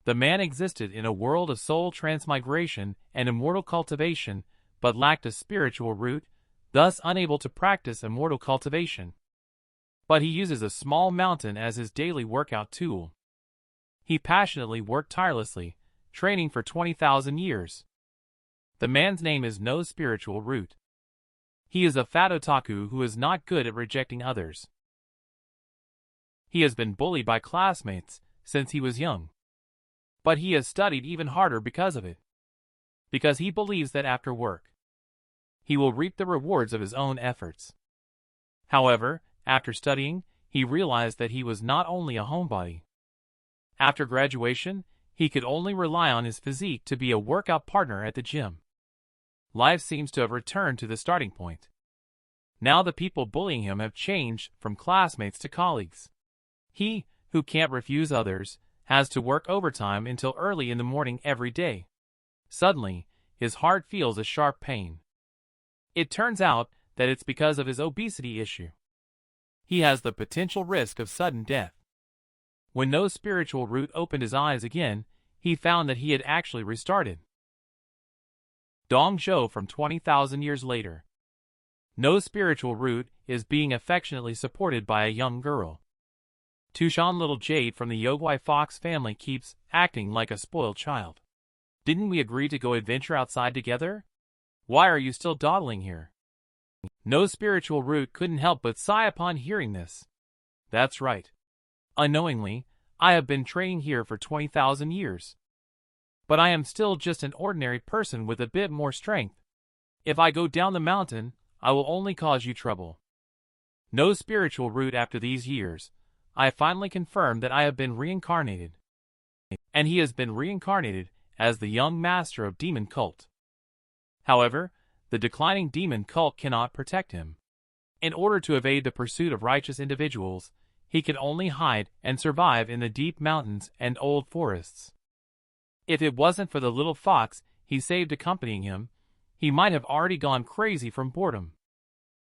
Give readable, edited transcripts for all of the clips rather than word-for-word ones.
The man existed in a world of soul transmigration and immortal cultivation, but lacked a spiritual root, thus unable to practice immortal cultivation. But he uses a small mountain as his daily workout tool. He passionately worked tirelessly, training for 20,000 years. The man's name is no spiritual root. He is a fat otaku who is not good at rejecting others. He has been bullied by classmates since he was young. But he has studied even harder because of it. Because he believes that after work, he will reap the rewards of his own efforts. However, after studying, he realized that he was not only a homebody. After graduation, he could only rely on his physique to be a workout partner at the gym. Life seems to have returned to the starting point. Now the people bullying him have changed from classmates to colleagues. He, who can't refuse others, has to work overtime until early in the morning every day. Suddenly, his heart feels a sharp pain. It turns out that it's because of his obesity issue. He has the potential risk of sudden death. When no spiritual root opened his eyes again, he found that he had actually restarted. Dong Zhou from 20,000 years later. No spiritual root is being affectionately supported by a young girl. Tushan little Jade from the Yogwai Fox family keeps acting like a spoiled child. Didn't we agree to go adventure outside together? Why are you still dawdling here? No spiritual root couldn't help but sigh upon hearing this. That's right. Unknowingly, I have been training here for 20,000 years. But I am still just an ordinary person with a bit more strength. If I go down the mountain, I will only cause you trouble. No spiritual root after these years, I finally confirmed that I have been reincarnated. And he has been reincarnated as the young master of demon cult. However, the declining demon cult cannot protect him. In order to evade the pursuit of righteous individuals, he can only hide and survive in the deep mountains and old forests. If it wasn't for the little fox he saved accompanying him, he might have already gone crazy from boredom.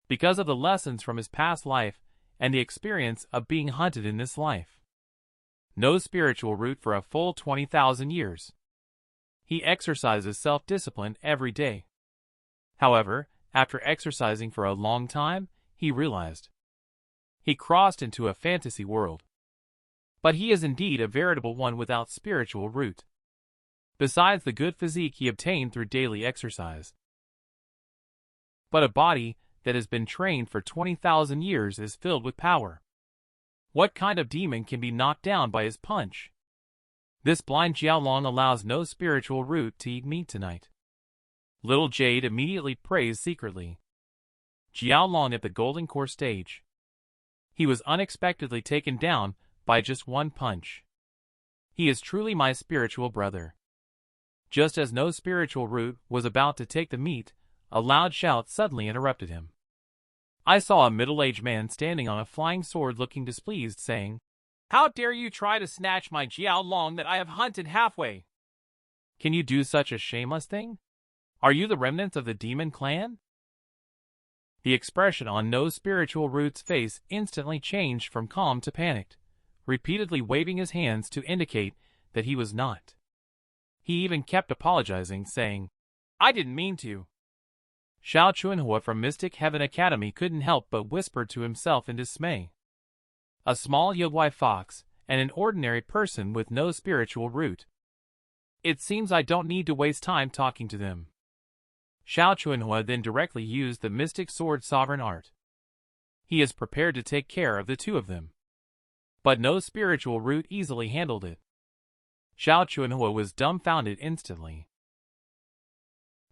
Because of the lessons from his past life and the experience of being hunted in this life. No spiritual root for a full 20,000 years. He exercises self-discipline every day. However, after exercising for a long time, he realized he crossed into a fantasy world. But he is indeed a veritable one without spiritual root. Besides the good physique he obtained through daily exercise. But a body that has been trained for 20,000 years is filled with power. What kind of demon can be knocked down by his punch? This blind Jiaolong allows no spiritual root to eat meat tonight. Little Jade immediately prays secretly. Jiaolong at the golden core stage. He was unexpectedly taken down by just one punch. He is truly my spiritual brother. Just as no spiritual root was about to take the meat, a loud shout suddenly interrupted him. I saw a middle-aged man standing on a flying sword looking displeased, saying, "How dare you try to snatch my Jiaolong that I have hunted halfway? Can you do such a shameless thing? Are you the remnants of the demon clan?" The expression on no spiritual root's face instantly changed from calm to panicked, repeatedly waving his hands to indicate that he was not. He even kept apologizing, saying, "I didn't mean to." Xiao Chuanhua from Mystic Heaven Academy couldn't help but whisper to himself in dismay. A small Yogwai fox, and an ordinary person with no spiritual root. It seems I don't need to waste time talking to them. Xiao Chuanhua then directly used the Mystic Sword Sovereign Art. He is prepared to take care of the two of them. But no spiritual root easily handled it. Xiao Chuanhua was dumbfounded instantly.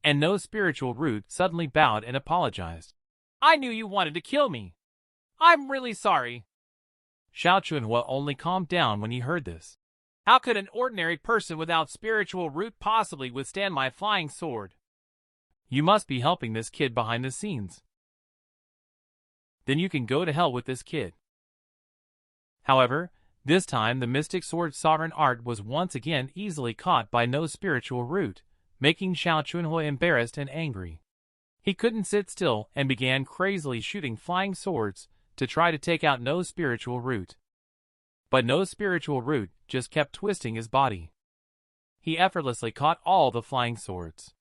And no spiritual root suddenly bowed and apologized. "I knew you wanted to kill me. I'm really sorry." Xiao Chuanhua only calmed down when he heard this. "How could an ordinary person without spiritual root possibly withstand my flying sword? You must be helping this kid behind the scenes. Then you can go to hell with this kid." However, this time the Mystic Sword Sovereign Art was once again easily caught by no spiritual root, making Xiao Chuanhua embarrassed and angry. He couldn't sit still and began crazily shooting flying swords to try to take out no spiritual root. But no spiritual root just kept twisting his body. he effortlessly caught all the flying swords.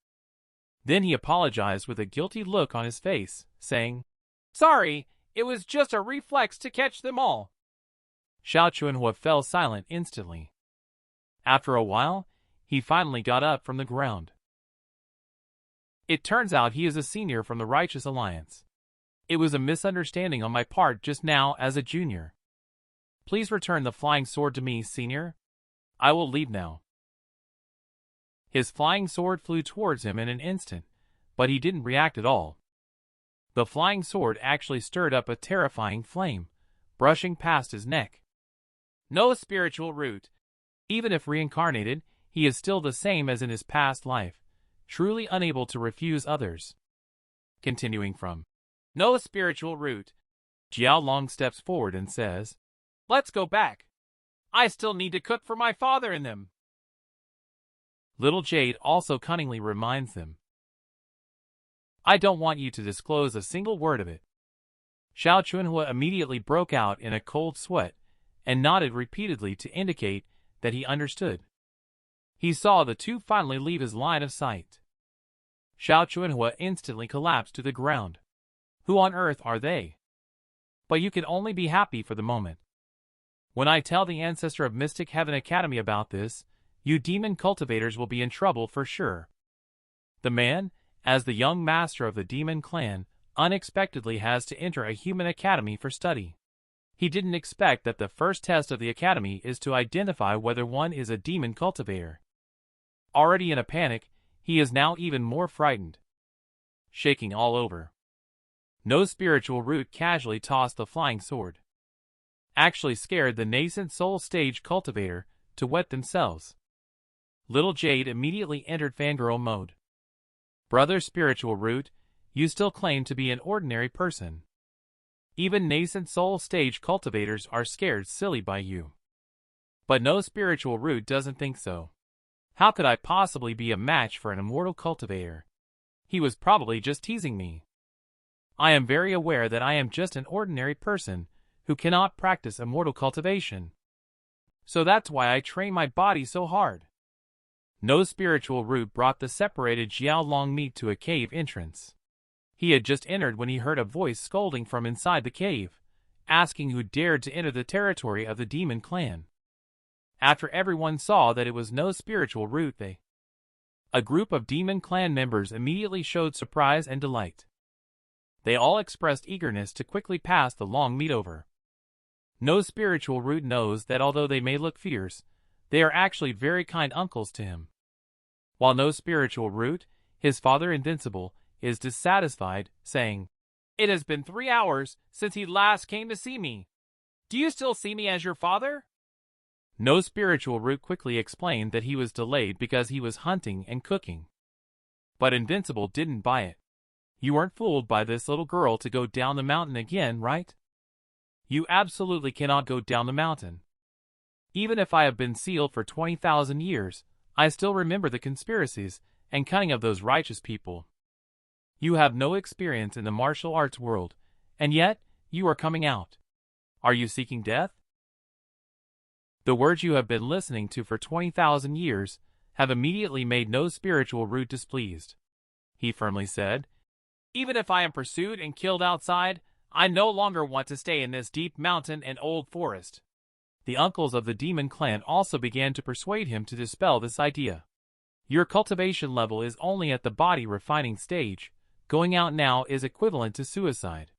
Then he apologized with a guilty look on his face, saying, "Sorry, it was just a reflex to catch them all." Xianxia fell silent instantly. After a while, he finally got up from the ground. It turns out he is a senior from the Righteous Alliance. It was a misunderstanding on my part just now as a junior. Please return the flying sword to me, senior. I will leave now. His flying sword flew towards him in an instant, but he didn't react at all. The flying sword actually stirred up a terrifying flame, brushing past his neck. No spiritual root. Even if reincarnated, he is still the same as in his past life, truly unable to refuse others. Continuing from no spiritual root, Jiao Long steps forward and says, "Let's go back. I still need to cook for my father and them." Little Jade also cunningly reminds them, "I don't want you to disclose a single word of it." Xianxia immediately broke out in a cold sweat and nodded repeatedly to indicate that he understood. He saw the two finally leave his line of sight. Xianxia instantly collapsed to the ground. Who on earth are they? But you can only be happy for the moment. When I tell the ancestor of Mystic Heaven Academy about this, you demon cultivators will be in trouble for sure. The man, as the young master of the demon clan, unexpectedly has to enter a human academy for study. He didn't expect that the first test of the academy is to identify whether one is a demon cultivator. Already in a panic, he is now even more frightened. Shaking all over. No spiritual root casually tossed the flying sword. Actually scared the nascent soul stage cultivator to wet themselves. Little Jade immediately entered fangirl mode. Brother spiritual root, you still claim to be an ordinary person. Even nascent soul stage cultivators are scared silly by you. But no spiritual root doesn't think so. How could I possibly be a match for an immortal cultivator? He was probably just teasing me. I am very aware that I am just an ordinary person who cannot practice immortal cultivation. So that's why I train my body so hard. No spiritual root brought the separated Jiao Long meat to a cave entrance. He had just entered when he heard a voice scolding from inside the cave, asking who dared to enter the territory of the demon clan. After everyone saw that it was no spiritual root, a group of demon clan members immediately showed surprise and delight. They all expressed eagerness to quickly pass the long meat over. No spiritual root knows that although they may look fierce, they are actually very kind uncles to him. While no spiritual root, his father Invincible, is dissatisfied, saying, "It has been 3 hours since he last came to see me. Do you still see me as your father?" No spiritual root quickly explained that he was delayed because he was hunting and cooking. But Invincible didn't buy it. You weren't fooled by this little girl to go down the mountain again, right? You absolutely cannot go down the mountain. Even if I have been sealed for 20,000 years, I still remember the conspiracies and cunning of those righteous people. You have no experience in the martial arts world, and yet you are coming out. Are you seeking death? The words you have been listening to for 20,000 years have immediately made no spiritual root displeased. He firmly said, "Even if I am pursued and killed outside, I no longer want to stay in this deep mountain and old forest." The uncles of the demon clan also began to persuade him to dispel this idea. Your cultivation level is only at the body refining stage. Going out now is equivalent to suicide.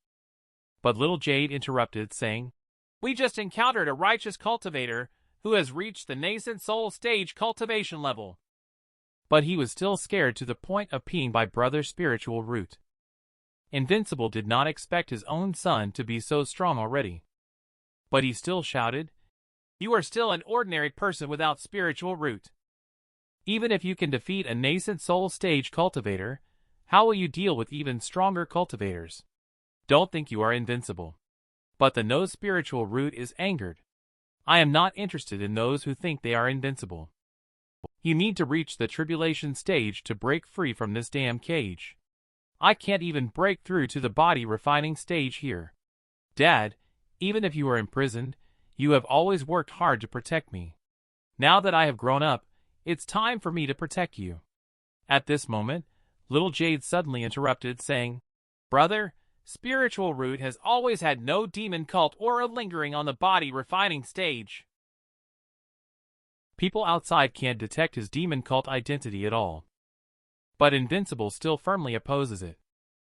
But Little Jade interrupted, saying, "We just encountered a righteous cultivator who has reached the nascent soul stage cultivation level." But he was still scared to the point of peeing by brother spiritual root. Invincible did not expect his own son to be so strong already. But he still shouted, "You are still an ordinary person without spiritual root. Even if you can defeat a nascent soul stage cultivator, how will you deal with even stronger cultivators? Don't think you are invincible." But the no spiritual root is angered. I am not interested in those who think they are invincible. You need to reach the tribulation stage to break free from this damn cage. I can't even break through to the body refining stage here. Dad, even if you are imprisoned, you have always worked hard to protect me. Now that I have grown up, It's time for me to protect you. At this moment, little Jade suddenly interrupted, saying, Brother, spiritual root has always had no demon cult aura lingering on the body refining stage. People outside can't detect his demon cult identity at all. But Invincible still firmly opposes it.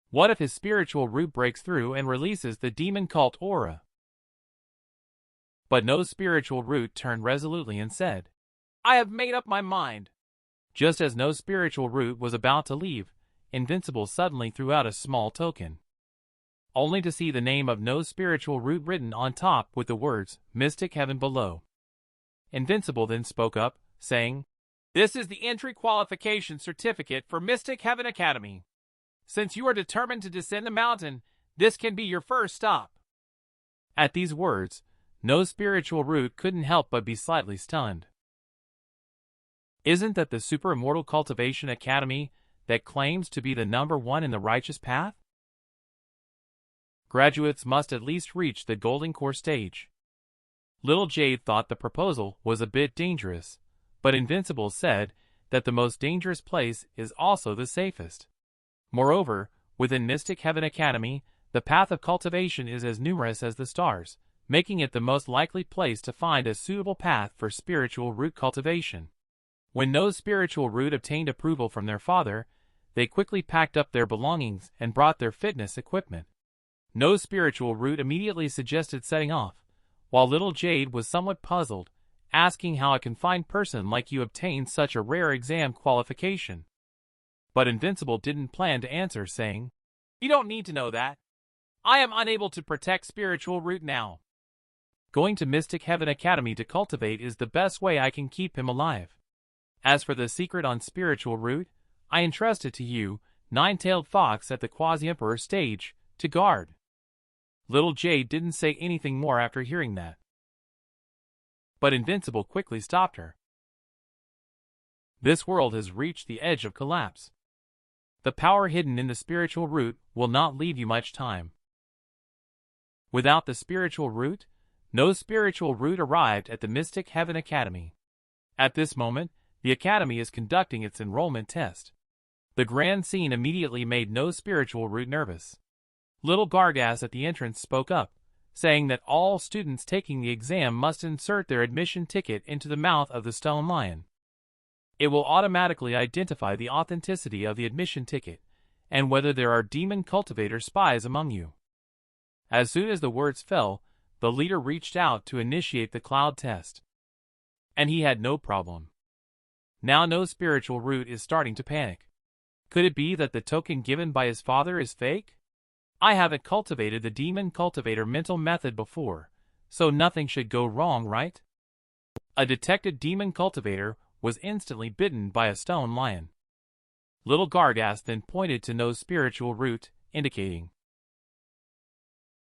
What if his spiritual root breaks through and releases the demon cult aura? But no spiritual root turned resolutely and said, I have made up my mind. Just as no spiritual root was about to leave, Invincible suddenly threw out a small token, only to see the name of no spiritual root written on top with the words, Mystic Heaven below. Invincible then spoke up, saying, This is the entry qualification certificate for Mystic Heaven Academy. Since you are determined to descend the mountain, this can be your first stop. At these words, no spiritual root couldn't help but be slightly stunned. Isn't that the super immortal cultivation academy that claims to be the #1 in the righteous path? Graduates must at least reach the golden core stage. Little Jade thought the proposal was a bit dangerous, but Invincible said that the most dangerous place is also the safest. Moreover, within Mystic Heaven Academy, the path of cultivation is as numerous as the stars, making it the most likely place to find a suitable path for spiritual root cultivation. When no spiritual root obtained approval from their father, they quickly packed up their belongings and brought their fitness equipment. No spiritual root immediately suggested setting off, while little Jade was somewhat puzzled, asking how a confined person like you obtained such a rare exam qualification. But Invincible didn't plan to answer, saying, You don't need to know that. I am unable to protect spiritual root now. Going to Mystic Heaven Academy to cultivate is the best way I can keep him alive. As for the secret on spiritual root, I entrust it to you, Nine-Tailed Fox at the Quasi-Emperor stage, to guard. Little Jade didn't say anything more after hearing that. But Invincible quickly stopped her. This world has reached the edge of collapse. The power hidden in the spiritual root will not leave you much time. Without the spiritual root, no spiritual root arrived at the Mystic Heaven Academy. At this moment, the Academy is conducting its enrollment test. The grand scene immediately made no spiritual root nervous. Little Gargas at the entrance spoke up, saying that all students taking the exam must insert their admission ticket into the mouth of the stone lion. It will automatically identify the authenticity of the admission ticket, and whether there are demon cultivator spies among you. As soon as the words fell, the leader reached out to initiate the cloud test. And he had no problem. Now no spiritual root is starting to panic. Could it be that the token given by his father is fake? I haven't cultivated the demon cultivator mental method before, so nothing should go wrong, right? A detected demon cultivator was instantly bitten by a stone lion. Little Gargas then pointed to no spiritual root, indicating,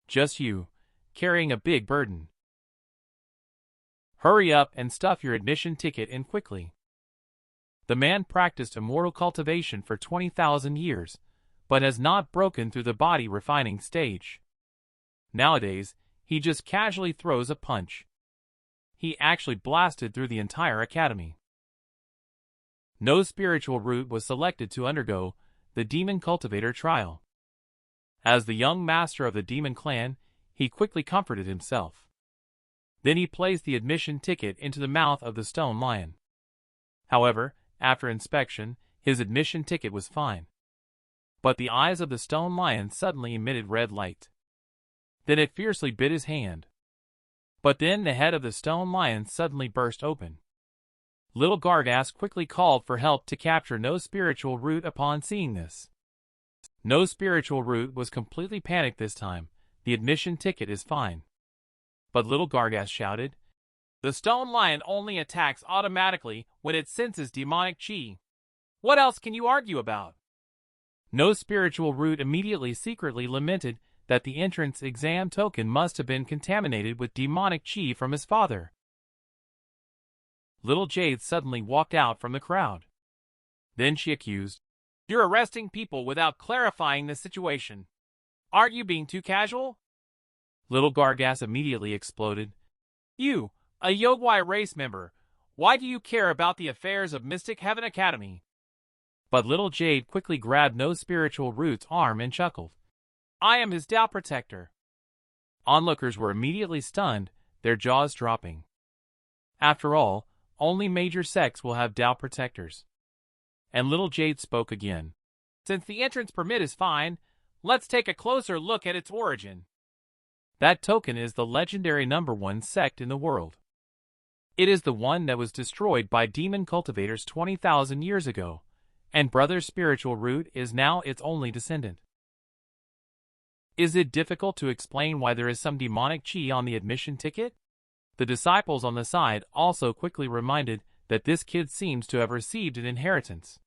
Just you, carrying a big burden. Hurry up and stuff your admission ticket in quickly. The man practiced immortal cultivation for 20,000 years, but has not broken through the body refining stage. Nowadays, he just casually throws a punch. He actually blasted through the entire academy. No spiritual root was selected to undergo the demon cultivator trial. As the young master of the demon clan, he quickly comforted himself. Then he placed the admission ticket into the mouth of the stone lion. However, after inspection, his admission ticket was fine. But the eyes of the stone lion suddenly emitted red light. Then it fiercely bit his hand. But then the head of the stone lion suddenly burst open. Little Gargas quickly called for help to capture no spiritual root upon seeing this. No spiritual root was completely panicked this time. The admission ticket is fine. But Little Gargas shouted, The stone lion only attacks automatically when it senses demonic chi. What else can you argue about? No spiritual root immediately secretly lamented that the entrance exam token must have been contaminated with demonic chi from his father. Little Jade suddenly walked out from the crowd. Then she accused, You're arresting people without clarifying the situation. Aren't you being too casual? Little Gargas immediately exploded. You, a Yogwai race member, Why do you care about the affairs of Mystic Heaven Academy? But little Jade quickly grabbed No Spiritual Root's arm and chuckled. I am his Tao protector. Onlookers were immediately stunned, their jaws dropping. After all, only major sects will have Tao protectors. And little Jade spoke again. Since the entrance permit is fine, let's take a closer look at its origin. That token is the legendary #1 sect in the world. It is the one that was destroyed by demon cultivators 20,000 years ago, and Brother Spiritual Root is now its only descendant. Is it difficult to explain why there is some demonic chi on the admission ticket? The disciples on the side also quickly reminded that this kid seems to have received an inheritance.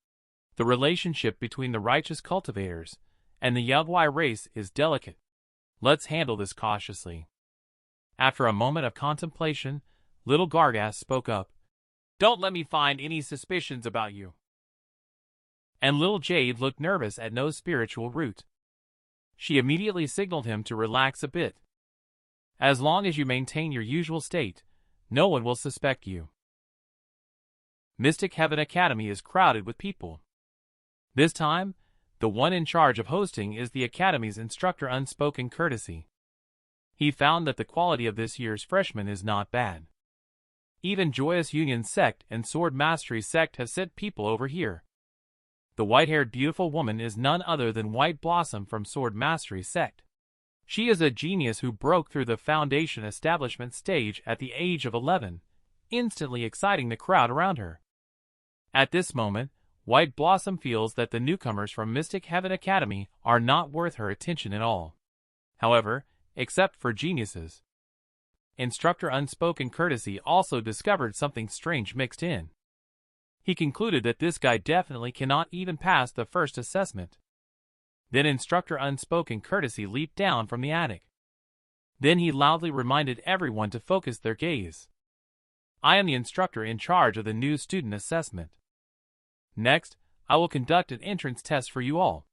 The relationship between the righteous cultivators and the Yagwai race is delicate. Let's handle this cautiously. After a moment of contemplation, little Gargas spoke up. Don't let me find any suspicions about you. And little Jade looked nervous at No Spiritual Root. She immediately signaled him to relax a bit. As long as you maintain your usual state, no one will suspect you. Mystic Heaven Academy is crowded with people. This time, the one in charge of hosting is the Academy's instructor Unspoken Courtesy. He found that the quality of this year's freshmen is not bad. Even Joyous Union Sect and Sword Mastery Sect have sent people over here. The white-haired beautiful woman is none other than White Blossom from Sword Mastery Sect. She is a genius who broke through the foundation establishment stage at the age of 11, instantly exciting the crowd around her. At this moment, White Blossom feels that the newcomers from Mystic Heaven Academy are not worth her attention at all. However, except for geniuses. Instructor Unspoken Courtesy also discovered something strange mixed in. He concluded that this guy definitely cannot even pass the first assessment. Then Instructor Unspoken Courtesy leaped down from the attic. Then he loudly reminded everyone to focus their gaze. I am the instructor in charge of the new student assessment. Next, I will conduct an entrance test for you all.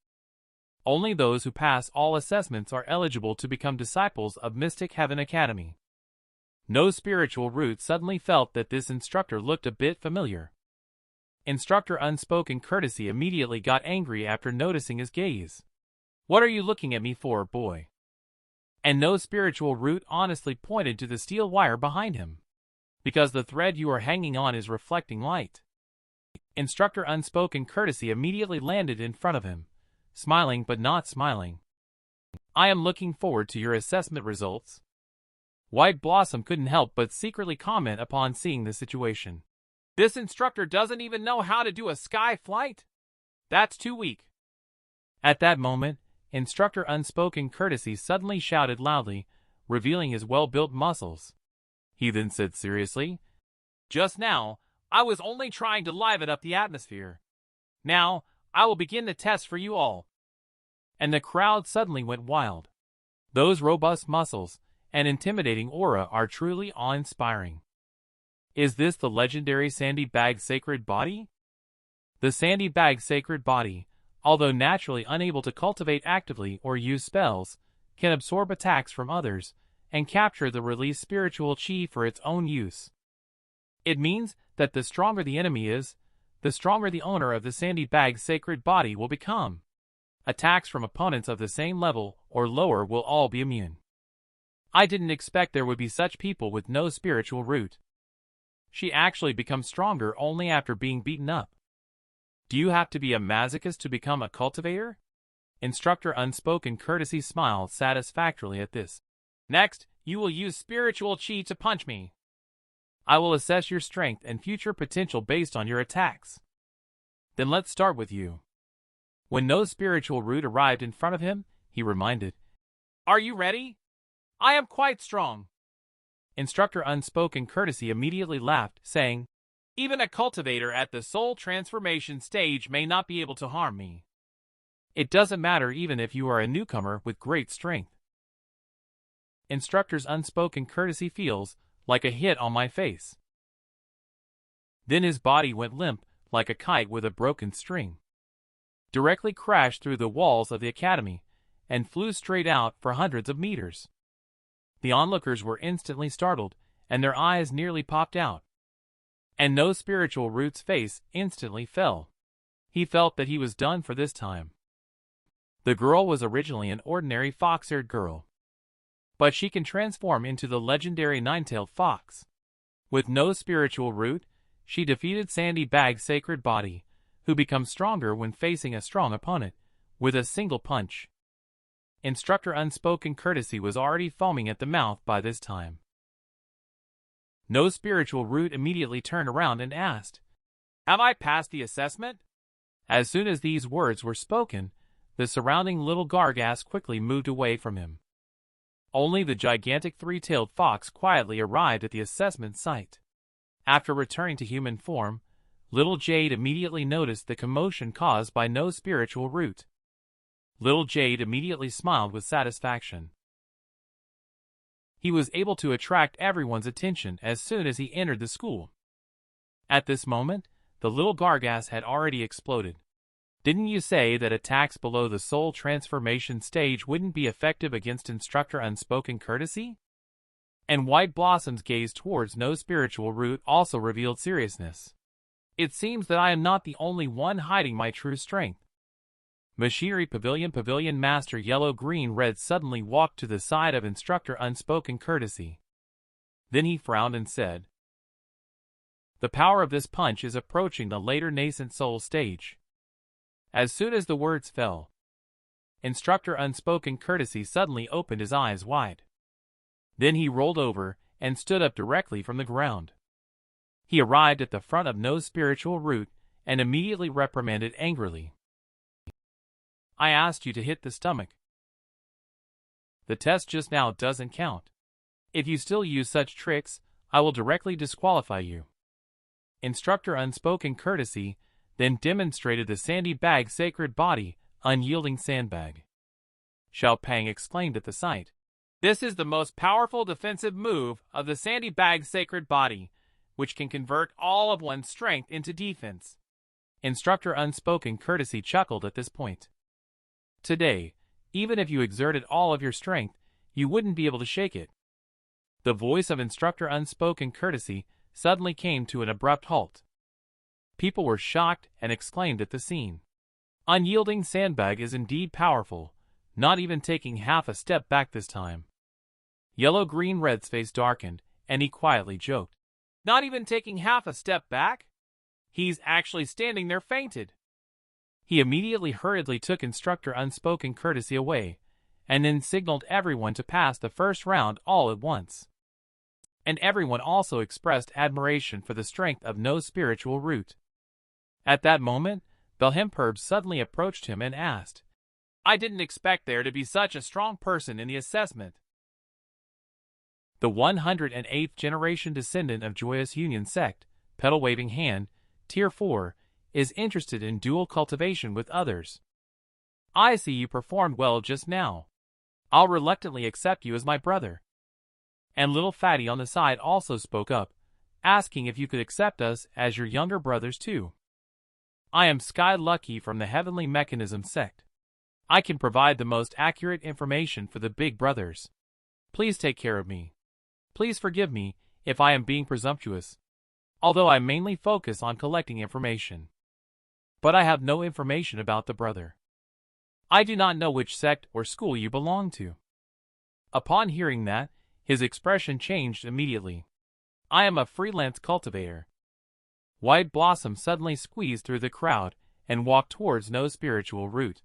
Only those who pass all assessments are eligible to become disciples of Mystic Heaven Academy. No Spiritual Root suddenly felt that this instructor looked a bit familiar. Instructor Unspoken Courtesy immediately got angry after noticing his gaze. What are you looking at me for, boy? And No Spiritual Root honestly pointed to the steel wire behind him. Because the thread you are hanging on is reflecting light. Instructor Unspoken Courtesy immediately landed in front of him, smiling but not smiling. I am looking forward to your assessment results. White Blossom couldn't help but secretly comment upon seeing the situation. This instructor doesn't even know how to do a sky flight? That's too weak. At that moment, Instructor Unspoken Courtesy suddenly shouted loudly, revealing his well-built muscles. He then said seriously, Just now, I was only trying to liven up the atmosphere. Now, I will begin the test for you all. And the crowd suddenly went wild. Those robust muscles and intimidating aura are truly awe-inspiring. Is this the legendary Sandy Bag Sacred Body? The Sandy Bag Sacred Body, although naturally unable to cultivate actively or use spells, can absorb attacks from others and capture the released spiritual chi for its own use. It means that the stronger the enemy is, the stronger the owner of the Sandy Bag Sacred Body will become. Attacks from opponents of the same level or lower will all be immune. I didn't expect there would be such people with no spiritual root. She actually becomes stronger only after being beaten up. Do you have to be a masochist to become a cultivator? Instructor Unspoken Courtesy smiled satisfactorily at this. Next, you will use spiritual chi to punch me. I will assess your strength and future potential based on your attacks. Then let's start with you. When No Spiritual Root arrived in front of him, he reminded, Are you ready? I am quite strong. Instructor Unspoken Courtesy immediately laughed, saying, Even a cultivator at the soul transformation stage may not be able to harm me. It doesn't matter even if you are a newcomer with great strength. Instructor's Unspoken Courtesy feels like a hit on my face. Then his body went limp, like a kite with a broken string. Directly crashed through the walls of the academy, and flew straight out for hundreds of meters. The onlookers were instantly startled, and their eyes nearly popped out. And No Spiritual Root's face instantly fell. He felt that he was done for this time. The girl was originally an ordinary fox-eared girl, but she can transform into the legendary nine-tailed fox. With no spiritual root, she defeated Sandy Bag's sacred body, who becomes stronger when facing a strong opponent, with a single punch. Instructor Unspoken Courtesy was already foaming at the mouth by this time. No spiritual root immediately turned around and asked, "Have I passed the assessment?" As soon as these words were spoken, the surrounding little gargas quickly moved away from him. Only the gigantic three-tailed fox quietly arrived at the assessment site. After returning to human form, Little Jade immediately noticed the commotion caused by no spiritual root. Little Jade immediately smiled with satisfaction. He was able to attract everyone's attention as soon as he entered the school. At this moment, the little gargas had already exploded. "Didn't you say that attacks below the soul transformation stage wouldn't be effective against Instructor Unspoken Courtesy?" And White Blossom's gaze towards No Spiritual Root also revealed seriousness. "It seems that I am not the only one hiding my true strength." Machinery Pavilion Master Yellow Green Red suddenly walked to the side of Instructor Unspoken Courtesy. Then he frowned and said, "The power of this punch is approaching the later nascent soul stage." As soon as the words fell, Instructor Unspoken Courtesy suddenly opened his eyes wide. Then he rolled over and stood up directly from the ground. He arrived at the front of No Spiritual Root and immediately reprimanded angrily, "I asked you to hit the stomach. The test just now doesn't count. If you still use such tricks, I will directly disqualify you." Instructor Unspoken Courtesy then demonstrated the Sandy Bag sacred body, unyielding sandbag. Xiao Pang exclaimed at the sight, "This is the most powerful defensive move of the Sandy Bag sacred body, which can convert all of one's strength into defense." Instructor Unspoken Courtesy chuckled at this point. "Today, even if you exerted all of your strength, you wouldn't be able to shake it." The voice of Instructor Unspoken Courtesy suddenly came to an abrupt halt. People were shocked and exclaimed at the scene. Unyielding sandbag is indeed powerful, not even taking half a step back this time. Yellow Green Red's face darkened, and he quietly joked, "Not even taking half a step back? He's actually standing there fainted." He immediately hurriedly took Instructor Unspoken Courtesy away, and then signaled everyone to pass the first round all at once. And everyone also expressed admiration for the strength of No Spiritual Root. At that moment, Belhemperb suddenly approached him and asked, "I didn't expect there to be such a strong person in the assessment." The 108th generation descendant of Joyous Union Sect, Petal Waving Hand, Tier 4, is interested in dual cultivation with others. "I see you performed well just now. I'll reluctantly accept you as my brother." And Little Fatty on the side also spoke up, asking if you could accept us as your younger brothers too. "I am Sky Lucky from the Heavenly Mechanism Sect. I can provide the most accurate information for the big brothers. Please take care of me. Please forgive me if I am being presumptuous, although I mainly focus on collecting information. But I have no information about the brother. I do not know which sect or school you belong to." Upon hearing that, his expression changed immediately. "I am a freelance cultivator." White Blossom suddenly squeezed through the crowd and walked towards No Spiritual Root.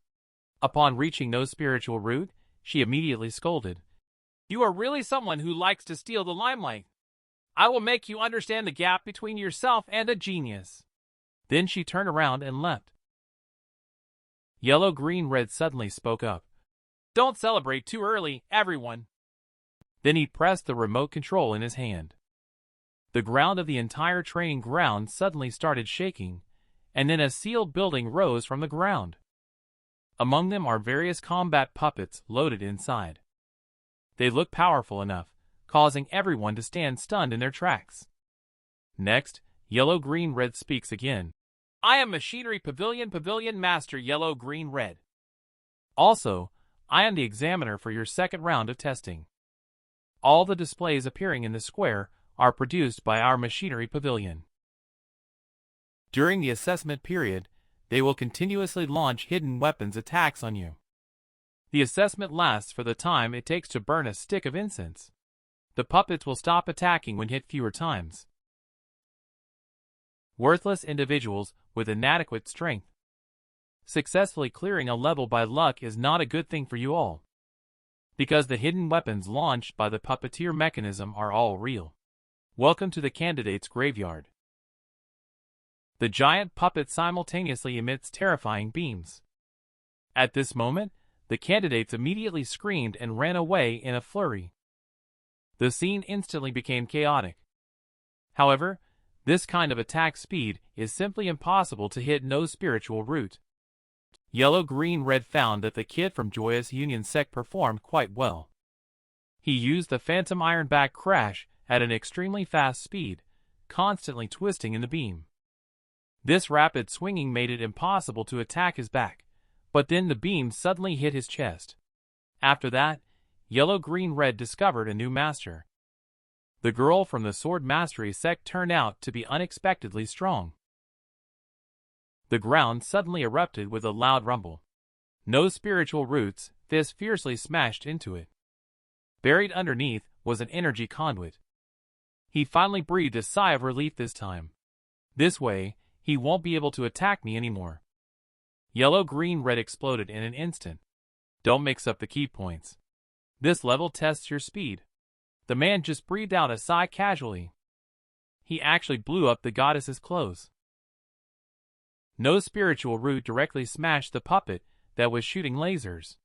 Upon reaching No Spiritual Root, she immediately scolded, "You are really someone who likes to steal the limelight. I will make you understand the gap between yourself and a genius." Then she turned around and left. Yellow Green Red suddenly spoke up, "Don't celebrate too early, everyone." Then he pressed the remote control in his hand. The ground of the entire training ground suddenly started shaking, and then a sealed building rose from the ground. Among them are various combat puppets loaded inside. They look powerful enough, causing everyone to stand stunned in their tracks. Next, Yellow Green Red speaks again. "I am Machinery Pavilion Master Yellow Green Red. Also, I am the examiner for your second round of testing. All the displays appearing in the square are produced by our Machinery Pavilion. During the assessment period, they will continuously launch hidden weapons attacks on you. The assessment lasts for the time it takes to burn a stick of incense. The puppets will stop attacking when hit fewer times. Worthless individuals with inadequate strength. Successfully clearing a level by luck is not a good thing for you all, because the hidden weapons launched by the puppeteer mechanism are all real. Welcome to the candidate's graveyard. The giant puppet simultaneously emits terrifying beams. At this moment, the candidates immediately screamed and ran away in a flurry. The scene instantly became chaotic. However, this kind of attack speed is simply impossible to hit no spiritual root. Yellow, Green, Red found that the kid from Joyous Union Sect performed quite well. He used the Phantom Ironback Crash at an extremely fast speed, constantly twisting in the beam. This rapid swinging made it impossible to attack his back, but then the beam suddenly hit his chest. After that, Yellow, Green, Red discovered a new master. The girl from the Sword Mastery sect turned out to be unexpectedly strong. The ground suddenly erupted with a loud rumble. No spiritual roots, fists fiercely smashed into it. Buried underneath was an energy conduit. He finally breathed a sigh of relief this time. This way, he won't be able to attack me anymore. Yellow, Green, Red exploded in an instant. Don't mix up the key points. This level tests your speed. The man just breathed out a sigh casually. He actually blew up the goddess's clothes. No spiritual root directly smashed the puppet that was shooting lasers.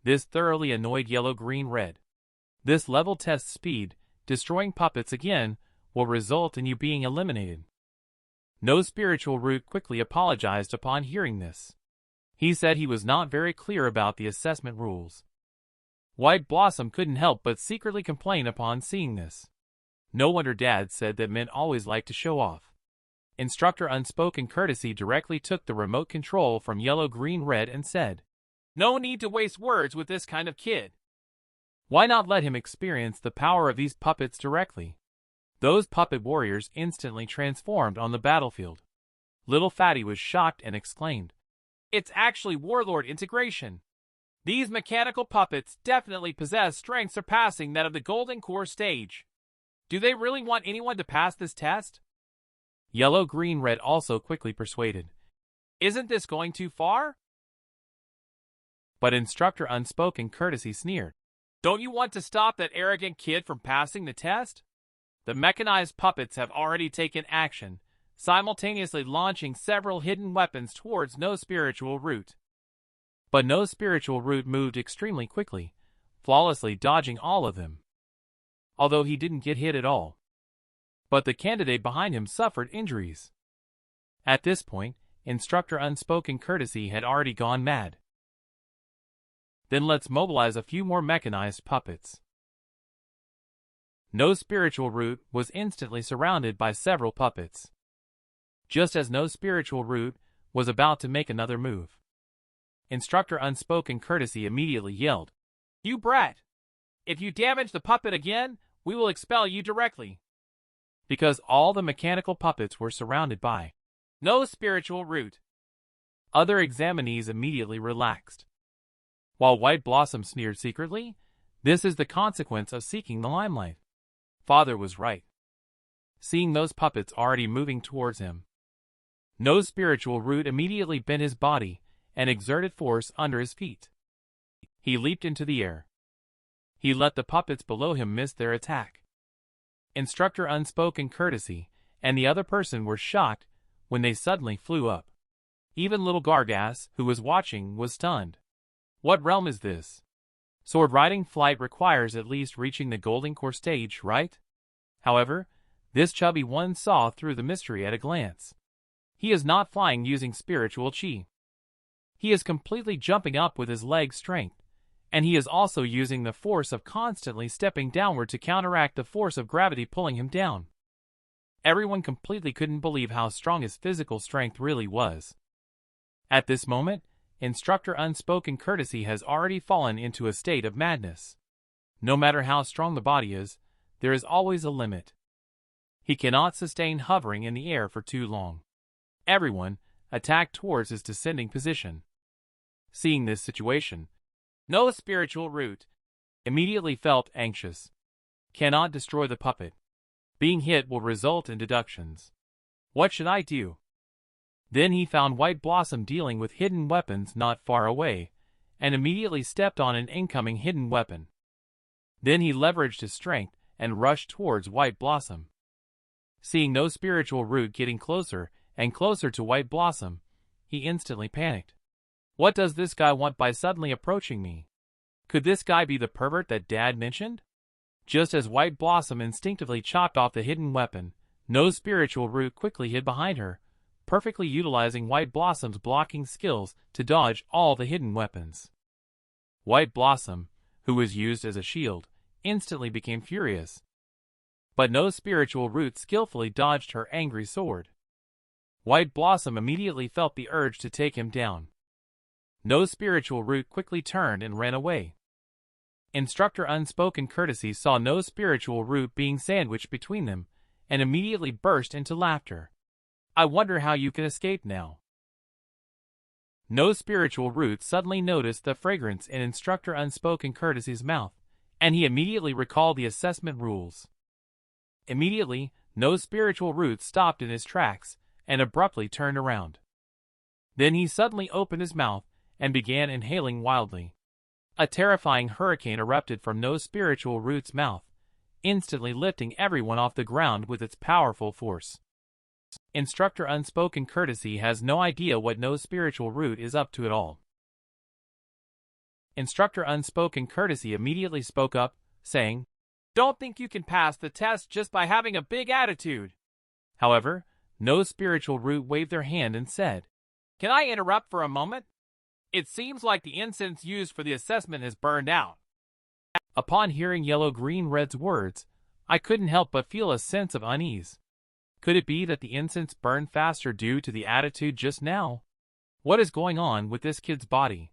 This thoroughly annoyed Yellow, Green, Red. This level tests speed. Destroying puppets again will result in you being eliminated. No spiritual root quickly apologized upon hearing this. He said he was not very clear about the assessment rules. White Blossom couldn't help but secretly complain upon seeing this. No wonder Dad said that men always like to show off. Instructor Unspoken Courtesy directly took the remote control from Yellow, Green, Red and said, "No need to waste words with this kind of kid. Why not let him experience the power of these puppets directly?" Those puppet warriors instantly transformed on the battlefield. Little Fatty was shocked and exclaimed, "It's actually Warlord integration. These mechanical puppets definitely possess strength surpassing that of the Golden Core stage. Do they really want anyone to pass this test?" Yellow, Green, Red also quickly persuaded, "Isn't this going too far?" But Instructor Unspoken Courtesy sneered, "Don't you want to stop that arrogant kid from passing the test? The mechanized puppets have already taken action, simultaneously launching several hidden weapons towards No Spiritual Root." But No Spiritual Root moved extremely quickly, flawlessly dodging all of them. Although he didn't get hit at all. But the candidate behind him suffered injuries. At this point, Instructor Unspoken Courtesy had already gone mad. Then let's mobilize a few more mechanized puppets. No Spiritual Root was instantly surrounded by several puppets. Just as No Spiritual Root was about to make another move, Instructor Unspoken Courtesy immediately yelled, "You brat! If you damage the puppet again, we will expel you directly." Because all the mechanical puppets were surrounded by No Spiritual Root. Other examinees immediately relaxed. While White Blossom sneered secretly, this is the consequence of seeking the limelight. Father was right. Seeing those puppets already moving towards him, No Spiritual Root immediately bent his body and exerted force under his feet. He leaped into the air. He let the puppets below him miss their attack. Instructor Unspoken Courtesy and the other person were shocked when they suddenly flew up. Even little Gargas, who was watching, was stunned. What realm is this? Sword riding flight requires at least reaching the Golden Core stage, right? However, this chubby one saw through the mystery at a glance. He is not flying using spiritual chi. He is completely jumping up with his leg strength, and he is also using the force of constantly stepping downward to counteract the force of gravity pulling him down. Everyone completely couldn't believe how strong his physical strength really was. At this moment, Instructor Unspoken Courtesy has already fallen into a state of madness. No matter how strong the body is, there is always a limit. He cannot sustain hovering in the air for too long. everyone attacked towards his descending position. Seeing this situation, no spiritual root immediately felt anxious. Cannot destroy the puppet. Being hit will result in deductions. What should I do? Then he found White Blossom dealing with hidden weapons not far away, and immediately stepped on an incoming hidden weapon. Then he leveraged his strength and rushed towards White Blossom. Seeing no spiritual root getting closer and closer to White Blossom, he instantly panicked. What does this guy want by suddenly approaching me? Could this guy be the pervert that Dad mentioned? Just as White Blossom instinctively chopped off the hidden weapon, no spiritual root quickly hid behind her, perfectly utilizing White Blossom's blocking skills to dodge all the hidden weapons. White Blossom, who was used as a shield, instantly became furious. But no spiritual root skillfully dodged her angry sword. White Blossom immediately felt the urge to take him down. No spiritual root quickly turned and ran away. Instructor Unspoken Courtesy saw no spiritual root being sandwiched between them, and immediately burst into laughter. I wonder how you can escape now. No spiritual root suddenly noticed the fragrance in Instructor Unspoken Courtesy's mouth, and he immediately recalled the assessment rules. Immediately, no spiritual root stopped in his tracks, and abruptly turned around. Then he suddenly opened his mouth, and began inhaling wildly. A terrifying hurricane erupted from no spiritual root's mouth, instantly lifting everyone off the ground with its powerful force. Instructor Unspoken Courtesy has no idea what no spiritual root is up to at all. Instructor Unspoken Courtesy immediately spoke up, saying, "Don't think you can pass the test just by having a big attitude." However, no spiritual root waved their hand and said, "Can I interrupt for a moment? It seems like the incense used for the assessment has burned out." Upon hearing Yellow Green Red's words, I couldn't help but feel a sense of unease. Could it be that the incense burned faster due to the attitude just now? What is going on with this kid's body?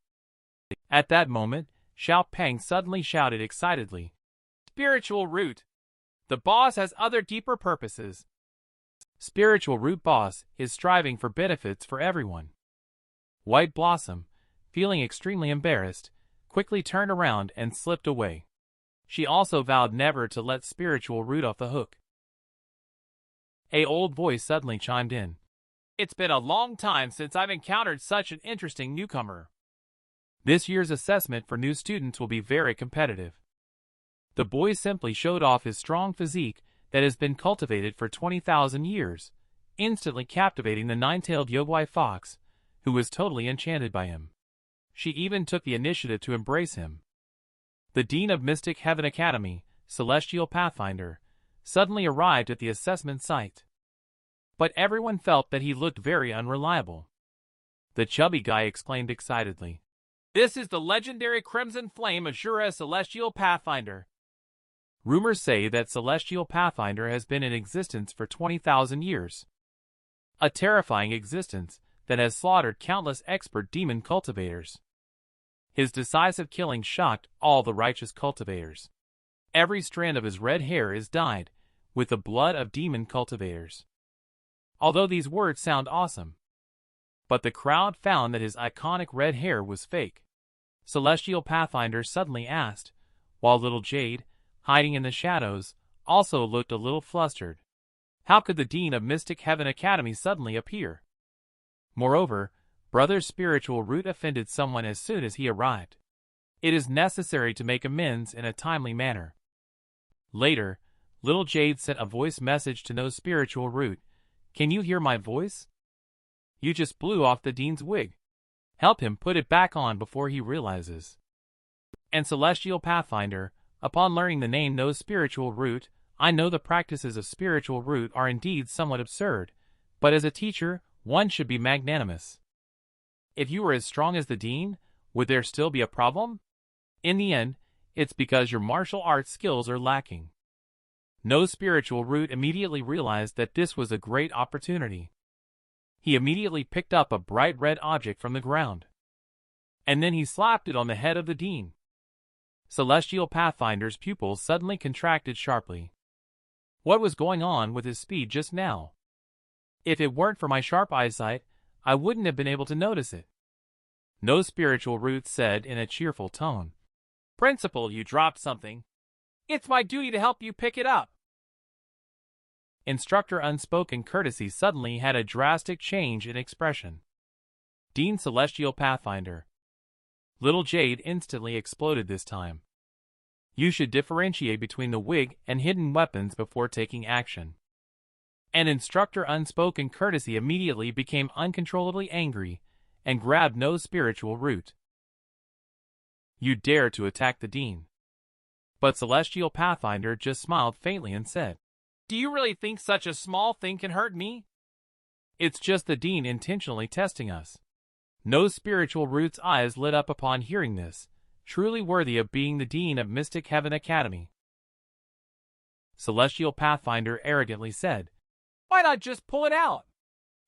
At that moment, Xiao Peng suddenly shouted excitedly, "Spiritual root! The boss has other deeper purposes." Spiritual root boss is striving for benefits for everyone. White Blossom, feeling extremely embarrassed, quickly turned around and slipped away. She also vowed never to let spiritual root off the hook. A old voice suddenly chimed in. "It's been a long time since I've encountered such an interesting newcomer. This year's assessment for new students will be very competitive." The boy simply showed off his strong physique that has been cultivated for 20,000 years, instantly captivating the nine-tailed Yogwai fox, who was totally enchanted by him. She even took the initiative to embrace him. The Dean of Mystic Heaven Academy, Celestial Pathfinder, suddenly arrived at the assessment site. But everyone felt that he looked very unreliable. The chubby guy exclaimed excitedly, "This is the legendary Crimson Flame Azura Celestial Pathfinder." Rumors say that Celestial Pathfinder has been in existence for 20,000 years. A terrifying existence that has slaughtered countless expert demon cultivators. His decisive killing shocked all the righteous cultivators. Every strand of his red hair is dyed with the blood of demon cultivators. Although these words sound awesome, but the crowd found that his iconic red hair was fake. Celestial Pathfinder suddenly asked, while little Jade, hiding in the shadows, also looked a little flustered. How could the Dean of Mystic Heaven Academy suddenly appear? Moreover, Brother Spiritual Root offended someone as soon as he arrived. It is necessary to make amends in a timely manner. Later, little Jade sent a voice message to No Spiritual Root. "Can you hear my voice? You just blew off the Dean's wig. Help him put it back on before he realizes." And Celestial Pathfinder, upon learning the name No Spiritual Root, "I know the practices of Spiritual Root are indeed somewhat absurd, but as a teacher, one should be magnanimous. If you were as strong as the Dean, would there still be a problem? In the end, it's because your martial arts skills are lacking." No Spiritual Root immediately realized that this was a great opportunity. He immediately picked up a bright red object from the ground. And then he slapped it on the head of the Dean. Celestial Pathfinder's pupils suddenly contracted sharply. What was going on with his speed just now? If it weren't for my sharp eyesight, I wouldn't have been able to notice it. No spiritual root said in a cheerful tone. Principal, you dropped something. It's my duty to help you pick it up. Instructor Unspoken Courtesy suddenly had a drastic change in expression. Dean Celestial Pathfinder. Little Jade instantly exploded this time. You should differentiate between the wig and hidden weapons before taking action. And Instructor Unspoken Courtesy immediately became uncontrollably angry and grabbed No Spiritual Root. You dare to attack the Dean. But Celestial Pathfinder just smiled faintly and said, Do you really think such a small thing can hurt me? It's just the Dean intentionally testing us. No Spiritual Root's eyes lit up upon hearing this, truly worthy of being the Dean of Mystic Heaven Academy. Celestial Pathfinder arrogantly said, Why not just pull it out?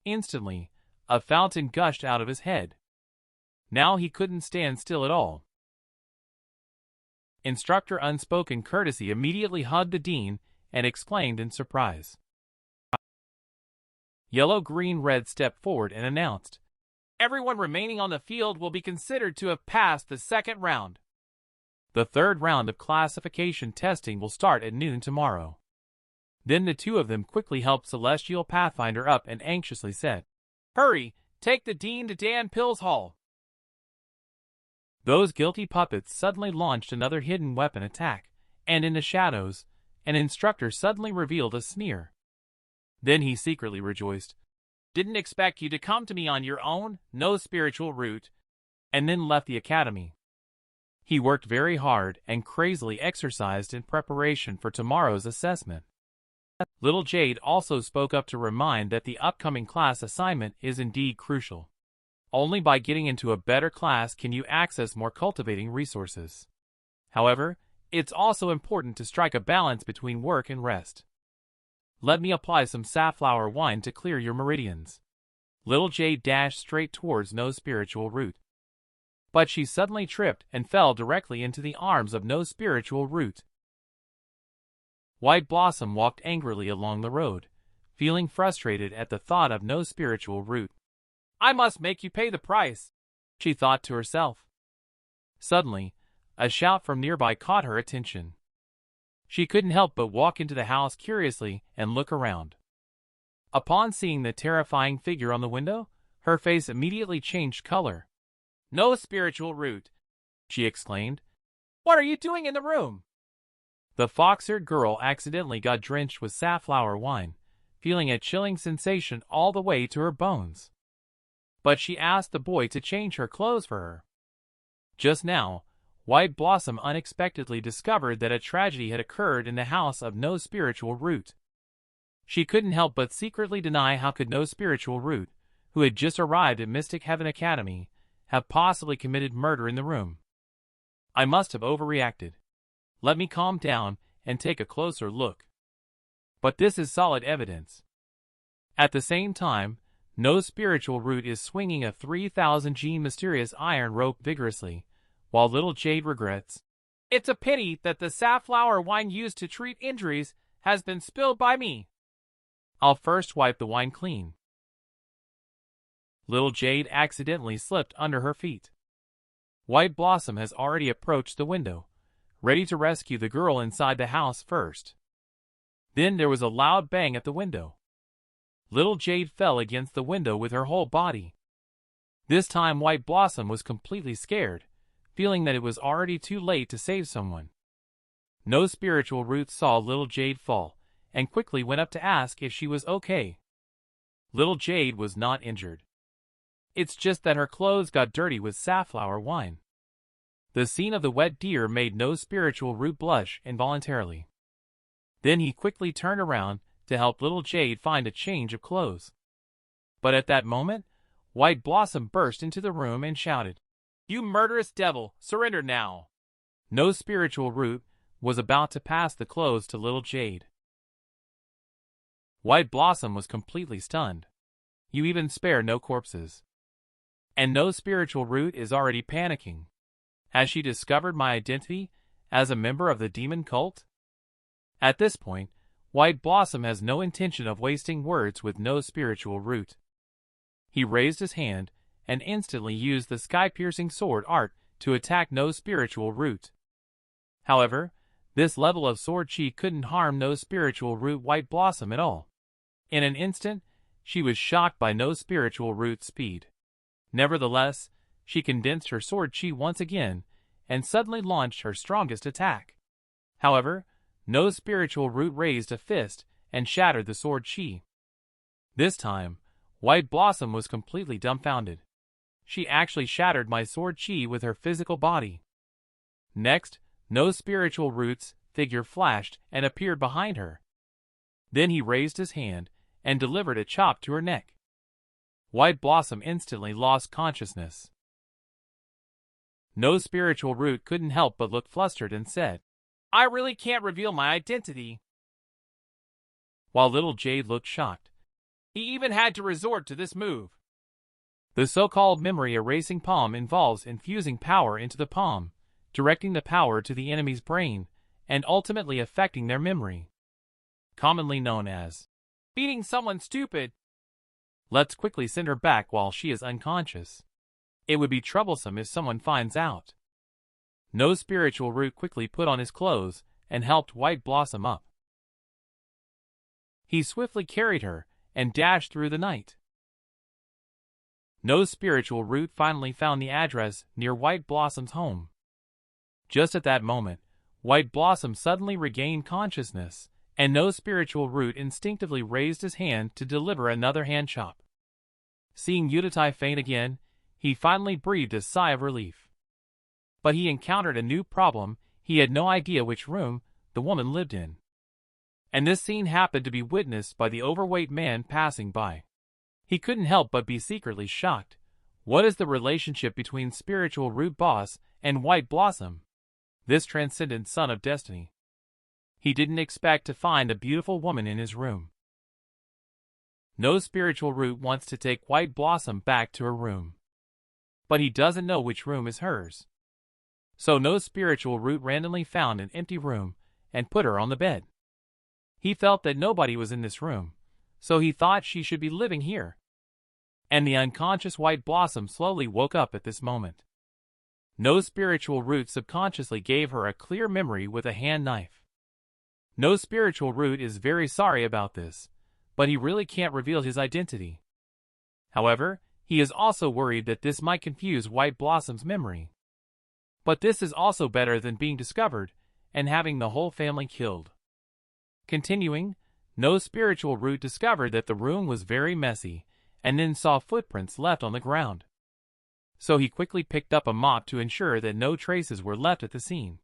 Instantly, a fountain gushed out of his head. Now he couldn't stand still at all. Instructor Unspoken Courtesy immediately hugged the Dean and exclaimed in surprise. Yellow, Green, Red stepped forward and announced, Everyone remaining on the field will be considered to have passed the second round. The third round of classification testing will start at noon tomorrow. Then the two of them quickly helped Celestial Pathfinder up and anxiously said, Hurry, take the Dean to Dan Pill's hall. Those guilty puppets suddenly launched another hidden weapon attack, and in the shadows, an instructor suddenly revealed a sneer. Then he secretly rejoiced, Didn't expect you to come to me on your own, No Spiritual Root, and then left the academy. He worked very hard and crazily exercised in preparation for tomorrow's assessment. Little Jade also spoke up to remind that the upcoming class assignment is indeed crucial. Only by getting into a better class can you access more cultivating resources. However, it's also important to strike a balance between work and rest. Let me apply some safflower wine to clear your meridians. Little Jade dashed straight towards No Spiritual Root. But she suddenly tripped and fell directly into the arms of No Spiritual Root. White Blossom walked angrily along the road, feeling frustrated at the thought of No Spiritual Root. I must make you pay the price, she thought to herself. Suddenly, a shout from nearby caught her attention. She couldn't help but walk into the house curiously and look around. Upon seeing the terrifying figure on the window, her face immediately changed color. No Spiritual Root, she exclaimed. What are you doing in the room? The fox-eared girl accidentally got drenched with safflower wine, feeling a chilling sensation all the way to her bones. But she asked the boy to change her clothes for her. Just now, White Blossom unexpectedly discovered that a tragedy had occurred in the house of No Spiritual Root. She couldn't help but secretly deny how could No Spiritual Root, who had just arrived at Mystic Heaven Academy, have possibly committed murder in the room. I must have overreacted. Let me calm down and take a closer look. But this is solid evidence. At the same time, No Spiritual Root is swinging a 3,000 gene mysterious iron rope vigorously, while Little Jade regrets. It's a pity that the safflower wine used to treat injuries has been spilled by me. I'll first wipe the wine clean. Little Jade accidentally slipped under her feet. White Blossom has already approached the window, ready to rescue the girl inside the house first. Then there was a loud bang at the window. Little Jade fell against the window with her whole body. This time White Blossom was completely scared, feeling that it was already too late to save someone. No Spiritual Root saw Little Jade fall, and quickly went up to ask if she was okay. Little Jade was not injured. It's just that her clothes got dirty with safflower wine. The scene of the wet deer made No Spiritual Root blush involuntarily. Then he quickly turned around to help Little Jade find a change of clothes. But at that moment, White Blossom burst into the room and shouted, You murderous devil, surrender now! No Spiritual Root was about to pass the clothes to Little Jade. White Blossom was completely stunned. You even spare no corpses. And No Spiritual Root is already panicking. Has she discovered my identity as a member of the demon cult? At this point, White Blossom has no intention of wasting words with no spiritual root. He raised his hand and instantly used the sky-piercing sword art to attack no spiritual root. However, this level of sword chi couldn't harm no spiritual root White Blossom at all. In an instant, she was shocked by no spiritual root's speed. Nevertheless, she condensed her sword chi once again and suddenly launched her strongest attack. However, no spiritual root raised a fist and shattered the sword chi. This time, White Blossom was completely dumbfounded. She actually shattered my sword chi with her physical body. Next, no spiritual root's figure flashed and appeared behind her. Then he raised his hand and delivered a chop to her neck. White Blossom instantly lost consciousness. No spiritual root couldn't help but look flustered and said, "I really can't reveal my identity." While little Jade looked shocked. He even had to resort to this move. The so-called memory erasing palm involves infusing power into the palm, directing the power to the enemy's brain, and ultimately affecting their memory. Commonly known as beating someone stupid. Let's quickly send her back while she is unconscious. It would be troublesome if someone finds out. No spiritual root quickly put on his clothes and helped White Blossom up. He swiftly carried her and dashed through the night. No spiritual root finally found the address near White Blossom's home. Just at that moment, White Blossom suddenly regained consciousness, and no spiritual root instinctively raised his hand to deliver another hand chop. Seeing Udatai faint again, he finally breathed a sigh of relief. But he encountered a new problem. He had no idea which room the woman lived in. And this scene happened to be witnessed by the overweight man passing by. He couldn't help but be secretly shocked. What is the relationship between spiritual root boss and White Blossom? This transcendent son of destiny. He didn't expect to find a beautiful woman in his room. No spiritual root wants to take White Blossom back to her room. But he doesn't know which room is hers. So no spiritual root randomly found an empty room and put her on the bed. He felt that nobody was in this room, so he thought she should be living here. And the unconscious White Blossom slowly woke up at this moment. No spiritual root subconsciously gave her a clear memory with a hand knife. No spiritual root is very sorry about this, but he really can't reveal his identity. However, he is also worried that this might confuse White Blossom's memory. But this is also better than being discovered and having the whole family killed. Continuing, no spiritual root discovered that the room was very messy and then saw footprints left on the ground. So he quickly picked up a mop to ensure that no traces were left at the scene.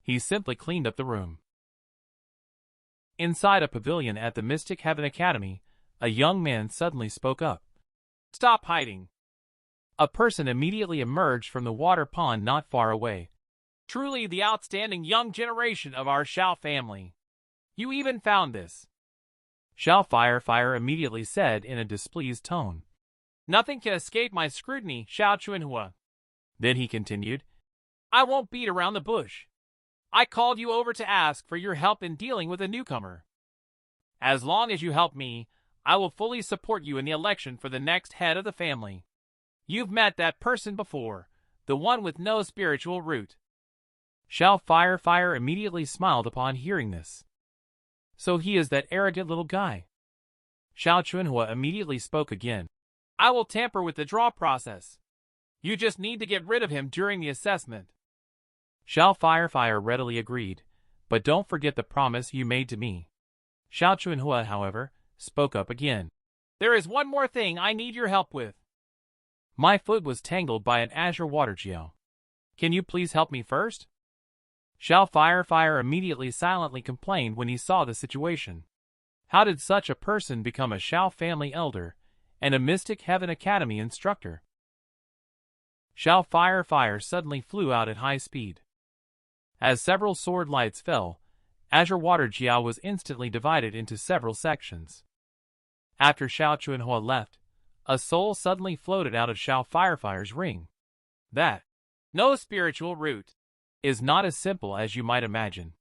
He simply cleaned up the room. Inside a pavilion at the Mystic Heaven Academy, a young man suddenly spoke up. "Stop hiding." A person immediately emerged from the water pond not far away. "Truly the outstanding young generation of our Shao family. You even found this." Shao Fire immediately said in a displeased tone. "Nothing can escape my scrutiny, Shao Chuanhua." Then he continued, "I won't beat around the bush. I called you over to ask for your help in dealing with a newcomer. As long as you help me, I will fully support you in the election for the next head of the family. You've met that person before, the one with no spiritual root." Shao Fire immediately smiled upon hearing this. So he is that arrogant little guy. Shao Chuanhua immediately spoke again. "I will tamper with the draw process. You just need to get rid of him during the assessment." Shao Fire readily agreed, "But don't forget the promise you made to me." Shao Chuanhua, however, spoke up again. "There is one more thing I need your help with. My foot was tangled by an azure water geo. Can you please help me first?" Shao Fire immediately silently complained when he saw the situation. How did such a person become a Shao family elder and a Mystic Heaven Academy instructor? Shao Fire suddenly flew out at high speed. As several sword lights fell, Azure Water Jiao was instantly divided into several sections. After Shao Chuanhua left, a soul suddenly floated out of Shao Fire's ring. That, no spiritual root, is not as simple as you might imagine.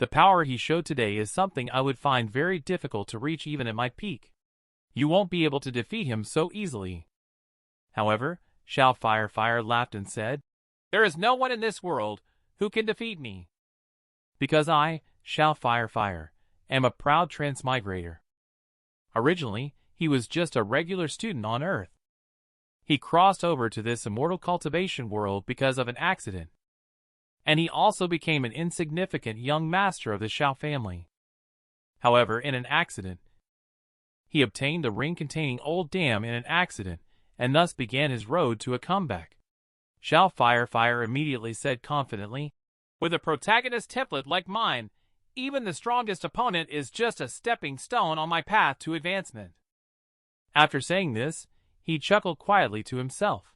The power he showed today is something I would find very difficult to reach even at my peak. You won't be able to defeat him so easily." However, Xiao laughed and said, "There is no one in this world who can defeat me. Because I, Xiao, am a proud transmigrator." Originally, he was just a regular student on Earth. He crossed over to this immortal cultivation world because of an accident. And he also became an insignificant young master of the Xiao family. However, in an accident, he obtained the ring containing Old Dam in an accident, and thus began his road to a comeback. Xiao immediately said confidently, "With a protagonist template like mine, even the strongest opponent is just a stepping stone on my path to advancement." After saying this, he chuckled quietly to himself.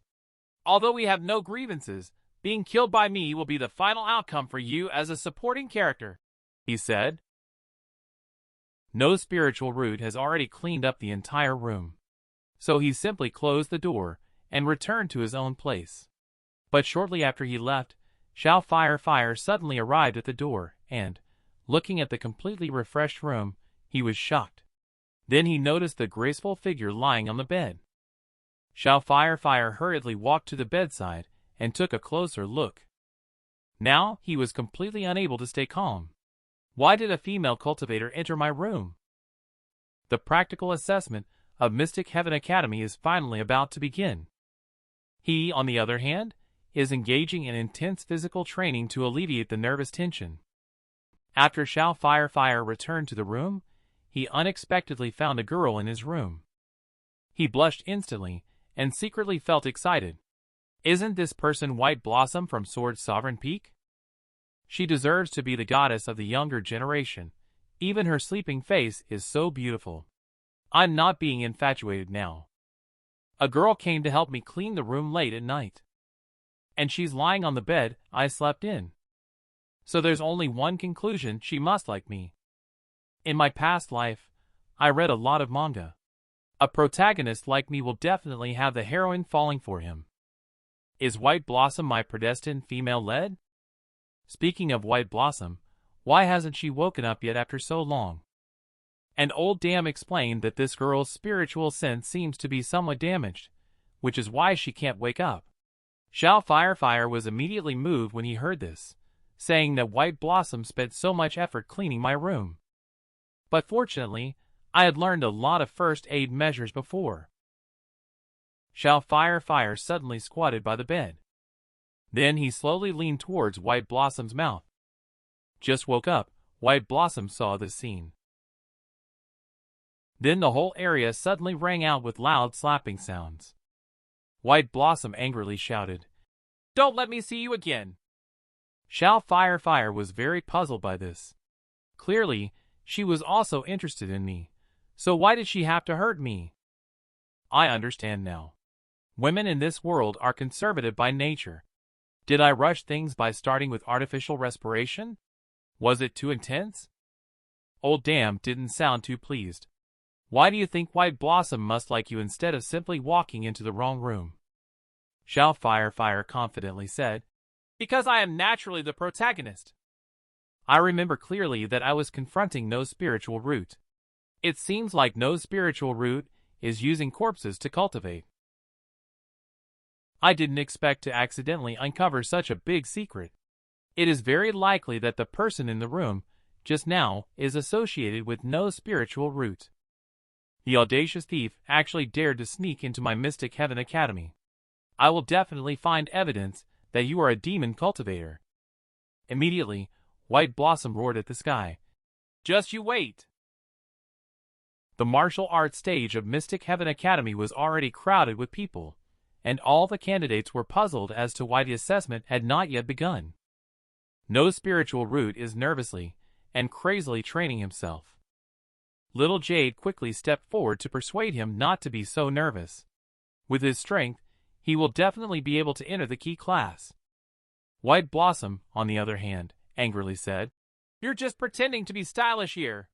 "Although we have no grievances, being killed by me will be the final outcome for you as a supporting character," he said. No spiritual root has already cleaned up the entire room. So he simply closed the door and returned to his own place. But shortly after he left, Xiao suddenly arrived at the door and, looking at the completely refreshed room, he was shocked. Then he noticed the graceful figure lying on the bed. Xiao hurriedly walked to the bedside and took a closer look. Now he was completely unable to stay calm. Why did a female cultivator enter my room? The practical assessment of Mystic Heaven Academy is finally about to begin. He, on the other hand, is engaging in intense physical training to alleviate the nervous tension. After Xiao returned to the room, he unexpectedly found a girl in his room. He blushed instantly and secretly felt excited. Isn't this person White Blossom from Sword Sovereign Peak? She deserves to be the goddess of the younger generation. Even her sleeping face is so beautiful. I'm not being infatuated now. A girl came to help me clean the room late at night. And she's lying on the bed I slept in. So there's only one conclusion: she must like me. In my past life, I read a lot of manga. A protagonist like me will definitely have the heroine falling for him. Is White Blossom my predestined female lead? Speaking of White Blossom, why hasn't she woken up yet after so long? And Old Dam explained that this girl's spiritual sense seems to be somewhat damaged, which is why she can't wake up. Xiao was immediately moved when he heard this, saying that White Blossom spent so much effort cleaning my room. But fortunately, I had learned a lot of first aid measures before. Xiao suddenly squatted by the bed. Then he slowly leaned towards White Blossom's mouth. Just woke up, White Blossom saw this scene. Then the whole area suddenly rang out with loud slapping sounds. White Blossom angrily shouted, "Don't let me see you again!" Xiao was very puzzled by this. Clearly, she was also interested in me, so why did she have to hurt me? I understand now. Women in this world are conservative by nature. Did I rush things by starting with artificial respiration? Was it too intense? Old Dam didn't sound too pleased. Why do you think White Blossom must like you instead of simply walking into the wrong room? Xiao confidently said, "Because I am naturally the protagonist." I remember clearly that I was confronting no spiritual root. It seems like no spiritual root is using corpses to cultivate. I didn't expect to accidentally uncover such a big secret. It is very likely that the person in the room just now is associated with no spiritual root. The audacious thief actually dared to sneak into my Mystic Heaven Academy. I will definitely find evidence that you are a demon cultivator. Immediately, White Blossom roared at the sky. Just you wait! The martial arts stage of Mystic Heaven Academy was already crowded with people, and all the candidates were puzzled as to why the assessment had not yet begun. No spiritual root is nervously and crazily training himself. Little Jade quickly stepped forward to persuade him not to be so nervous. With his strength, he will definitely be able to enter the key class. White Blossom, on the other hand, angrily said, "You're just pretending to be stylish here."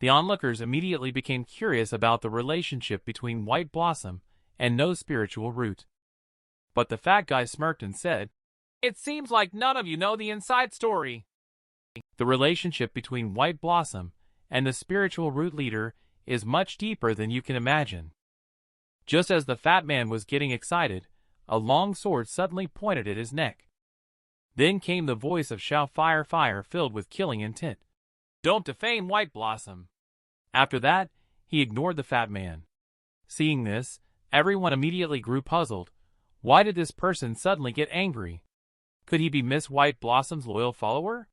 The onlookers immediately became curious about the relationship between White Blossom and no spiritual root. But the fat guy smirked and said, "It seems like none of you know the inside story." The relationship between White Blossom and the spiritual root leader is much deeper than you can imagine. Just as the fat man was getting excited, a long sword suddenly pointed at his neck. Then came the voice of Fire filled with killing intent. "Don't defame White Blossom." After that, he ignored the fat man. Seeing this, everyone immediately grew puzzled. Why did this person suddenly get angry? Could he be Miss White Blossom's loyal follower?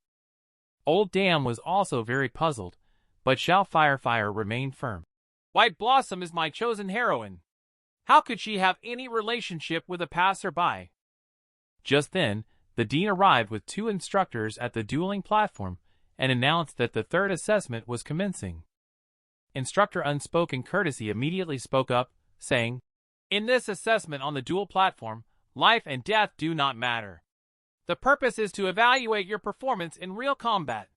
Old Dam was also very puzzled, but Fire remained firm. "White Blossom is my chosen heroine. How could she have any relationship with a passerby?" Just then, the dean arrived with 2 instructors at the dueling platform and announced that the 3rd assessment was commencing. Instructor Unspoken Courtesy immediately spoke up, saying, "In this assessment on the duel platform, life and death do not matter. The purpose is to evaluate your performance in real combat.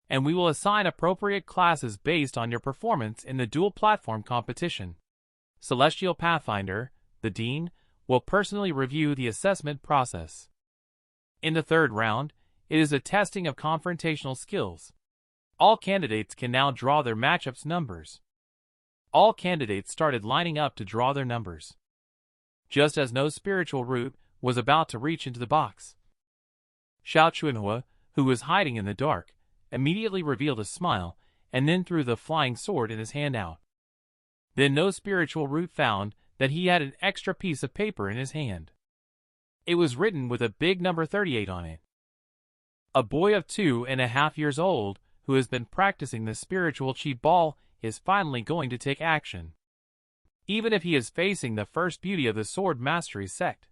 And we will assign appropriate classes based on your performance in the duel platform competition. Celestial Pathfinder, the Dean, will personally review the assessment process. In the 3rd round, it is a testing of confrontational skills. All candidates can now draw their matchups numbers." All candidates started lining up to draw their numbers. Just as no spiritual root was about to reach into the box, Xianxia, who was hiding in the dark, immediately revealed a smile and then threw the flying sword in his hand out. Then no spiritual root found that he had an extra piece of paper in his hand. It was written with a big number 38 on it. A boy of 2.5 years old who has been practicing the spiritual chi ball is finally going to take action. Even if he is facing the first beauty of the sword mastery sect,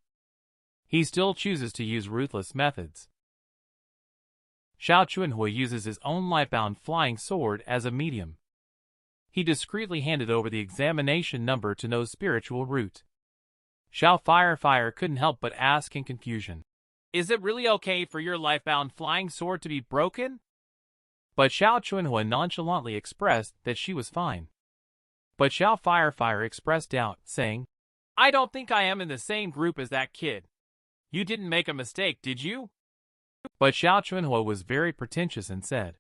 he still chooses to use ruthless methods. Xianxia uses his own lightbound flying sword as a medium. He discreetly handed over the examination number to no spiritual root. Fire couldn't help but ask in confusion, "Is it really okay for your lightbound flying sword to be broken?" But Xianxia nonchalantly expressed that she was fine. But Fire expressed doubt, saying, "I don't think I am in the same group as that kid. You didn't make a mistake, did you?" But Xianxia was very pretentious and said,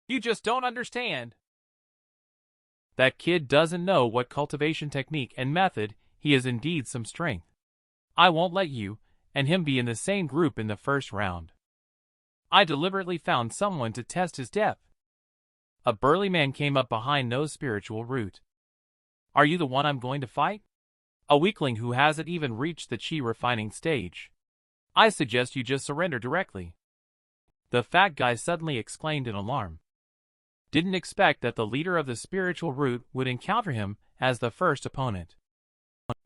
"You just don't understand. That kid doesn't know what cultivation technique and method. He is indeed some strength. I won't let you and him be in the same group in the 1st round. I deliberately found someone to test his depth." A burly man came up behind no spiritual root. "Are you the one I'm going to fight? A weakling who hasn't even reached the chi refining stage. I suggest you just surrender directly." The fat guy suddenly exclaimed in alarm. Didn't expect that the leader of the spiritual root would encounter him as the first opponent.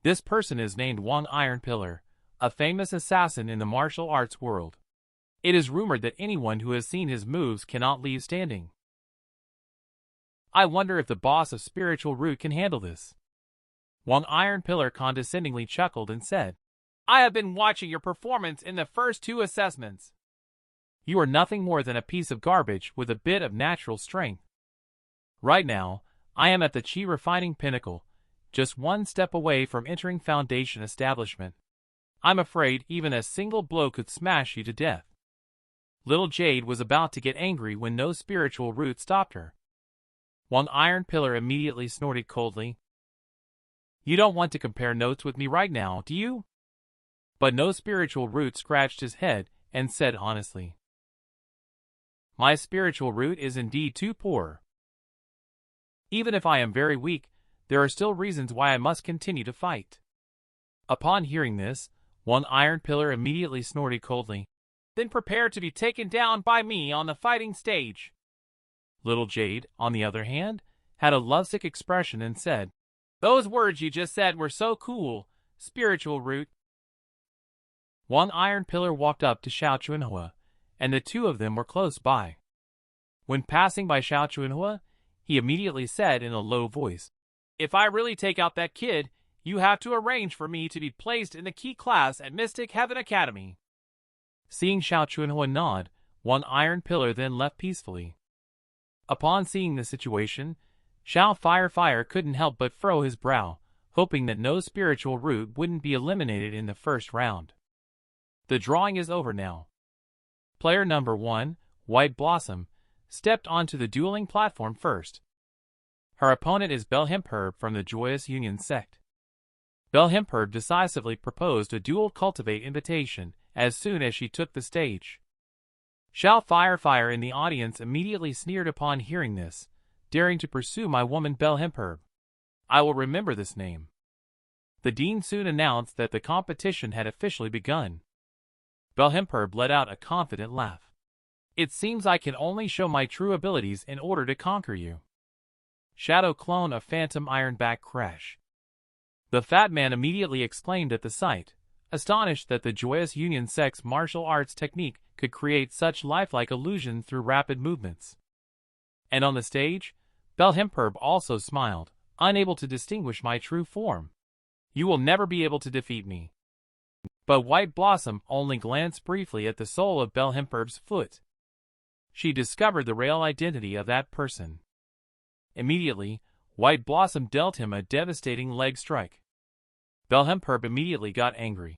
This person is named Wang Iron Pillar, a famous assassin in the martial arts world. It is rumored that anyone who has seen his moves cannot leave standing. I wonder if the boss of spiritual root can handle this. Wang Iron Pillar condescendingly chuckled and said, "I have been watching your performance in the first 2 assessments. You are nothing more than a piece of garbage with a bit of natural strength. Right now, I am at the chi refining pinnacle, just 1 step away from entering foundation establishment. I'm afraid even a single blow could smash you to death." Little Jade was about to get angry when no spiritual root stopped her. Wang Iron Pillar immediately snorted coldly, "You don't want to compare notes with me right now, do you?" But no spiritual root scratched his head and said honestly, "My spiritual root is indeed too poor. Even if I am very weak, there are still reasons why I must continue to fight." Upon hearing this, One Iron Pillar immediately snorted coldly, "Then prepare to be taken down by me on the fighting stage." Little Jade, on the other hand, had a lovesick expression and said, "Those words you just said were so cool, spiritual root." One Iron Pillar walked up to Xianxia, and the 2 of them were close by. When passing by Xianxia, he immediately said in a low voice, "If I really take out that kid, you have to arrange for me to be placed in the key class at Mystic Heaven Academy." Seeing Xianxia nod, One Iron Pillar then left peacefully. Upon seeing the situation, Fire couldn't help but furrow his brow, hoping that no spiritual root wouldn't be eliminated in the 1st round. The drawing is over now. Player number 1, White Blossom, stepped onto the dueling platform first. Her opponent is Belhemperb from the Joyous Union sect. Belhemperb decisively proposed a dual cultivate invitation as soon as she took the stage. Shout Fire in the audience immediately sneered upon hearing this, daring to pursue my woman Belhemperb. I will remember this name. The dean soon announced that the competition had officially begun. Belhemperb let out a confident laugh. It seems I can only show my true abilities in order to conquer you. Shadow clone of Phantom Ironback Crash. The fat man immediately exclaimed at the sight, astonished that the Joyous Union sect's martial arts technique could create such lifelike illusion through rapid movements. And on the stage, Belhemperb also smiled, unable to distinguish my true form. You will never be able to defeat me. But White Blossom only glanced briefly at the sole of Belhemperb's foot. She discovered the real identity of that person. Immediately, White Blossom dealt him a devastating leg strike. Belhemperb immediately got angry.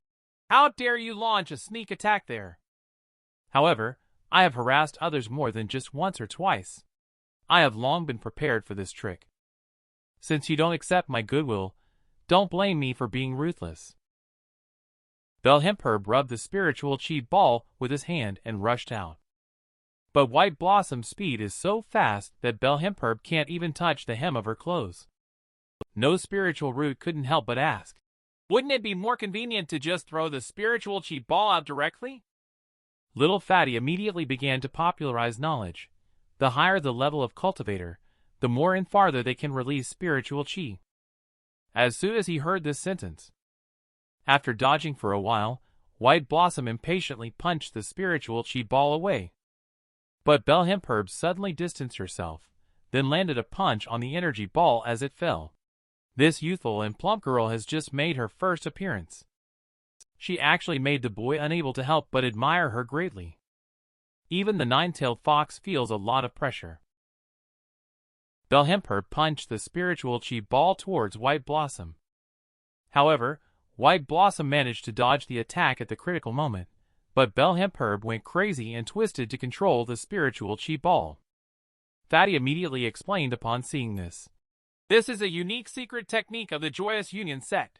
How dare you launch a sneak attack there? However, I have harassed others more than just once or twice. I have long been prepared for this trick. Since you don't accept my goodwill, don't blame me for being ruthless. Belhemperb rubbed the spiritual chi ball with his hand and rushed out. But White Blossom's speed is so fast that Belhemperb can't even touch the hem of her clothes. No spiritual root couldn't help but ask, wouldn't it be more convenient to just throw the spiritual chi ball out directly? Little Fatty immediately began to popularize knowledge. The higher the level of cultivator, the more and farther they can release spiritual chi. As soon as he heard this sentence, after dodging for a while, White Blossom impatiently punched the spiritual chi ball away. But Belhemperb suddenly distanced herself, then landed a punch on the energy ball as it fell. This youthful and plump girl has just made her first appearance. She actually made the boy unable to help but admire her greatly. Even the nine-tailed fox feels a lot of pressure. Belhemperb punched the spiritual chi ball towards White Blossom. However, White Blossom managed to dodge the attack at the critical moment, but Belhemperb went crazy and twisted to control the spiritual chi ball. Fatty immediately explained upon seeing this. This is a unique secret technique of the Joyous Union sect.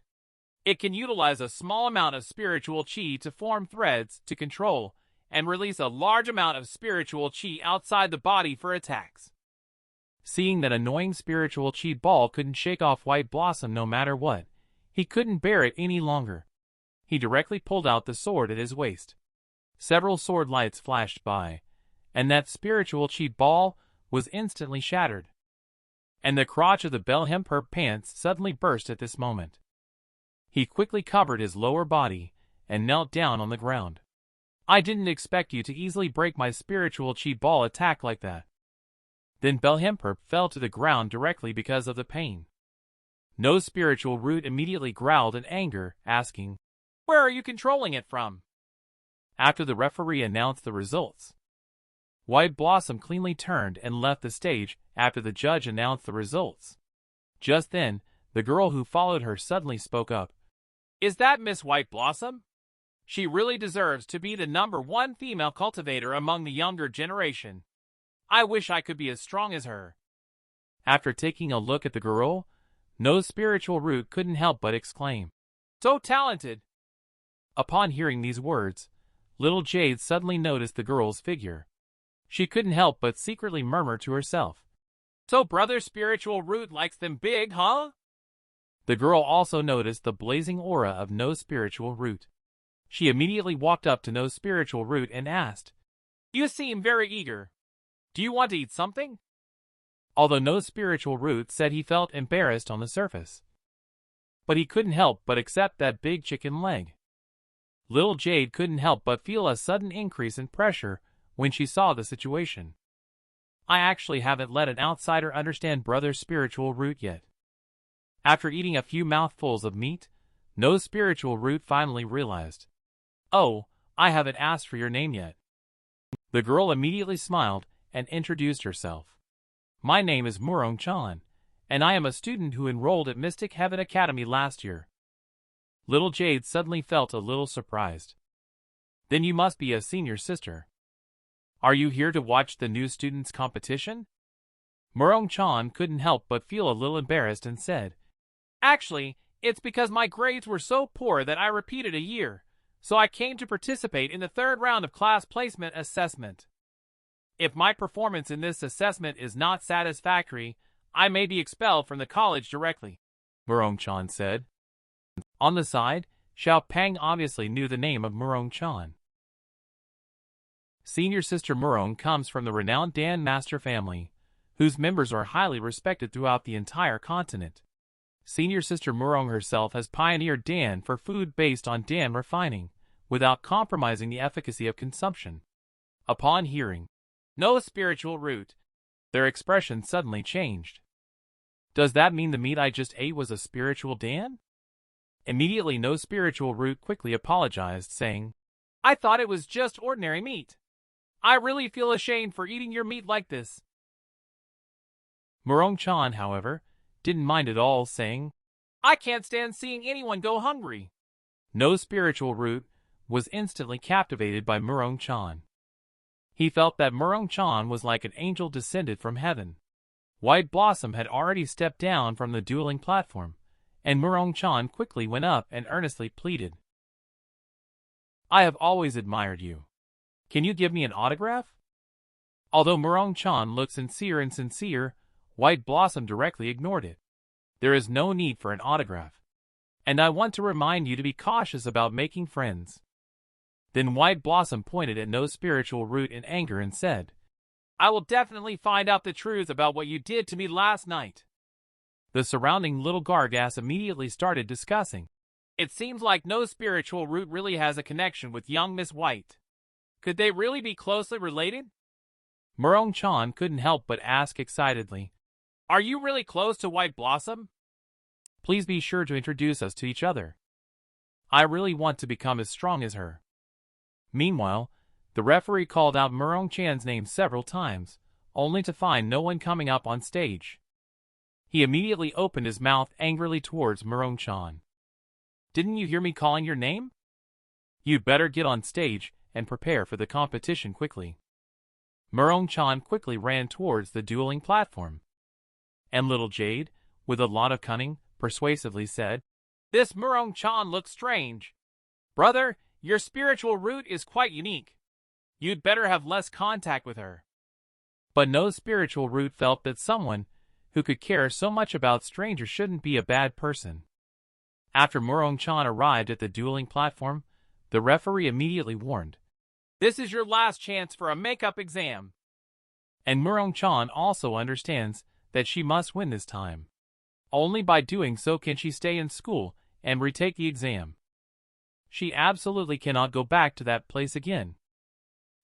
It can utilize a small amount of spiritual chi to form threads to control and release a large amount of spiritual chi outside the body for attacks. Seeing that annoying spiritual chi ball couldn't shake off White Blossom no matter what, he couldn't bear it any longer. He directly pulled out the sword at his waist. Several sword lights flashed by, and that spiritual chi ball was instantly shattered. And the crotch of the Belhemperb pants suddenly burst at this moment. He quickly covered his lower body and knelt down on the ground. I didn't expect you to easily break my spiritual chi ball attack like that. Then Belhemperb fell to the ground directly because of the pain. No spiritual root immediately growled in anger, asking, where are you controlling it from? After the referee announced the results, White Blossom cleanly turned and left the stage after the judge announced the results. Just then, the girl who followed her suddenly spoke up. Is that Miss White Blossom? She really deserves to be the #1 female cultivator among the younger generation. I wish I could be as strong as her. After taking a look at the girl, no spiritual root couldn't help but exclaim, so talented! Upon hearing these words, little Jade suddenly noticed the girl's figure. She couldn't help but secretly murmur to herself, so brother spiritual root likes them big, huh? The girl also noticed the blazing aura of no spiritual root. She immediately walked up to no spiritual root and asked, you seem very eager. Do you want to eat something? Although no spiritual root said he felt embarrassed on the surface, but he couldn't help but accept that big chicken leg. Little Jade couldn't help but feel a sudden increase in pressure when she saw the situation. I actually haven't let an outsider understand brother spiritual root yet. After eating a few mouthfuls of meat, no spiritual root finally realized, oh, I haven't asked for your name yet. The girl immediately smiled and introduced herself. My name is Murong Chan, and I am a student who enrolled at Mystic Heaven Academy last year. Little Jade suddenly felt a little surprised. Then you must be a senior sister. Are you here to watch the new students' competition? Murong-chan couldn't help but feel a little embarrassed and said, Actually, it's because my grades were so poor that I repeated a year, so I came to participate in the third round of class placement assessment. If my performance in this assessment is not satisfactory, I may be expelled from the college directly, Murong-chan said. On the side, Xiao Pang obviously knew the name of Murong-chan. Senior sister Murong comes from the renowned Dan master family, whose members are highly respected throughout the entire continent. Senior sister Murong herself has pioneered Dan for food based on Dan refining, without compromising the efficacy of consumption. Upon hearing, no spiritual root, their expression suddenly changed. Does that mean the meat I just ate was a spiritual Dan? Immediately no spiritual root quickly apologized, saying, I thought it was just ordinary meat. I really feel ashamed for eating your meat like this. Murong-chan, however, didn't mind at all, saying, I can't stand seeing anyone go hungry. No spiritual root was instantly captivated by Murong-chan. He felt that Murong-chan was like an angel descended from heaven. White Blossom had already stepped down from the dueling platform, and Murong-chan quickly went up and earnestly pleaded. I have always admired you. Can you give me an autograph? Although Murong-chan looked sincere, White Blossom directly ignored it. There is no need for an autograph. And I want to remind you to be cautious about making friends. Then White Blossom pointed at no spiritual root in anger and said, I will definitely find out the truth about what you did to me last night. The surrounding little Gargas immediately started discussing. It seems like no spiritual root really has a connection with young Miss White. Could they really be closely related? Murong-chan couldn't help but ask excitedly, Are you really close to White Blossom? Please be sure to introduce us to each other. I really want to become as strong as her. Meanwhile, the referee called out Murong-chan's name several times, only to find no one coming up on stage. He immediately opened his mouth angrily towards Murong-chan. Didn't you hear me calling your name? You'd better get on stage and prepare for the competition quickly. Murong-chan quickly ran towards the dueling platform. And little Jade, with a lot of cunning, persuasively said, This Murong-chan looks strange. Brother, your spiritual root is quite unique. You'd better have less contact with her. But no spiritual root felt that someone who could care so much about strangers shouldn't be a bad person. After Murong-chan arrived at the dueling platform, the referee immediately warned, This is your last chance for a makeup exam. And Murong-chan also understands that she must win this time. Only by doing so can she stay in school and retake the exam. She absolutely cannot go back to that place again.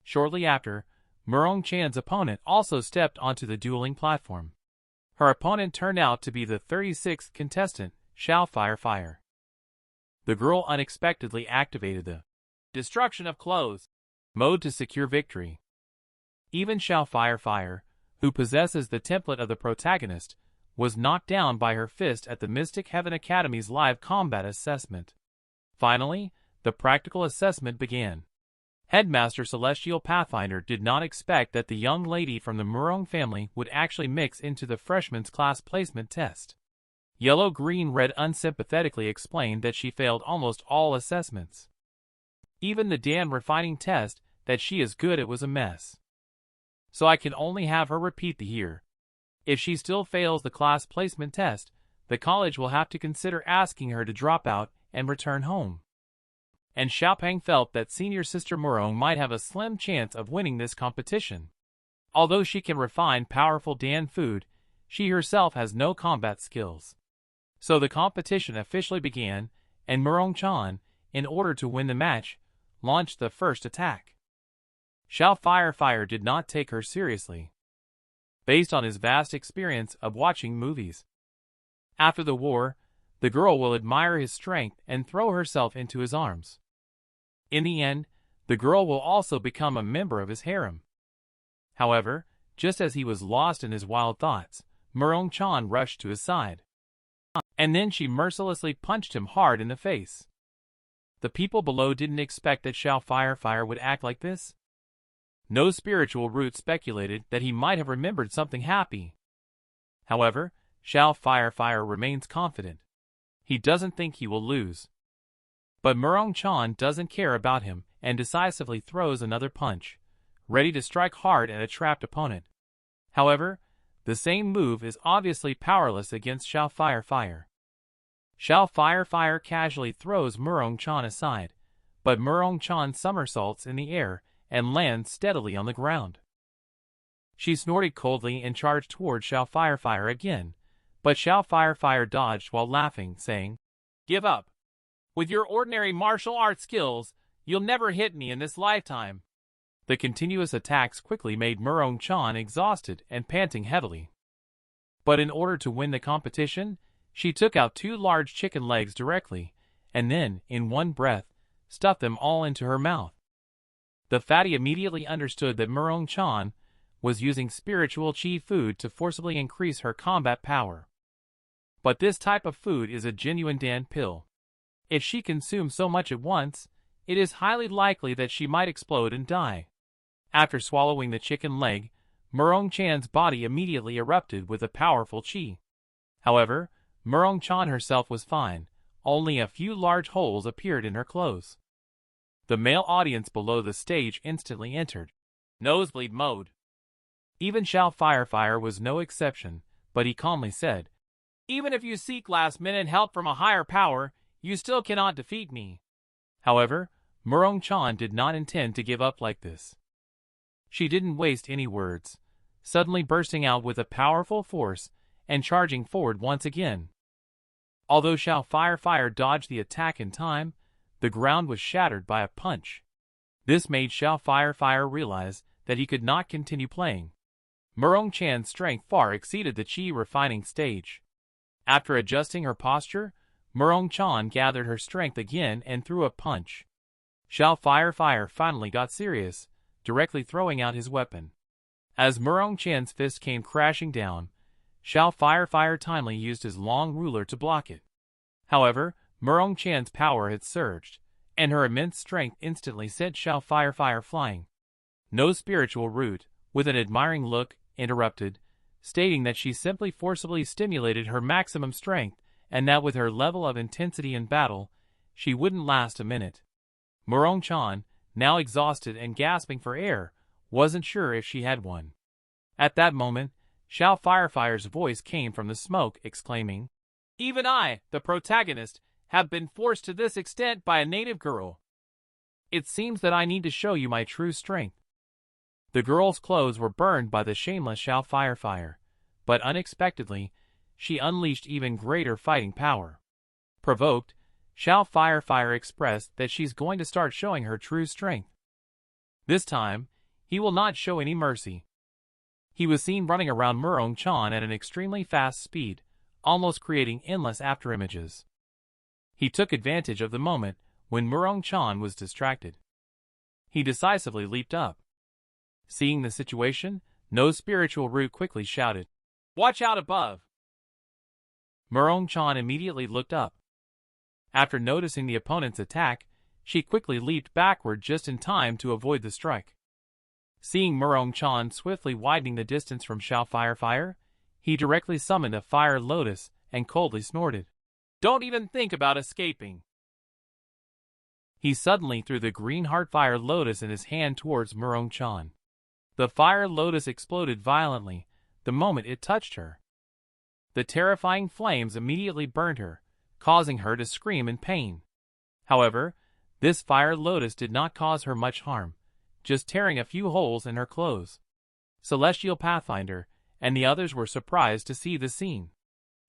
Shortly after, Murong-chan's opponent also stepped onto the dueling platform. Her opponent turned out to be the 36th contestant, Xiao Fire. The girl unexpectedly activated the destruction of clothes mode to secure victory. Even Xiao Fire, who possesses the template of the protagonist, was knocked down by her fist at the Mystic Heaven Academy's live combat assessment. Finally, the practical assessment began. Headmaster Celestial Pathfinder did not expect that the young lady from the Murong family would actually mix into the freshman's class placement test. Yellow Green Red unsympathetically explained that she failed almost all assessments. Even the Dan refining test that she is good at was a mess. So I can only have her repeat the year. If she still fails the class placement test, the college will have to consider asking her to drop out and return home. And Xiaopeng felt that senior sister Murong might have a slim chance of winning this competition. Although she can refine powerful Dan food, she herself has no combat skills. So the competition officially began, and Murong-chan, in order to win the match, launched the first attack. Xiao Fire did not take her seriously, based on his vast experience of watching movies. After the war, the girl will admire his strength and throw herself into his arms. In the end, the girl will also become a member of his harem. However, just as he was lost in his wild thoughts, Murong-chan rushed to his side. And then she mercilessly punched him hard in the face. The people below didn't expect that Xiao Fire would act like this. No spiritual root speculated that he might have remembered something happy. However, Xiao Firefire remains confident. He doesn't think he will lose. But Murong Chan doesn't care about him and decisively throws another punch, ready to strike hard at a trapped opponent. However, the same move is obviously powerless against Xiao Firefire. Xiao Firefire casually throws Murong Chan aside, but Murong Chan somersaults in the air and lands steadily on the ground. She snorted coldly and charged toward Xiao Firefire again, but Xiao Firefire dodged while laughing, saying, "Give up. With your ordinary martial arts skills, you'll never hit me in this lifetime." The continuous attacks quickly made Murong Chan exhausted and panting heavily. But in order to win the competition, she took out 2 large chicken legs directly, and then, in one breath, stuffed them all into her mouth. The fatty immediately understood that Murong Chan was using spiritual chi food to forcibly increase her combat power. But this type of food is a genuine Dan pill. If she consumes so much at once, it is highly likely that she might explode and die. After swallowing the chicken leg, Murong Chan's body immediately erupted with a powerful chi. However, Murong Chan herself was fine, only a few large holes appeared in her clothes. The male audience below the stage instantly entered nosebleed mode. Even Xiao Firefire was no exception, but he calmly said, "Even if you seek last-minute help from a higher power, you still cannot defeat me." However, Murong Chan did not intend to give up like this. She didn't waste any words, suddenly bursting out with a powerful force and charging forward once again. Although Xiao Firefire dodged the attack in time, the ground was shattered by a punch. This made Xiao Firefire realize that he could not continue playing. Murong Chan's strength far exceeded the chi refining stage. After adjusting her posture, Murong Chan gathered her strength again and threw a punch. Xiao Firefire finally got serious, directly throwing out his weapon. As Murong Chan's fist came crashing down, Xiao Firefire timely used his long ruler to block it. However, Murong Chan's power had surged, and her immense strength instantly sent Xiao Firefire flying. No spiritual root, with an admiring look, interrupted, stating that she simply forcibly stimulated her maximum strength and that with her level of intensity in battle, she wouldn't last a minute. Murong Chan, now exhausted and gasping for air, wasn't sure if she had one. At that moment, Xiao Firefire's voice came from the smoke, exclaiming, "Even I, the protagonist, have been forced to this extent by a native girl. It seems that I need to show you my true strength." The girl's clothes were burned by the shameless Xiao Firefire, but unexpectedly, she unleashed even greater fighting power. Provoked, Xiao Firefire expressed that she's going to start showing her true strength. This time, he will not show any mercy. He was seen running around Murong Chan at an extremely fast speed, almost creating endless afterimages. He took advantage of the moment when Murong Chan was distracted. He decisively leaped up. Seeing the situation, no spiritual root quickly shouted, "Watch out above!" Murong Chan immediately looked up. After noticing the opponent's attack, she quickly leaped backward just in time to avoid the strike. Seeing Murong Chan swiftly widening the distance from Xiao Firefire, he directly summoned a fire lotus and coldly snorted, "Don't even think about escaping." He suddenly threw the green heart fire lotus in his hand towards Murong Chan. The fire lotus exploded violently the moment it touched her. The terrifying flames immediately burned her, causing her to scream in pain. However, this fire lotus did not cause her much harm, just tearing a few holes in her clothes. Celestial Pathfinder and the others were surprised to see the scene.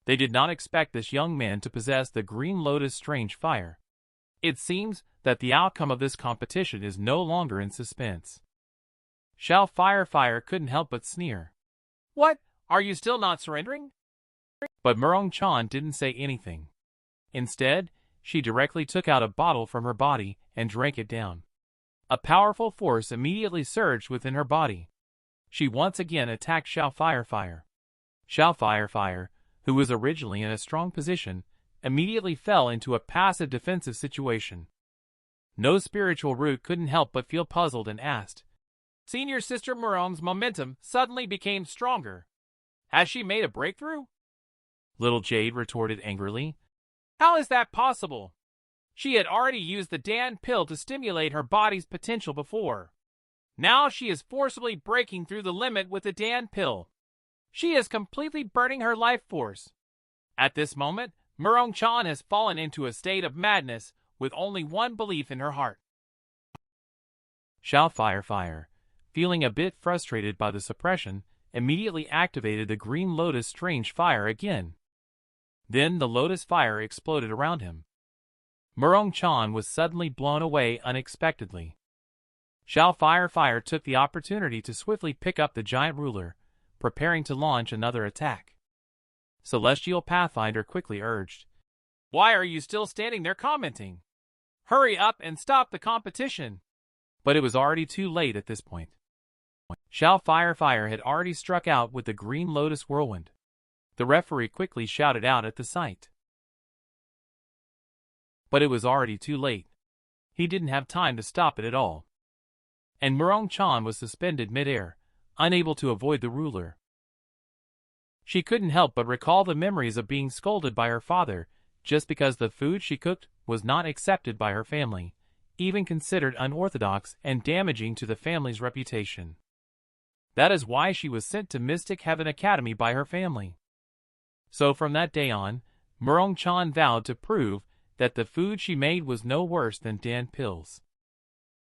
They did not expect this young man to possess the green lotus strange fire. It seems that the outcome of this competition is no longer in suspense. Xiao Firefire couldn't help but sneer. "What? Are you still not surrendering?" But Murong Chan didn't say anything. Instead, she directly took out a bottle from her body and drank it down. A powerful force immediately surged within her body. She once again attacked Xiao Firefire. Xiao Firefire, who was originally in a strong position, immediately fell into a passive defensive situation. No spiritual root couldn't help but feel puzzled and asked, Senior Sister Murong's momentum suddenly became stronger. Has she made a breakthrough? Little Jade retorted angrily. How is that possible? She had already used the Dan pill to stimulate her body's potential before. Now she is forcibly breaking through the limit with the Dan pill. She is completely burning her life force. At this moment, Murong-chan has fallen into a state of madness with only one belief in her heart. Xianxia, feeling a bit frustrated by the suppression, immediately activated the Green Lotus Strange Fire again. Then the Lotus Fire exploded around him. Murong-chan was suddenly blown away unexpectedly. Xianxia took the opportunity to swiftly pick up the giant ruler, preparing to launch another attack. Celestial Pathfinder quickly urged, Why are you still standing there commenting? Hurry up and stop the competition! But it was already too late at this point. Xianxia had already struck out with the Green Lotus Whirlwind. The referee quickly shouted out at the sight. But it was already too late. He didn't have time to stop it at all. And Murong-chan was suspended mid-air, unable to avoid the ruler. She couldn't help but recall the memories of being scolded by her father just because the food she cooked was not accepted by her family, even considered unorthodox and damaging to the family's reputation. That is why she was sent to Mystic Heaven Academy by her family. So from that day on, Murong-chan vowed to prove that the food she made was no worse than Dan pills.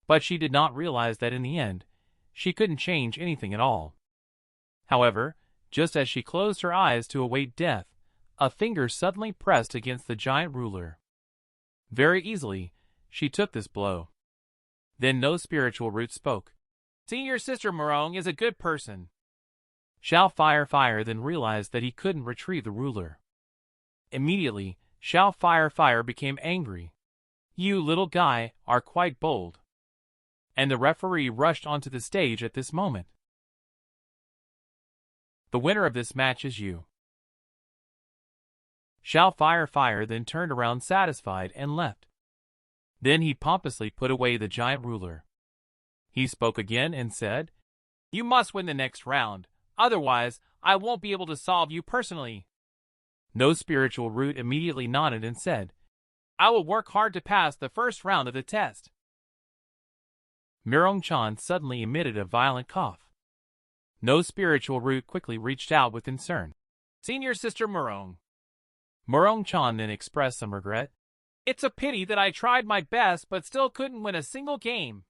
But she did not realize that in the end, she couldn't change anything at all. However, just as she closed her eyes to await death, a finger suddenly pressed against the giant ruler. Very easily, she took this blow. Then no spiritual root spoke. Senior Sister Murong is a good person. Xianxia then realized that he couldn't retrieve the ruler. Immediately, Xianxia became angry. You little guy are quite bold. And the referee rushed onto the stage at this moment. The winner of this match is you. Xianxia then turned around satisfied and left. Then he pompously put away the giant ruler. He spoke again and said, You must win the next round, otherwise I won't be able to solve you personally. No spiritual root immediately nodded and said, I will work hard to pass the first round of the test. Murong-chan suddenly emitted a violent cough. No spiritual root quickly reached out with concern. Senior Sister Murong. Murong-chan then expressed some regret. It's a pity that I tried my best but still couldn't win a single game.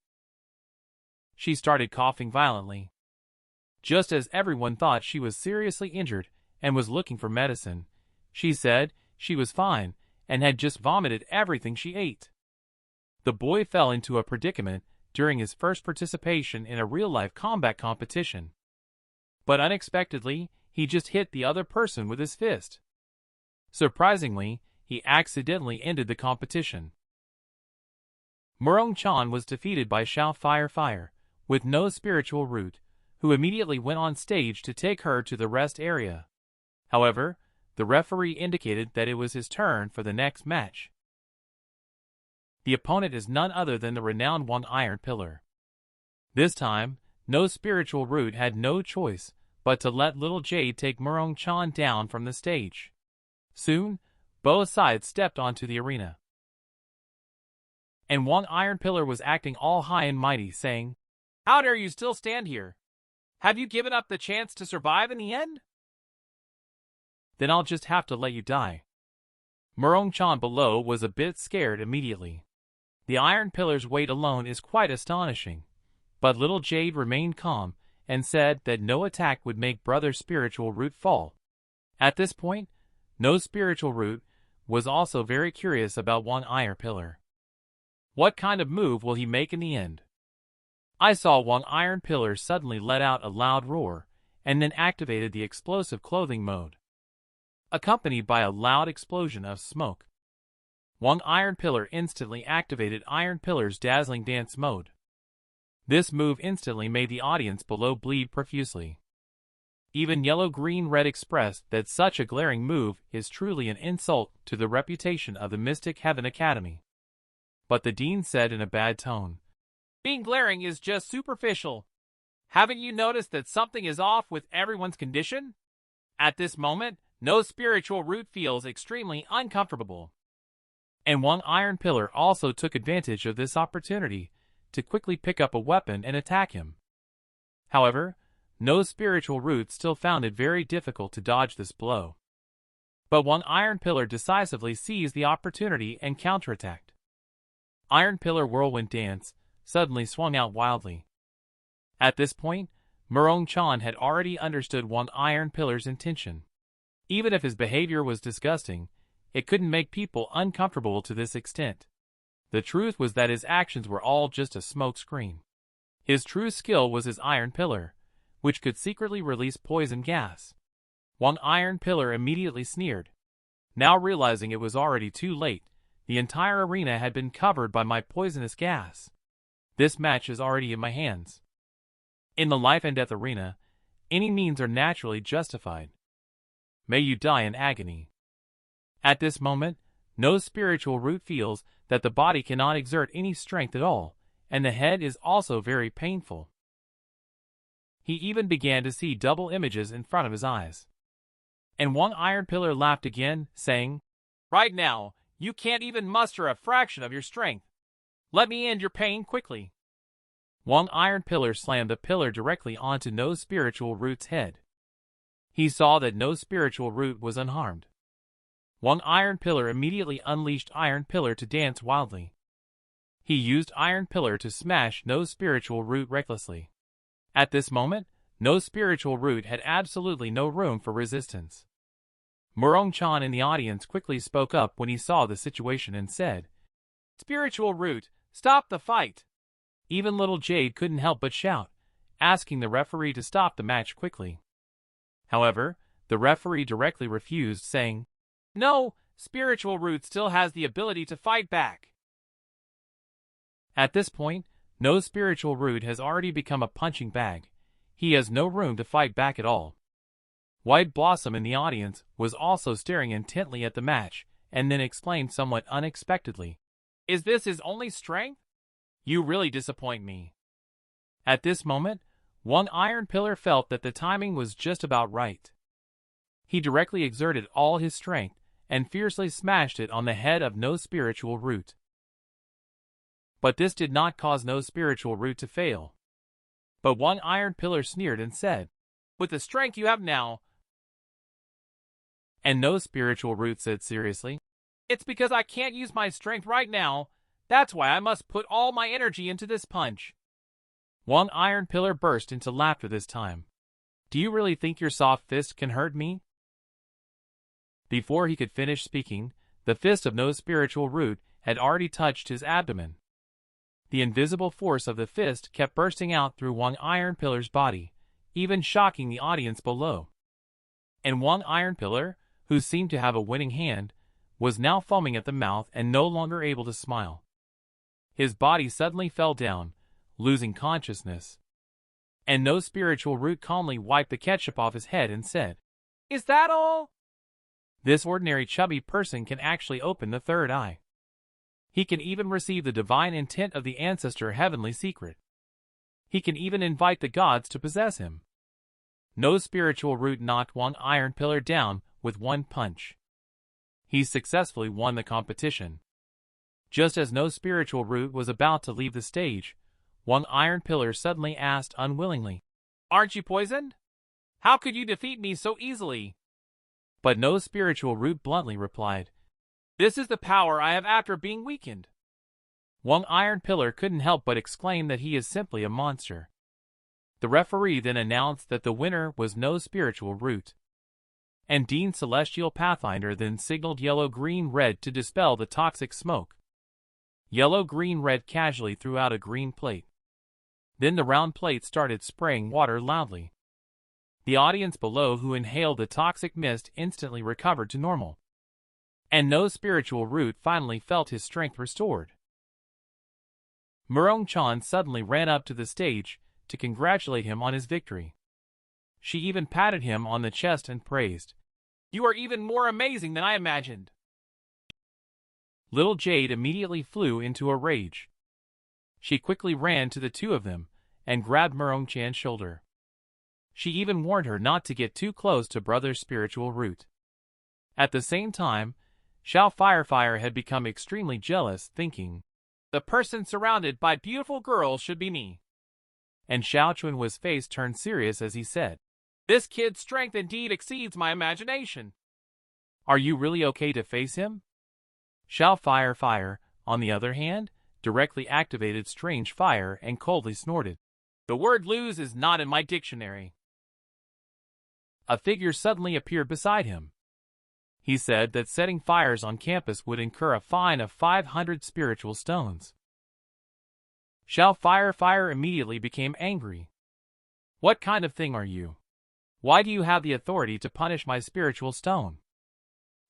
She started coughing violently. Just as everyone thought she was seriously injured and was looking for medicine, she said she was fine and had just vomited everything she ate. The boy fell into a predicament during his first participation in a real-life combat competition. But unexpectedly, he just hit the other person with his fist. Surprisingly, he accidentally ended the competition. Murong-chan was defeated by Xianxia, with no spiritual root, who immediately went on stage to take her to the rest area. However, the referee indicated that it was his turn for the next match. The opponent is none other than the renowned One Iron Pillar. This time, no spiritual root had no choice but to let Little Jade take Murong-chan down from the stage. Soon, both sides stepped onto the arena. And One Iron Pillar was acting all high and mighty, saying, How dare you still stand here? Have you given up the chance to survive in the end? Then I'll just have to let you die. Murong-chan below was a bit scared immediately. The Iron Pillar's weight alone is quite astonishing, but Little Jade remained calm and said that no attack would make Brother Spiritual Root fall. At this point, no Spiritual Root was also very curious about One Iron Pillar. What kind of move will he make in the end? I saw One Iron Pillar suddenly let out a loud roar and then activated the explosive clothing mode, accompanied by a loud explosion of smoke. One Iron Pillar instantly activated Iron Pillar's dazzling dance mode. This move instantly made the audience below bleed profusely. Even Yellow Green Red expressed that such a glaring move is truly an insult to the reputation of the Mystic Heaven Academy. But the dean said in a bad tone, Being glaring is just superficial. Haven't you noticed that something is off with everyone's condition? At this moment, no spiritual root feels extremely uncomfortable. And one iron pillar also took advantage of this opportunity to quickly pick up a weapon and attack him. However, no spiritual root still found it very difficult to dodge this blow. But one iron pillar decisively seized the opportunity and counterattacked. Iron pillar whirlwind dance suddenly swung out wildly. At this point, Murong-chan had already understood one iron pillar's intention. Even if his behavior was disgusting, it couldn't make people uncomfortable to this extent. The truth was that his actions were all just a smoke screen. His true skill was his iron pillar, which could secretly release poison gas. One iron pillar immediately sneered. Now realizing it was already too late, the entire arena had been covered by my poisonous gas. This match is already in my hands. In the life and death arena, any means are naturally justified. May you die in agony. At this moment, no spiritual root feels that the body cannot exert any strength at all, and the head is also very painful. He even began to see double images in front of his eyes. And one iron pillar laughed again, saying, "Right now, you can't even muster a fraction of your strength. Let me end your pain quickly." One iron pillar slammed a pillar directly onto no spiritual root's head. He saw that no spiritual root was unharmed. One iron pillar immediately unleashed iron pillar to dance wildly. He used iron pillar to smash no spiritual root recklessly. At this moment, no spiritual root had absolutely no room for resistance. Murong-chan in the audience quickly spoke up when he saw the situation and said, "Spiritual root, stop the fight!" Even little Jade couldn't help but shout, asking the referee to stop the match quickly. However, the referee directly refused, saying, "No, spiritual root still has the ability to fight back." At this point, no spiritual root has already become a punching bag. He has no room to fight back at all. White Blossom in the audience was also staring intently at the match, and then explained somewhat unexpectedly, "Is this his only strength? You really disappoint me." At this moment, one iron pillar felt that the timing was just about right. He directly exerted all his strength and fiercely smashed it on the head of no spiritual root. But this did not cause no spiritual root to fail. But one iron pillar sneered and said, "With the strength you have now..." And no spiritual root said seriously, "It's because I can't use my strength right now. That's why I must put all my energy into this punch." One iron pillar burst into laughter this time. "Do you really think your soft fist can hurt me?" Before he could finish speaking, the fist of no spiritual root had already touched his abdomen. The invisible force of the fist kept bursting out through one iron pillar's body, even shocking the audience below. And one iron pillar, who seemed to have a winning hand, was now foaming at the mouth and no longer able to smile. His body suddenly fell down, losing consciousness. And no spiritual root calmly wiped the ketchup off his head and said, "Is that all?" This ordinary chubby person can actually open the third eye. He can even receive the divine intent of the ancestor heavenly secret. He can even invite the gods to possess him. No spiritual root knocked one iron pillar down with one punch. He successfully won the competition. Just as no spiritual root was about to leave the stage, one iron pillar suddenly asked unwillingly, "Aren't you poisoned? How could you defeat me so easily?" But no spiritual root bluntly replied, "This is the power I have after being weakened." One iron pillar couldn't help but exclaim that he is simply a monster. The referee then announced that the winner was no spiritual root. And Dean Celestial Pathfinder then signaled yellow-green-red to dispel the toxic smoke. Yellow-green-red casually threw out a green plate. Then the round plate started spraying water loudly. The audience below who inhaled the toxic mist instantly recovered to normal. And no spiritual root finally felt his strength restored. Murong-chan suddenly ran up to the stage to congratulate him on his victory. She even patted him on the chest and praised, "You are even more amazing than I imagined." Little Jade immediately flew into a rage. She quickly ran to the two of them and grabbed Murongchan's shoulder. She even warned her not to get too close to brother's spiritual root. At the same time, Xiao Firefire had become extremely jealous, thinking, "The person surrounded by beautiful girls should be me." And Xiao Chunhua's face turned serious as he said, "This kid's strength indeed exceeds my imagination. Are you really okay to face him?" Xiao Firefire, on the other hand, directly activated strange fire and coldly snorted, "The word lose is not in my dictionary." A figure suddenly appeared beside him. He said that setting fires on campus would incur a fine of 500 spiritual stones. Xiao Firefire immediately became angry. "What kind of thing are you? Why do you have the authority to punish my spiritual stone?"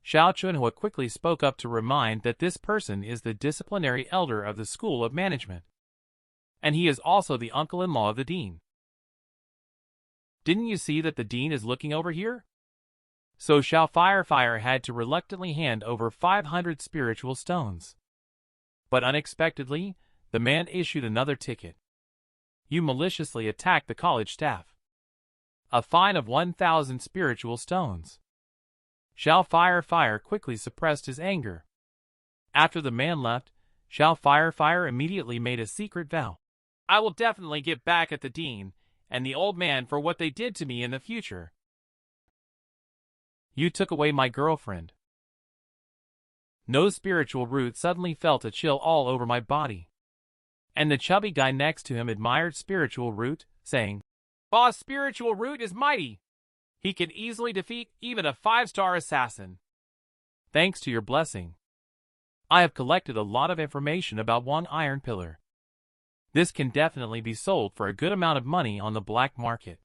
Xiao Chunhua quickly spoke up to remind that this person is the disciplinary elder of the School of Management. And he is also the uncle-in-law of the dean. "Didn't you see that the dean is looking over here?" So Xiao Firefire had to reluctantly hand over 500 spiritual stones. But unexpectedly, the man issued another ticket. "You maliciously attacked the college staff. A fine of 1,000 spiritual stones." Xiao Firefire quickly suppressed his anger. After the man left, Xiao Firefire immediately made a secret vow. "I will definitely get back at the dean and the old man for what they did to me in the future. You took away my girlfriend." No spiritual root suddenly felt a chill all over my body. And the chubby guy next to him admired spiritual root, saying, "Boss spiritual root is mighty. He can easily defeat even a 5-star assassin. Thanks to your blessing. I have collected a lot of information about one iron pillar. This can definitely be sold for a good amount of money on the black market."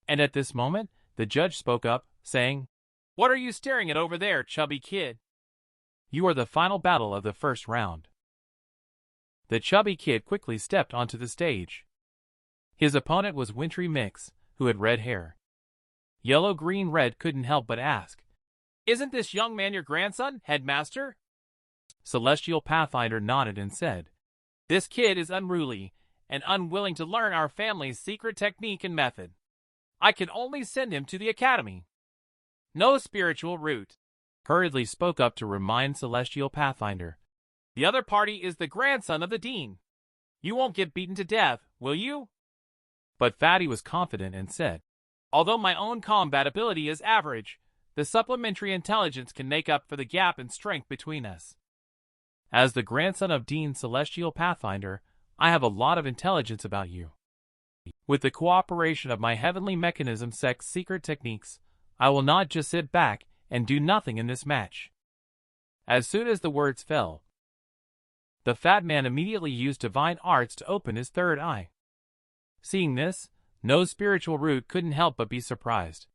And at this moment, the judge spoke up, saying, "What are you staring at over there, chubby kid? You are the final battle of the first round." The chubby kid quickly stepped onto the stage. His opponent was Wintry Mix, who had red hair. Yellow Green Red couldn't help but ask, "Isn't this young man your grandson, headmaster?" Celestial Pathfinder nodded and said, "This kid is unruly and unwilling to learn our family's secret technique and method. I can only send him to the academy." No spiritual root hurriedly spoke up to remind Celestial Pathfinder, "The other party is the grandson of the dean. You won't get beaten to death, will you?" But Fatty was confident and said, "Although my own combat ability is average, the supplementary intelligence can make up for the gap in strength between us. As the grandson of Dean Celestial Pathfinder, I have a lot of intelligence about you. With the cooperation of my Heavenly Mechanism Sect's secret techniques, I will not just sit back and do nothing in this match." As soon as the words fell, the fat man immediately used divine arts to open his third eye. Seeing this, no spiritual root couldn't help but be surprised.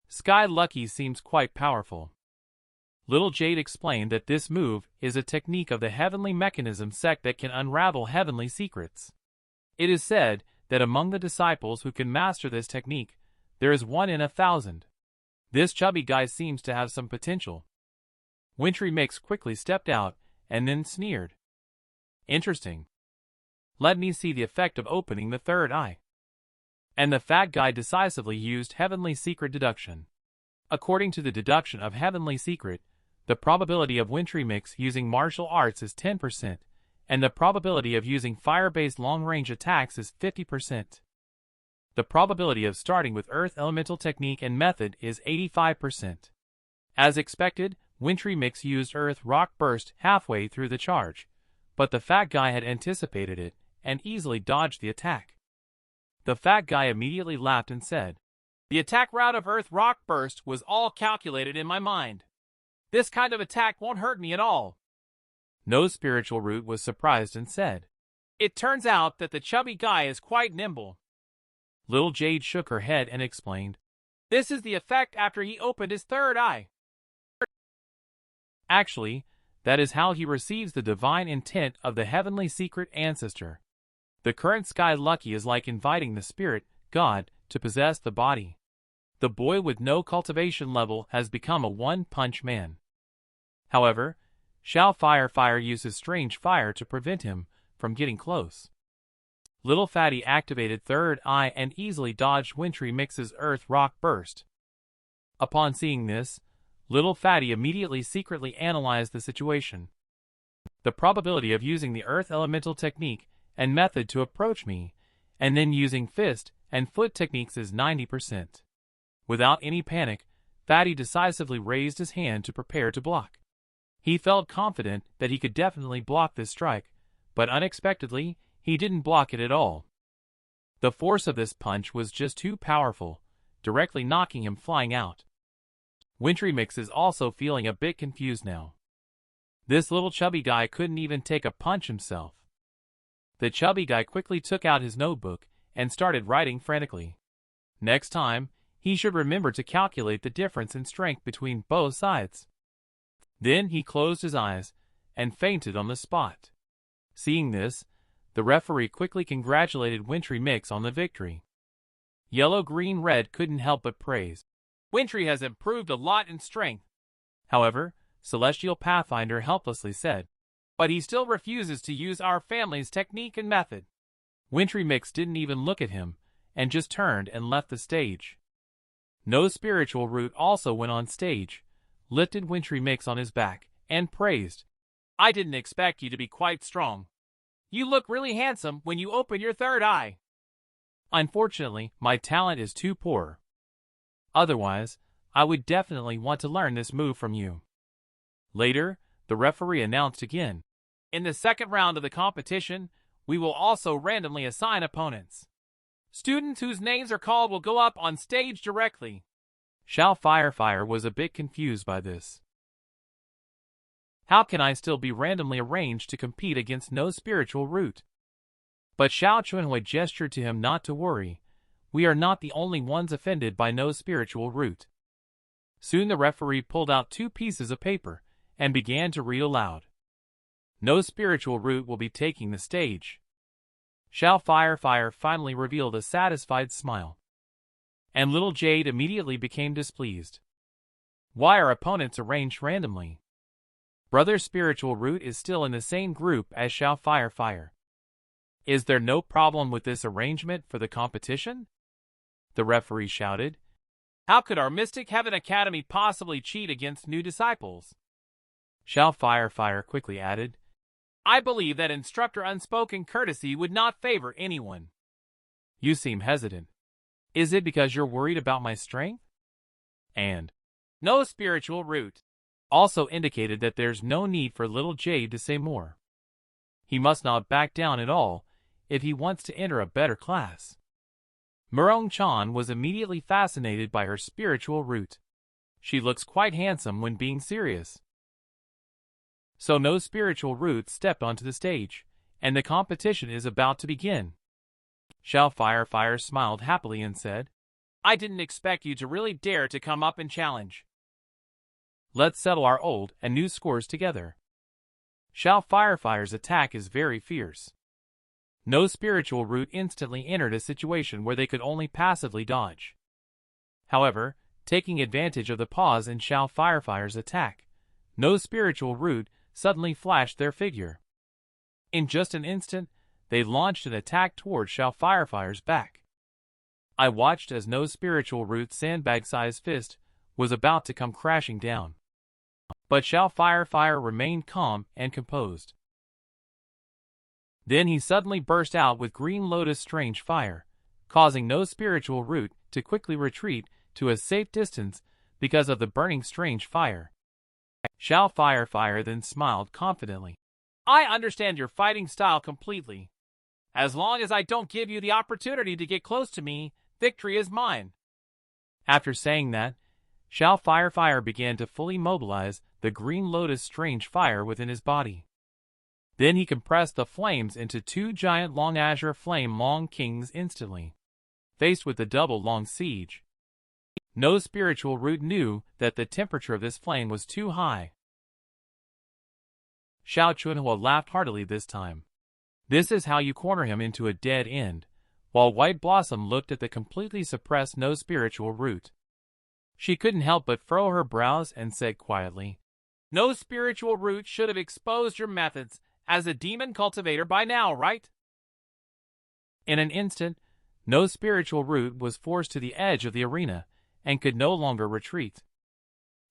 Sky Lucky seems quite powerful. Little Jade explained that this move is a technique of the Heavenly Mechanism Sect that can unravel heavenly secrets. It is said that among the disciples who can master this technique, there is 1 in 1,000. This chubby guy seems to have some potential. Wintry Mix quickly stepped out and then sneered, "Interesting. Let me see the effect of opening the third eye." And the fat guy decisively used Heavenly Secret Deduction. According to the deduction of Heavenly Secret, the probability of Wintry Mix using martial arts is 10%, and the probability of using fire-based long-range attacks is 50%. The probability of starting with Earth Elemental Technique and Method is 85%. As expected, Wintry Mix used Earth Rock Burst halfway through the charge, but the fat guy had anticipated it and easily dodged the attack. The fat guy immediately laughed and said, "The attack route of Earth Rock Burst was all calculated in my mind. This kind of attack won't hurt me at all." No spiritual root was surprised and said, "It turns out that the chubby guy is quite nimble." Little Jade shook her head and explained, "This is the effect after he opened his third eye. Actually, that is how he receives the divine intent of the Heavenly Secret Ancestor. The current Sky Lucky is like inviting the spirit, God, to possess the body. The boy with no cultivation level has become a one-punch man. However, Xiao Firefire uses strange fire to prevent him from getting close." Little Fatty activated third eye and easily dodged Wintry Mix's earth rock burst. Upon seeing this, Little Fatty immediately secretly analyzed the situation. The probability of using the earth elemental technique and method to approach me, and then using fist and foot techniques is 90%. Without any panic, Fatty decisively raised his hand to prepare to block. He felt confident that he could definitely block this strike, but unexpectedly, he didn't block it at all. The force of this punch was just too powerful, directly knocking him flying out. Wintry Mix is also feeling a bit confused now. This little chubby guy couldn't even take a punch himself. The chubby guy quickly took out his notebook and started writing frantically. Next time, he should remember to calculate the difference in strength between both sides. Then he closed his eyes and fainted on the spot. Seeing this, the referee quickly congratulated Wintry Mix on the victory. Yellow Green Red couldn't help but praise. Wintry has improved a lot in strength. However, Celestial Pathfinder helplessly said, but he still refuses to use our family's technique and method. Wintry Mix didn't even look at him, and just turned and left the stage. No Spiritual Root also went on stage, lifted Wintry Mix on his back, and praised. I didn't expect you to be quite strong. You look really handsome when you open your third eye. Unfortunately, my talent is too poor. Otherwise, I would definitely want to learn this move from you. Later, the referee announced again. In the second round of the competition, we will also randomly assign opponents. Students whose names are called will go up on stage directly. Xiao Firefire was a bit confused by this. How can I still be randomly arranged to compete against no spiritual root? But Xiao Chunhui gestured to him not to worry. We are not the only ones offended by no spiritual root. Soon the referee pulled out 2 pieces of paper and began to read aloud. No spiritual root will be taking the stage. Xiao Firefire finally revealed a satisfied smile. And little Jade immediately became displeased. Why are opponents arranged randomly? Brother Spiritual Root is still in the same group as Xiao Firefire. Is there no problem with this arrangement for the competition? The referee shouted. How could our Mystic Heaven Academy possibly cheat against new disciples? Xiao Firefire quickly added. I believe that instructor unspoken courtesy would not favor anyone. You seem hesitant. Is it because you're worried about my strength? And no spiritual root also indicated that there's no need for little Jade to say more. He must not back down at all if he wants to enter a better class. Murong Chan was immediately fascinated by her spiritual root. She looks quite handsome when being serious. So no spiritual root stepped onto the stage, and the competition is about to begin. Xiao Firefire smiled happily and said, I didn't expect you to really dare to come up and challenge. Let's settle our old and new scores together. Xiao Firefire's attack is very fierce. No spiritual root instantly entered a situation where they could only passively dodge. However, taking advantage of the pause in Xiao Firefire's attack, no spiritual root suddenly flashed their figure. In just an instant, they launched an attack toward Xiao Firefire's back. I watched as no spiritual root's sandbag-sized fist was about to come crashing down. But Xiao Firefire remained calm and composed. Then he suddenly burst out with Green Lotus Strange Fire, causing no spiritual root to quickly retreat to a safe distance because of the burning strange fire. Xiao Firefire then smiled confidently. I understand your fighting style completely. As long as I don't give you the opportunity to get close to me, victory is mine. After saying that, Xiao Firefire began to fully mobilize the Green Lotus Strange Fire within his body. Then he compressed the flames into 2 giant Long Azure Flame Long Kings instantly. Faced with the double Long Siege, no spiritual root knew that the temperature of this flame was too high. Xiao Chunhua laughed heartily this time. This is how you corner him into a dead end, while White Blossom looked at the completely suppressed no spiritual root. She couldn't help but furrow her brows and said quietly, No spiritual root should have exposed your methods as a demon cultivator by now, right? In an instant, no spiritual root was forced to the edge of the arena and could no longer retreat.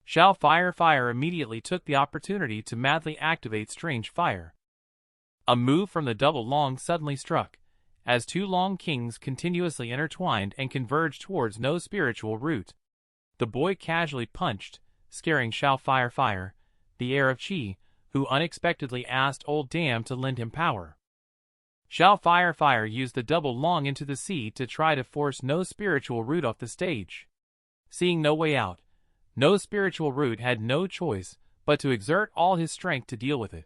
Fire immediately took the opportunity to madly activate Strange Fire. A move from the double long suddenly struck, as two long kings continuously intertwined and converged towards no spiritual root. The boy casually punched, scaring Fire, the heir of Qi, who unexpectedly asked Old Dam to lend him power. Fire used the double long into the sea to try to force no spiritual root off the stage. Seeing no way out, no spiritual root had no choice but to exert all his strength to deal with it.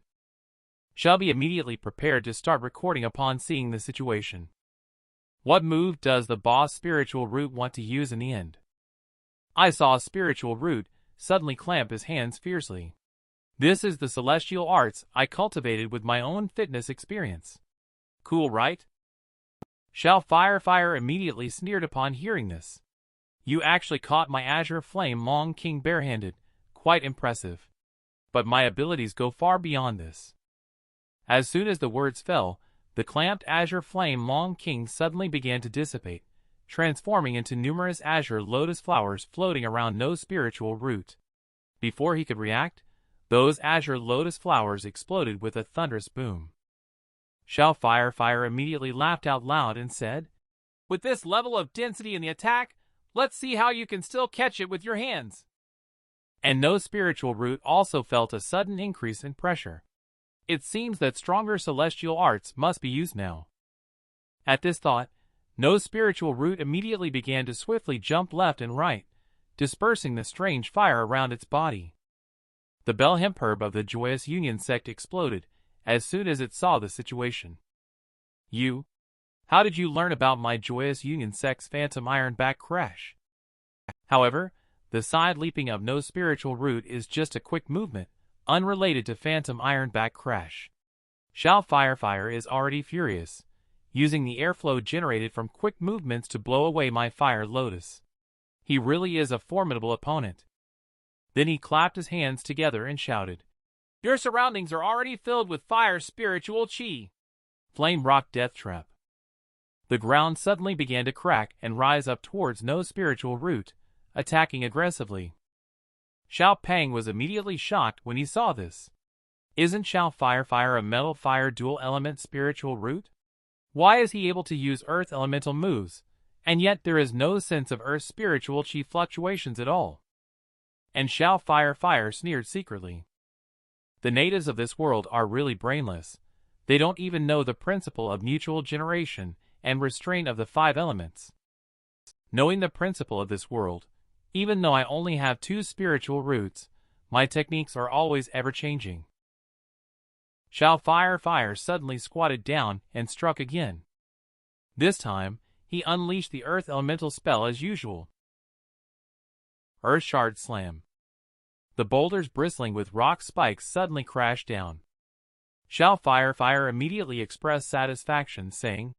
Shelby immediately prepared to start recording upon seeing the situation. What move does the boss spiritual root want to use in the end? I saw spiritual root suddenly clamp his hands fiercely. This is the celestial arts I cultivated with my own fitness experience. Cool, right? Fire immediately sneered upon hearing this. You actually caught my Azure Flame Long King barehanded, quite impressive. But my abilities go far beyond this. As soon as the words fell, the clamped Azure Flame Long King suddenly began to dissipate, transforming into numerous azure lotus flowers floating around no spiritual root. Before he could react, those azure lotus flowers exploded with a thunderous boom. Fire immediately laughed out loud and said, "With this level of density in the attack, let's see how you can still catch it with your hands." And no spiritual root also felt a sudden increase in pressure. It seems that stronger celestial arts must be used now. At this thought, no spiritual root immediately began to swiftly jump left and right, dispersing the strange fire around its body. The bell hemperb of the Joyous Union sect exploded as soon as it saw the situation. How did you learn about my Joyous Union sect's phantom ironback crash? However, the side leaping of no spiritual root is just a quick movement, unrelated to phantom ironback crash. Fire is already furious, using the airflow generated from quick movements to blow away my fire lotus. He really is a formidable opponent. Then he clapped his hands together and shouted, "Your surroundings are already filled with fire spiritual chi." Flame rock death trap. The ground suddenly began to crack and rise up towards no spiritual root, attacking aggressively. Xiao Peng was immediately shocked when he saw this. Isn't Fire a metal fire dual element spiritual root? Why is he able to use earth elemental moves, and yet there is no sense of earth spiritual chi fluctuations at all? And Fire sneered secretly. The natives of this world are really brainless. They don't even know the principle of mutual generation and restraint of the five elements. Knowing the principle of this world, even though I only have 2 spiritual roots, my techniques are always ever-changing. Fire suddenly squatted down and struck again. This time, he unleashed the earth elemental spell as usual. Earth Shard Slam. The boulders bristling with rock spikes suddenly crashed down. Fire immediately expressed satisfaction, saying,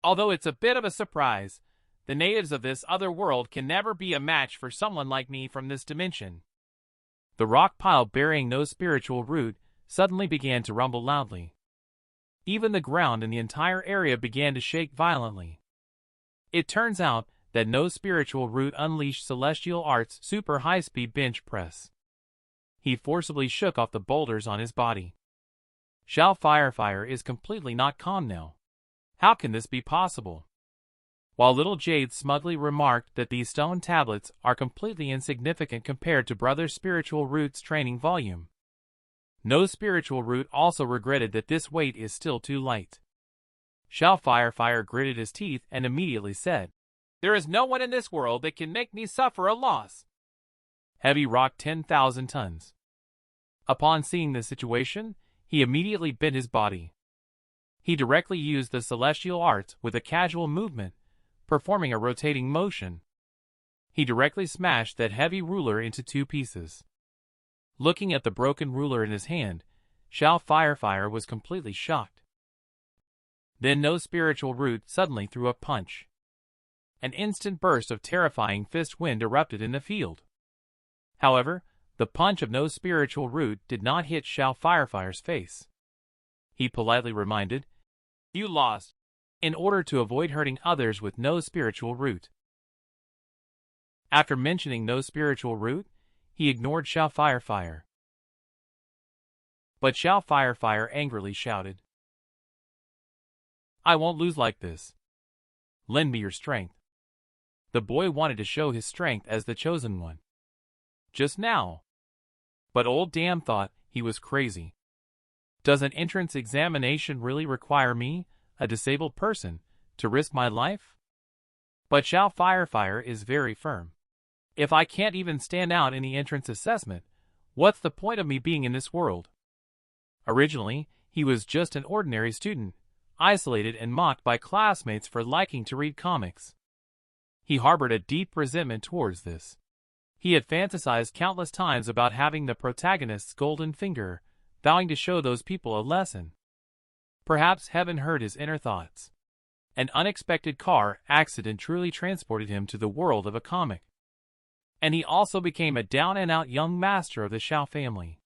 "Although it's a bit of a surprise, the natives of this other world can never be a match for someone like me from this dimension." The rock pile burying no spiritual root suddenly began to rumble loudly. Even the ground in the entire area began to shake violently. It turns out that no spiritual root unleashed Celestial Arts super high-speed bench press. He forcibly shook off the boulders on his body. Fire is completely not calm now. How can this be possible? While little Jade smugly remarked that these stone tablets are completely insignificant compared to Brother Spiritual Root's training volume. No spiritual root also regretted that this weight is still too light. Fire gritted his teeth and immediately said, "There is no one in this world that can make me suffer a loss." Heavy rock 10,000 tons. Upon seeing the situation, he immediately bent his body. He directly used the celestial arts with a casual movement, performing a rotating motion. He directly smashed that heavy ruler into 2 pieces. Looking at the broken ruler in his hand, Fire was completely shocked. Then no spiritual root suddenly threw a punch. An instant burst of terrifying fist wind erupted in the field. However, the punch of no spiritual root did not hit Fire's face. He politely reminded, "You lost. in order to avoid hurting others with no spiritual root. After mentioning no spiritual root, he ignored Xiao Fire. But Xiao Fire angrily shouted, "I won't lose like this. Lend me your strength." The boy wanted to show his strength as the chosen one. Just now. But old Dam thought he was crazy. Does an entrance examination really require me, a disabled person, to risk my life? But Xiao Fire is very firm. If I can't even stand out in the entrance assessment, what's the point of me being in this world? Originally, he was just an ordinary student, isolated and mocked by classmates for liking to read comics. He harbored a deep resentment towards this. He had fantasized countless times about having the protagonist's golden finger, vowing to show those people a lesson. Perhaps heaven heard his inner thoughts. An unexpected car accident truly transported him to the world of a comic. And he also became a down-and-out young master of the Xiao family.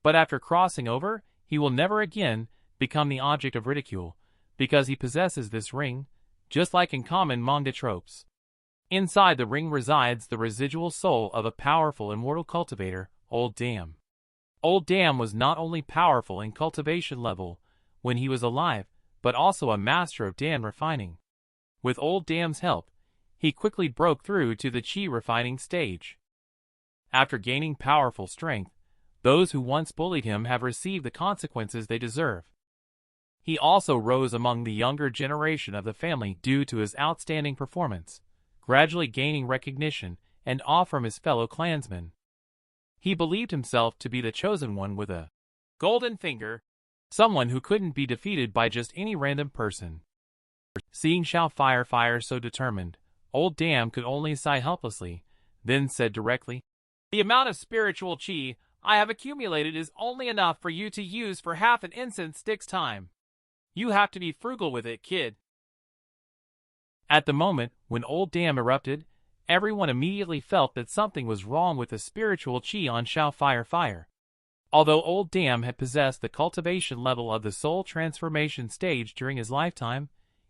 But after crossing over, he will never again become the object of ridicule, because he possesses this ring, just like in common manga tropes. Inside the ring resides the residual soul of a powerful immortal cultivator, Old Dam. Old Dam was not only powerful in cultivation level when he was alive, but also a master of Dan refining. With Old Dam's help, he quickly broke through to the chi refining stage. After gaining powerful strength, those who once bullied him have received the consequences they deserve. He also rose among the younger generation of the family due to his outstanding performance, gradually gaining recognition and awe from his fellow clansmen. He believed himself to be the chosen one with a golden finger, someone who couldn't be defeated by just any random person. Seeing Xiao Fire so determined, Old Dam could only sigh helplessly, then said directly, "The amount of spiritual chi I have accumulated is only enough for you to use for half an incense stick's time. You have to be frugal with it, kid." At the moment when Old Dam erupted, everyone immediately felt that something was wrong with the spiritual chi on Xiao Fire. Although Old Dam had possessed the cultivation level of the soul transformation stage during his lifetime,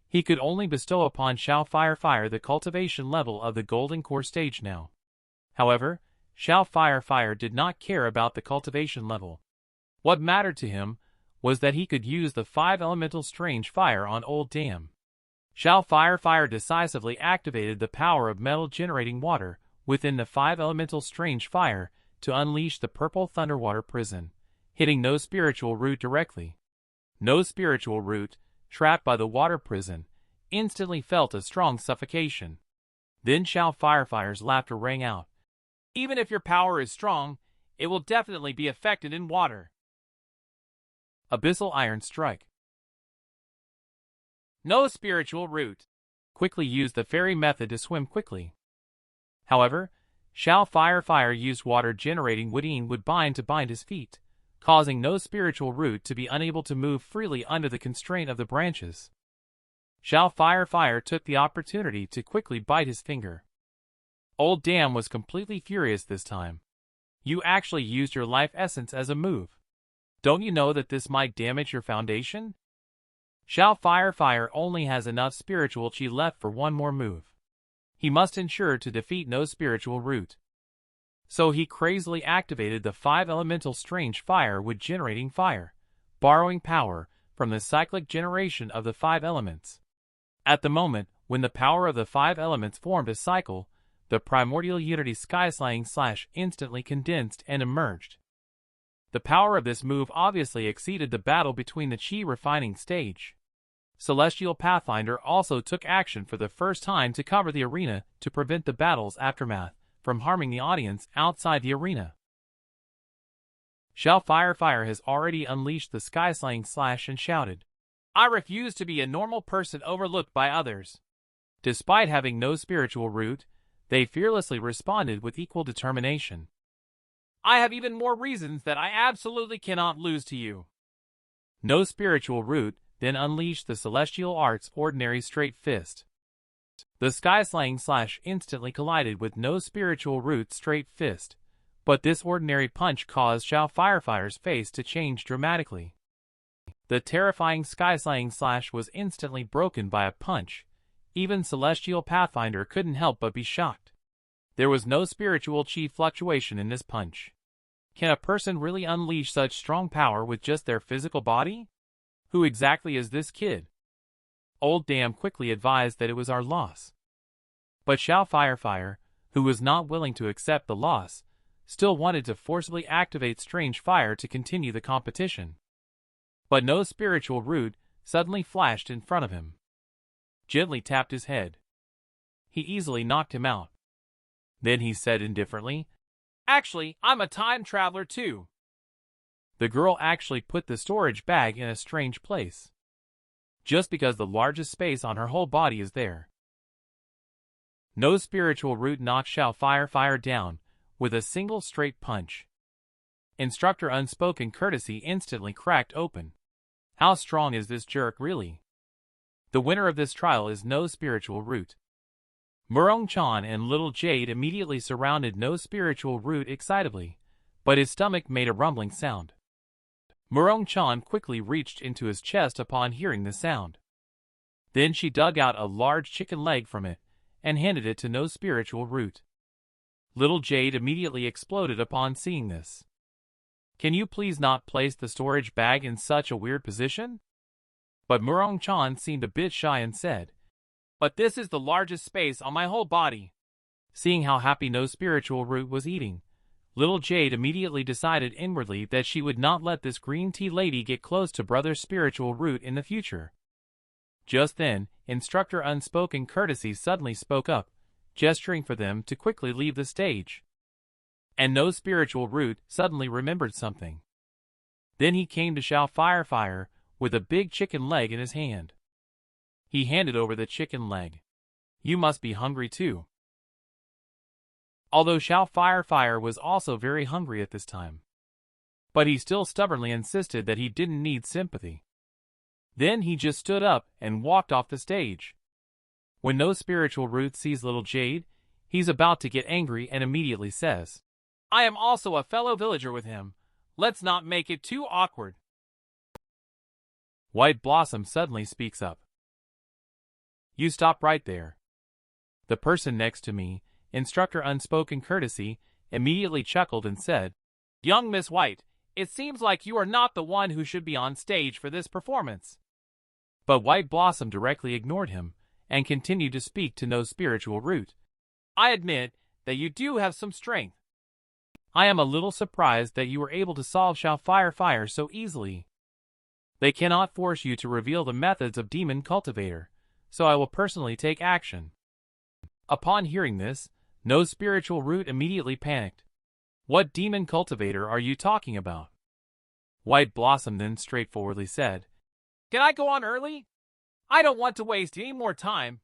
he could only bestow upon Xiao Fire the cultivation level of the golden core stage now. However, Xiao Fire did not care about the cultivation level. What mattered to him was that he could use the 5 elemental strange fire on Old Dam. Xiao Fire decisively activated the power of metal generating water within the 5 elemental strange fire to unleash the purple thunderwater prison, hitting No Spiritual Root directly. No Spiritual Root, trapped by the water prison, instantly felt a strong suffocation. Then Xiao Fire's laughter rang out. "Even if your power is strong, it will definitely be affected in water." Abyssal Iron Strike. No Spiritual Root quickly used the fairy method to swim quickly. However, Xiao Fire used water-generating wood bind to bind his feet, causing No Spiritual Root to be unable to move freely under the constraint of the branches. Xiao Fire took the opportunity to quickly bite his finger. Old Dam was completely furious this time. "You actually used your life essence as a move. Don't you know that this might damage your foundation?" Xiao Fire only has enough spiritual chi left for one more move. He must ensure to defeat No Spiritual Root. So he crazily activated the 5 elemental strange fire wood generating fire, borrowing power from the cyclic generation of the 5 elements. At the moment when the power of the 5 elements formed a cycle, the primordial unity xianxia instantly condensed and emerged. The power of this move obviously exceeded the battle between the chi refining stage. Celestial Pathfinder also took action for the first time to cover the arena to prevent the battle's aftermath from harming the audience outside the arena. Xiao Fire has already unleashed the sky-slaying slash and shouted, "I refuse to be a normal person overlooked by others." Despite having no spiritual root, they fearlessly responded with equal determination. "I have even more reasons that I absolutely cannot lose to you." No spiritual root then unleashed the Celestial Arts Ordinary Straight Fist. The sky-slaying slash instantly collided with No Spiritual Root Straight Fist, but this ordinary punch caused Xiao Fire's face to change dramatically. The terrifying sky-slaying slash was instantly broken by a punch. Even Celestial Pathfinder couldn't help but be shocked. There was no spiritual chi fluctuation in this punch. Can a person really unleash such strong power with just their physical body? Who exactly is this kid? Old Dam quickly advised that it was our loss. But Xiao Firefire, who was not willing to accept the loss, still wanted to forcibly activate Strange Fire to continue the competition. But no spiritual root suddenly flashed in front of him. Gently tapped his head. He easily knocked him out. Then he said indifferently, "Actually, I'm a time traveler too." The girl actually put the storage bag in a strange place. Just because the largest space on her whole body is there. No spiritual root knocked Xiao Firefire down with a single straight punch. Instructor Unspoken Courtesy instantly cracked open. How strong is this jerk really? The winner of this trial is no spiritual root. Murong-chan and Little Jade immediately surrounded no spiritual root excitably, but his stomach made a rumbling sound. Murong-chan quickly reached into his chest upon hearing the sound. Then she dug out a large chicken leg from it and handed it to no spiritual root. Little Jade immediately exploded upon seeing this. "Can you please not place the storage bag in such a weird position?" But Murong-chan seemed a bit shy and said, "But this is the largest space on my whole body." Seeing how happy no spiritual root was eating, Little Jade immediately decided inwardly that she would not let this green tea lady get close to Brother Spiritual Root in the future. Just then, Instructor Unspoken Courtesy suddenly spoke up, gesturing for them to quickly leave the stage. And no spiritual root suddenly remembered something. Then he came to Xiao Firefire with a big chicken leg in his hand. He handed over the chicken leg. "You must be hungry too." Although Xiao Firefire was also very hungry at this time. But he still stubbornly insisted that he didn't need sympathy. Then he just stood up and walked off the stage. When no spiritual root sees Little Jade, he's about to get angry and immediately says, "I am also a fellow villager with him. Let's not make it too awkward." White Blossom suddenly speaks up. "You stop right there." The person next to me, Instructor Unspoken Courtesy, immediately chuckled and said, "Young Miss White, it seems like you are not the one who should be on stage for this performance." But White Blossom directly ignored him and continued to speak to no spiritual root. "I admit that you do have some strength. I am a little surprised that you were able to solve Xiao Firefire so easily. They cannot force you to reveal the methods of Demon Cultivator, so I will personally take action." Upon hearing this, no spiritual root immediately panicked. "What Demon Cultivator are you talking about?" White Blossom then straightforwardly said, "Can I go on early? I don't want to waste any more time."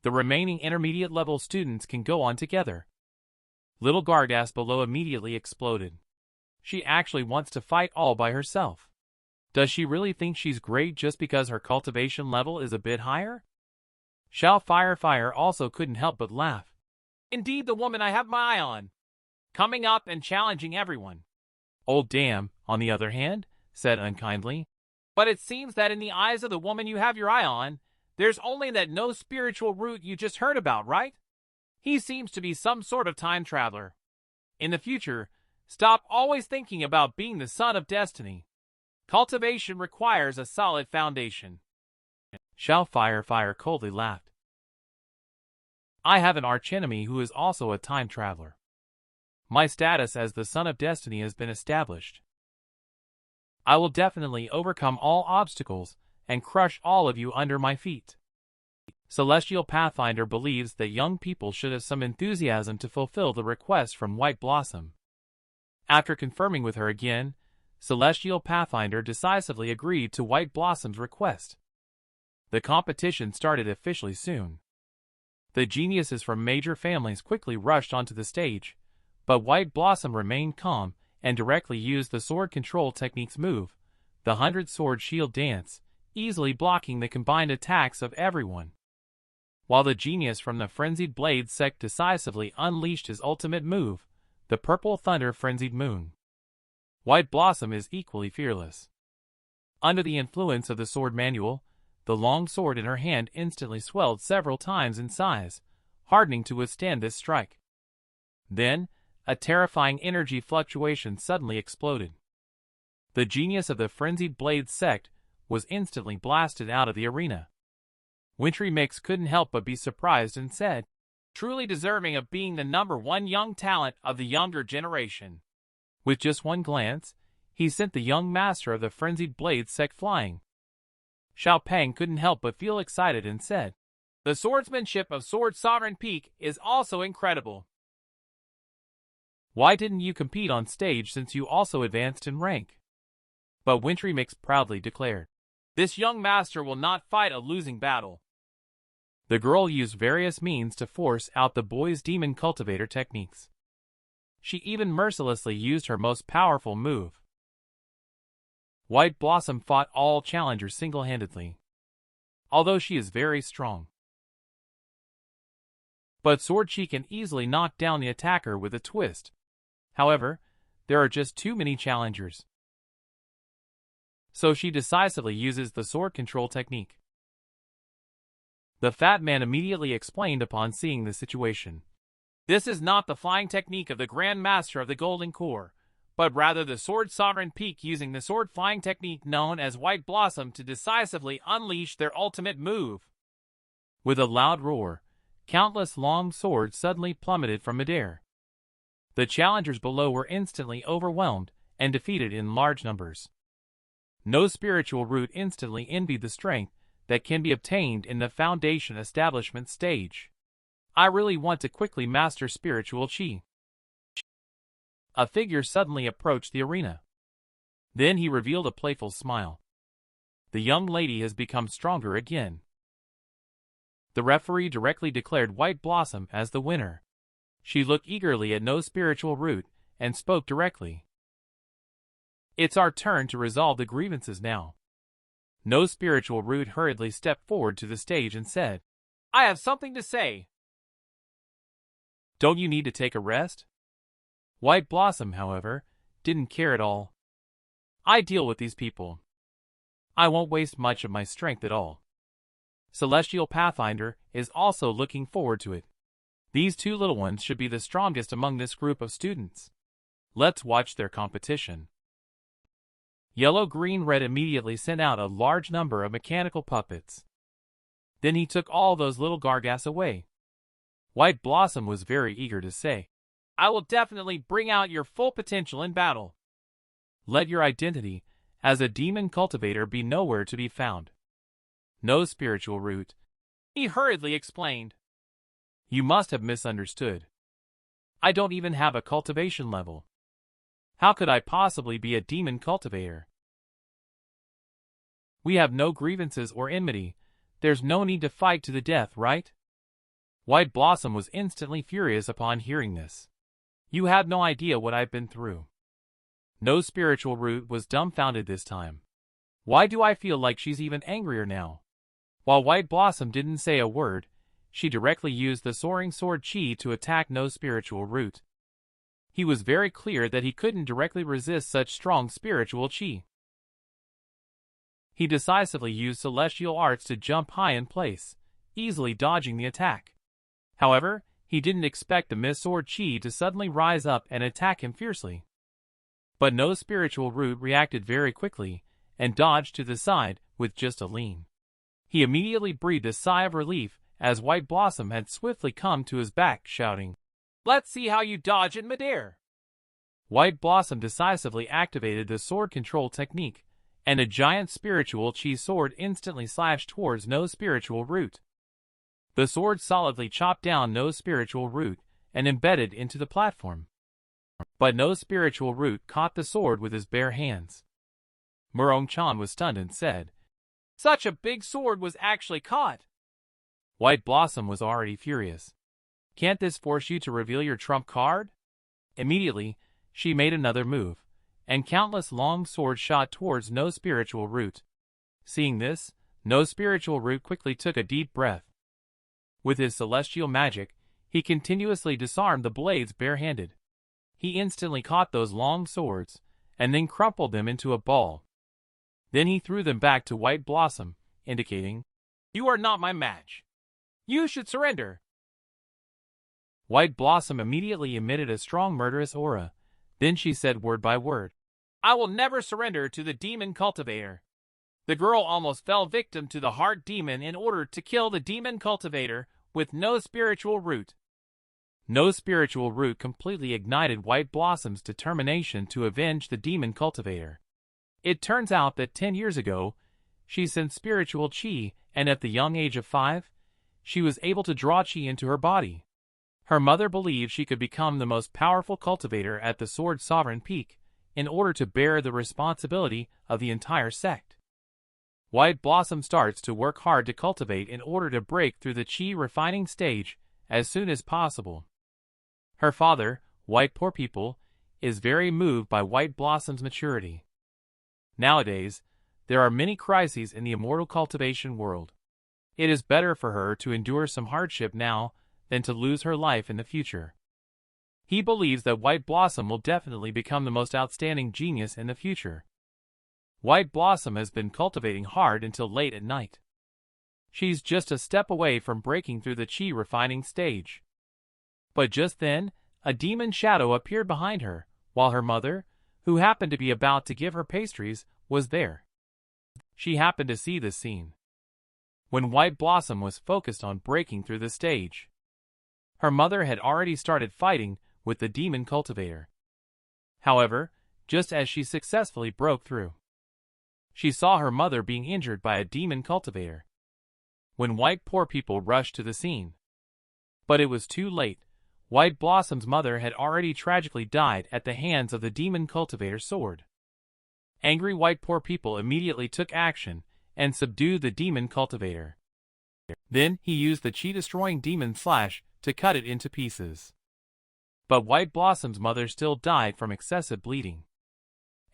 The remaining intermediate level students can go on together. Little Gardas below immediately exploded. She actually wants to fight all by herself. Does she really think she's great just because her cultivation level is a bit higher? Xiao Firefire also couldn't help but laugh. "Indeed, the woman I have my eye on. Coming up and challenging everyone." Old Dam, on the other hand, said unkindly, "But it seems that in the eyes of the woman you have your eye on, there's only that no spiritual root you just heard about, right? He seems to be some sort of time traveler. In the future, stop always thinking about being the son of destiny. Cultivation requires a solid foundation." Xiao Firefire coldly laughed. "I have an archenemy who is also a time traveler. My status as the son of destiny has been established. I will definitely overcome all obstacles and crush all of you under my feet." Celestial Pathfinder believes that young people should have some enthusiasm to fulfill the request from White Blossom. After confirming with her again, Celestial Pathfinder decisively agreed to White Blossom's request. The competition started officially soon. The geniuses from major families quickly rushed onto the stage, but White Blossom remained calm and directly used the sword control technique's move, the 100-sword shield dance, easily blocking the combined attacks of everyone. While the genius from the Frenzied Blade sect decisively unleashed his ultimate move, the Purple Thunder Frenzied Moon. White Blossom is equally fearless. Under the influence of the sword manual, the long sword in her hand instantly swelled several times in size, hardening to withstand this strike. Then, a terrifying energy fluctuation suddenly exploded. The genius of the frenzied blade sect was instantly blasted out of the arena. Wintry Mix couldn't help but be surprised and said, "Truly deserving of being the #1 young talent of the younger generation." With just one glance, he sent the young master of the frenzied blade sect flying. Xiao Peng couldn't help but feel excited and said, "The swordsmanship of Sword Sovereign Peak is also incredible. Why didn't you compete on stage since you also advanced in rank?" But Wintry Mix proudly declared, "This young master will not fight a losing battle." The girl used various means to force out the boy's demon cultivator techniques. She even mercilessly used her most powerful move. White Blossom fought all challengers single-handedly, although she is very strong. But Sword Chi can easily knock down the attacker with a twist. However, there are just too many challengers. So she decisively uses the sword control technique. The fat man immediately explained upon seeing the situation. "This is not the flying technique of the Grand Master of the Golden Core, but rather the Sword Sovereign Peak using the sword flying technique known as White Blossom to decisively unleash their ultimate move." With a loud roar, countless long swords suddenly plummeted from midair. The challengers below were instantly overwhelmed and defeated in large numbers. No spiritual root instantly envied the strength that can be obtained in the foundation establishment stage. "I really want to quickly master spiritual chi." A figure suddenly approached the arena. Then he revealed a playful smile. The young lady has become stronger again. The referee directly declared White Blossom as the winner. She looked eagerly at No Spiritual Root and spoke directly. "It's our turn to resolve the grievances now." No Spiritual Root hurriedly stepped forward to the stage and said, "I have something to say." "Don't you need to take a rest?" White Blossom, however, didn't care at all. "I deal with these people. I won't waste much of my strength at all." Celestial Pathfinder is also looking forward to it. These two little ones should be the strongest among this group of students. Let's watch their competition. Yellow Green Red immediately sent out a large number of mechanical puppets. Then he took all those little Gargas away. White Blossom was very eager to say, "I will definitely bring out your full potential in battle." Let your identity as a demon cultivator be nowhere to be found. No Spiritual Root, he hurriedly explained. "You must have misunderstood. I don't even have a cultivation level. How could I possibly be a demon cultivator? We have no grievances or enmity. There's no need to fight to the death, right?" White Blossom was instantly furious upon hearing this. "You have no idea what I've been through." No Spiritual Root was dumbfounded this time. Why do I feel like she's even angrier now? While White Blossom didn't say a word, she directly used the Soaring Sword Chi to attack No Spiritual Root. He was very clear that he couldn't directly resist such strong spiritual chi. He decisively used celestial arts to jump high in place, easily dodging the attack. However, he didn't expect the Miss Sword Chi to suddenly rise up and attack him fiercely. But No Spiritual Root reacted very quickly and dodged to the side with just a lean. He immediately breathed a sigh of relief as White Blossom had swiftly come to his back, shouting, "Let's see how you dodge in midair." White Blossom decisively activated the sword control technique, and a giant spiritual chi sword instantly slashed towards No Spiritual Root. The sword solidly chopped down No Spiritual Root and embedded into the platform. But No Spiritual Root caught the sword with his bare hands. Murong Chan was stunned and said, "Such a big sword was actually caught." White Blossom was already furious. "Can't this force you to reveal your trump card?" Immediately, she made another move, and countless long swords shot towards No Spiritual Root. Seeing this, No Spiritual Root quickly took a deep breath. With his celestial magic, he continuously disarmed the blades barehanded. He instantly caught those long swords, and then crumpled them into a ball. Then he threw them back to White Blossom, indicating, "You are not my match. You should surrender." White Blossom immediately emitted a strong murderous aura. Then she said word by word, "I will never surrender to the demon cultivator." The girl almost fell victim to the heart demon in order to kill the demon cultivator with no spiritual root. No spiritual root completely ignited White Blossom's determination to avenge the demon cultivator. It turns out that 10 years ago, she sensed spiritual chi, and at the young age of 5, she was able to draw chi into her body. Her mother believed she could become the most powerful cultivator at the Sword Sovereign Peak in order to bear the responsibility of the entire sect. White Blossom starts to work hard to cultivate in order to break through the chi refining stage as soon as possible. Her father, White Poor People, is very moved by White Blossom's maturity. Nowadays, there are many crises in the immortal cultivation world. It is better for her to endure some hardship now than to lose her life in the future. He believes that White Blossom will definitely become the most outstanding genius in the future. White Blossom has been cultivating hard until late at night. She's just a step away from breaking through the chi refining stage. But just then, a demon shadow appeared behind her, while her mother, who happened to be about to give her pastries, was there. She happened to see this scene when White Blossom was focused on breaking through the stage. Her mother had already started fighting with the demon cultivator. However, just as she successfully broke through, she saw her mother being injured by a demon cultivator. When White Poor People rushed to the scene, but it was too late. White Blossom's mother had already tragically died at the hands of the demon cultivator's sword. Angry White Poor People immediately took action and subdued the demon cultivator. Then he used the chi-destroying demon slash to cut it into pieces. But White Blossom's mother still died from excessive bleeding.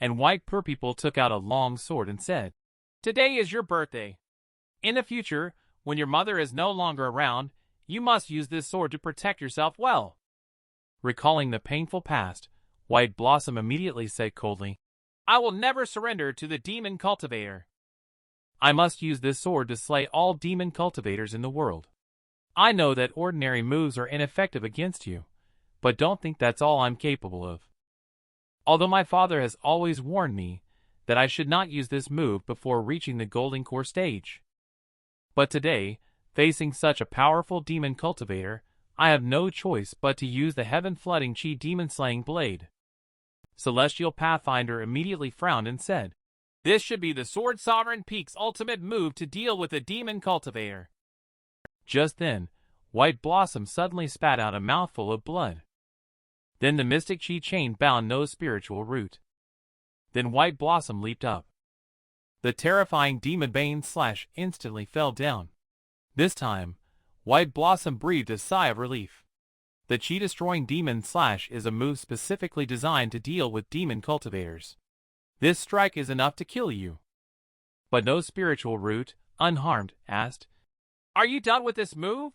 And White Poor People took out a long sword and said, "Today is your birthday. In the future, when your mother is no longer around, you must use this sword to protect yourself well." Recalling the painful past, White Blossom immediately said coldly, "I will never surrender to the demon cultivator. I must use this sword to slay all demon cultivators in the world. I know that ordinary moves are ineffective against you, but don't think that's all I'm capable of. Although my father has always warned me that I should not use this move before reaching the golden core stage. But today, facing such a powerful demon cultivator, I have no choice but to use the heaven-flooding chi demon-slaying blade." Celestial Pathfinder immediately frowned and said, "This should be the Sword Sovereign Peak's ultimate move to deal with a demon cultivator." Just then, White Blossom suddenly spat out a mouthful of blood. Then the mystic chi chain bound no spiritual root. Then White Blossom leaped up. The terrifying demon bane slash instantly fell down. This time, White Blossom breathed a sigh of relief. The chi-destroying demon slash is a move specifically designed to deal with demon cultivators. This strike is enough to kill you. But no spiritual root, unharmed, asked, "Are you done with this move?"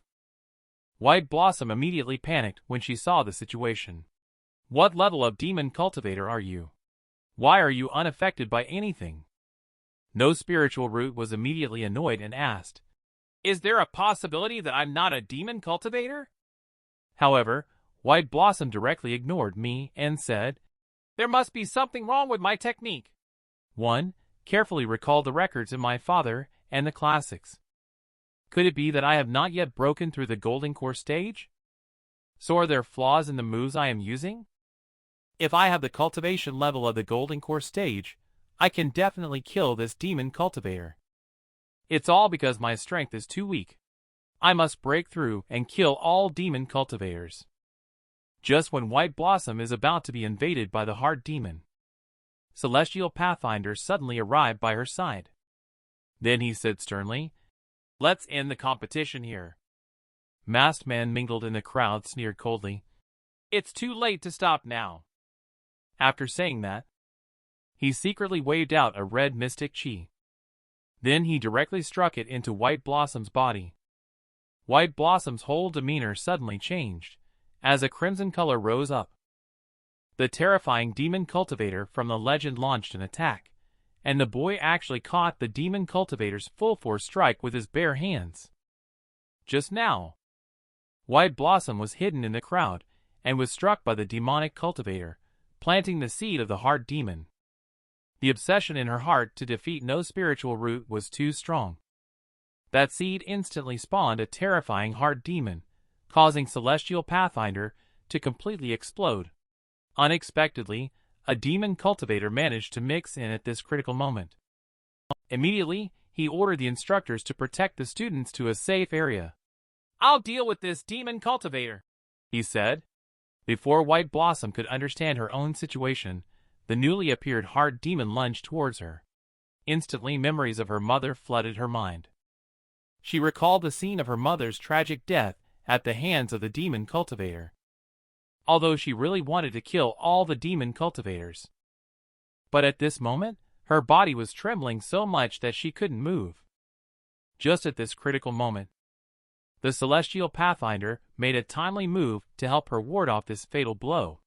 White Blossom immediately panicked when she saw the situation. "What level of demon cultivator are you? Why are you unaffected by anything?" No spiritual root was immediately annoyed and asked, "Is there a possibility that I'm not a demon cultivator?" However, White Blossom directly ignored me and said, "There must be something wrong with my technique." 1. Carefully recall the records in my father and the classics. Could it be that I have not yet broken through the golden core stage? So are there flaws in the moves I am using? If I have the cultivation level of the golden core stage, I can definitely kill this demon cultivator. It's all because my strength is too weak. I must break through and kill all demon cultivators. Just when White Blossom is about to be invaded by the heart demon, Celestial Pathfinder suddenly arrived by her side. Then he said sternly, "Let's end the competition here." Masked Man mingled in the crowd sneered coldly, "It's too late to stop now." After saying that, he secretly waved out a red mystic chi. Then he directly struck it into White Blossom's body. White Blossom's whole demeanor suddenly changed, as a crimson color rose up. The terrifying demon cultivator from the legend launched an attack, and the boy actually caught the demon cultivator's full force strike with his bare hands. Just now, White Blossom was hidden in the crowd and was struck by the demonic cultivator, planting the seed of the heart demon. The obsession in her heart to defeat no spiritual root was too strong. That seed instantly spawned a terrifying heart demon, causing Celestial Pathfinder to completely explode. Unexpectedly, a demon cultivator managed to mix in at this critical moment. Immediately, he ordered the instructors to protect the students to a safe area. "I'll deal with this demon cultivator," he said. Before White Blossom could understand her own situation, the newly appeared heart demon lunged towards her. Instantly, memories of her mother flooded her mind. She recalled the scene of her mother's tragic death at the hands of the demon cultivator. Although she really wanted to kill all the demon cultivators. But at this moment, her body was trembling so much that she couldn't move. Just at this critical moment, the Celestial Pathfinder made a timely move to help her ward off this fatal blow.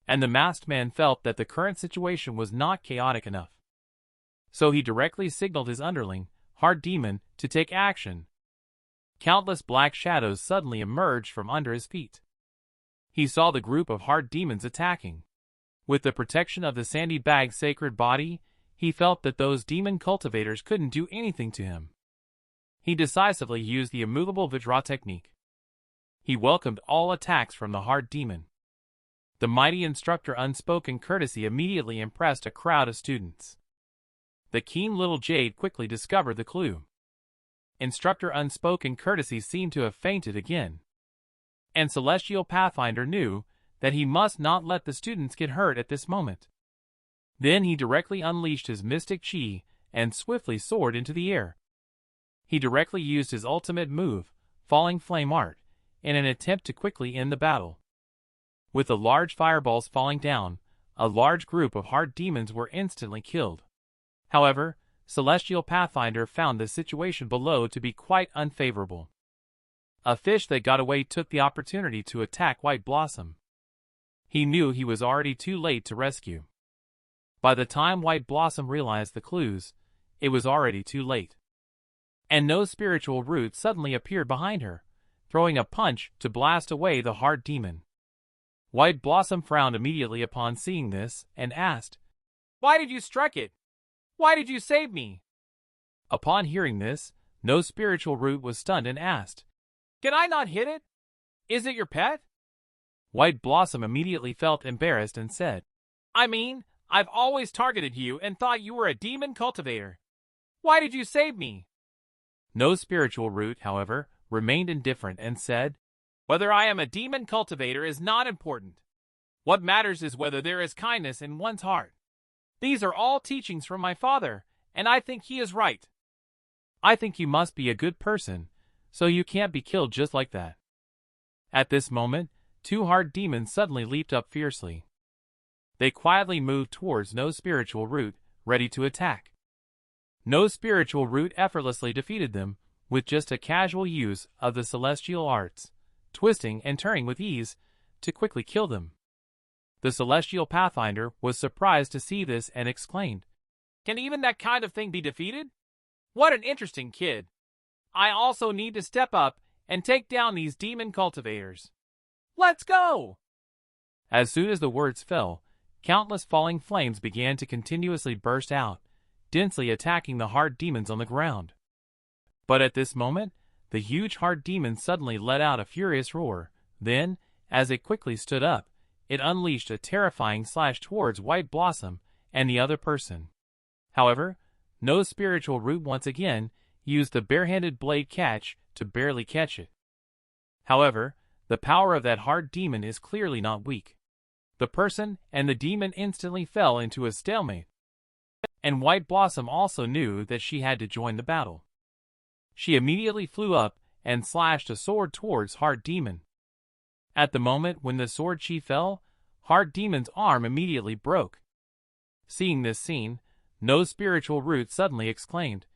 And the masked man felt that the current situation was not chaotic enough. So he directly signaled his underling, Heart Demon, to take action. Countless black shadows suddenly emerged from under his feet. He saw the group of heart demons attacking. With the protection of the sandy bag's sacred body, he felt that those demon cultivators couldn't do anything to him. He decisively used the immovable Vajra technique. He welcomed all attacks from the heart demon. The mighty instructor unspoken courtesy immediately impressed a crowd of students. The keen little jade quickly discovered the clue. Instructor unspoken courtesy seemed to have fainted again. And Celestial Pathfinder knew that he must not let the students get hurt at this moment. Then he directly unleashed his mystic chi and swiftly soared into the air. He directly used his ultimate move, Falling Flame Art, in an attempt to quickly end the battle. With the large fireballs falling down, a large group of heart demons were instantly killed. However, Celestial Pathfinder found the situation below to be quite unfavorable. A fish that got away took the opportunity to attack White Blossom. He knew he was already too late to rescue. By the time White Blossom realized the clues, it was already too late. And no spiritual root suddenly appeared behind her, throwing a punch to blast away the heart demon. White Blossom frowned immediately upon seeing this and asked, "Why did you strike it? Why did you save me?" Upon hearing this, no spiritual root was stunned and asked, "Can I not hit it? Is it your pet?" White Blossom immediately felt embarrassed and said, "I mean, I've always targeted you and thought you were a demon cultivator. Why did you save me?" No spiritual root, however, remained indifferent and said, "Whether I am a demon cultivator is not important. What matters is whether there is kindness in one's heart. These are all teachings from my father, and I think he is right. I think you must be a good person, so you can't be killed just like that." At this moment, two heart demons suddenly leaped up fiercely. They quietly moved towards No Spiritual Root, ready to attack. No Spiritual Root effortlessly defeated them, with just a casual use of the celestial arts, twisting and turning with ease, to quickly kill them. The Celestial Pathfinder was surprised to see this and exclaimed, "Can even that kind of thing be defeated? What an interesting kid. I also need to step up and take down these demon cultivators. Let's go!" As soon as the words fell, countless falling flames began to continuously burst out, densely attacking the heart demons on the ground. But at this moment, the huge heart demon suddenly let out a furious roar. Then, as it quickly stood up, it unleashed a terrifying slash towards White Blossom and the other person. However, No Spiritual Root once again used the barehanded blade catch to barely catch it. However, the power of that heart demon is clearly not weak. The person and the demon instantly fell into a stalemate. And White Blossom also knew that she had to join the battle. She immediately flew up and slashed a sword towards Heart Demon. At the moment when the sword chi fell, Heart Demon's arm immediately broke. Seeing this scene, No Spiritual Root suddenly exclaimed,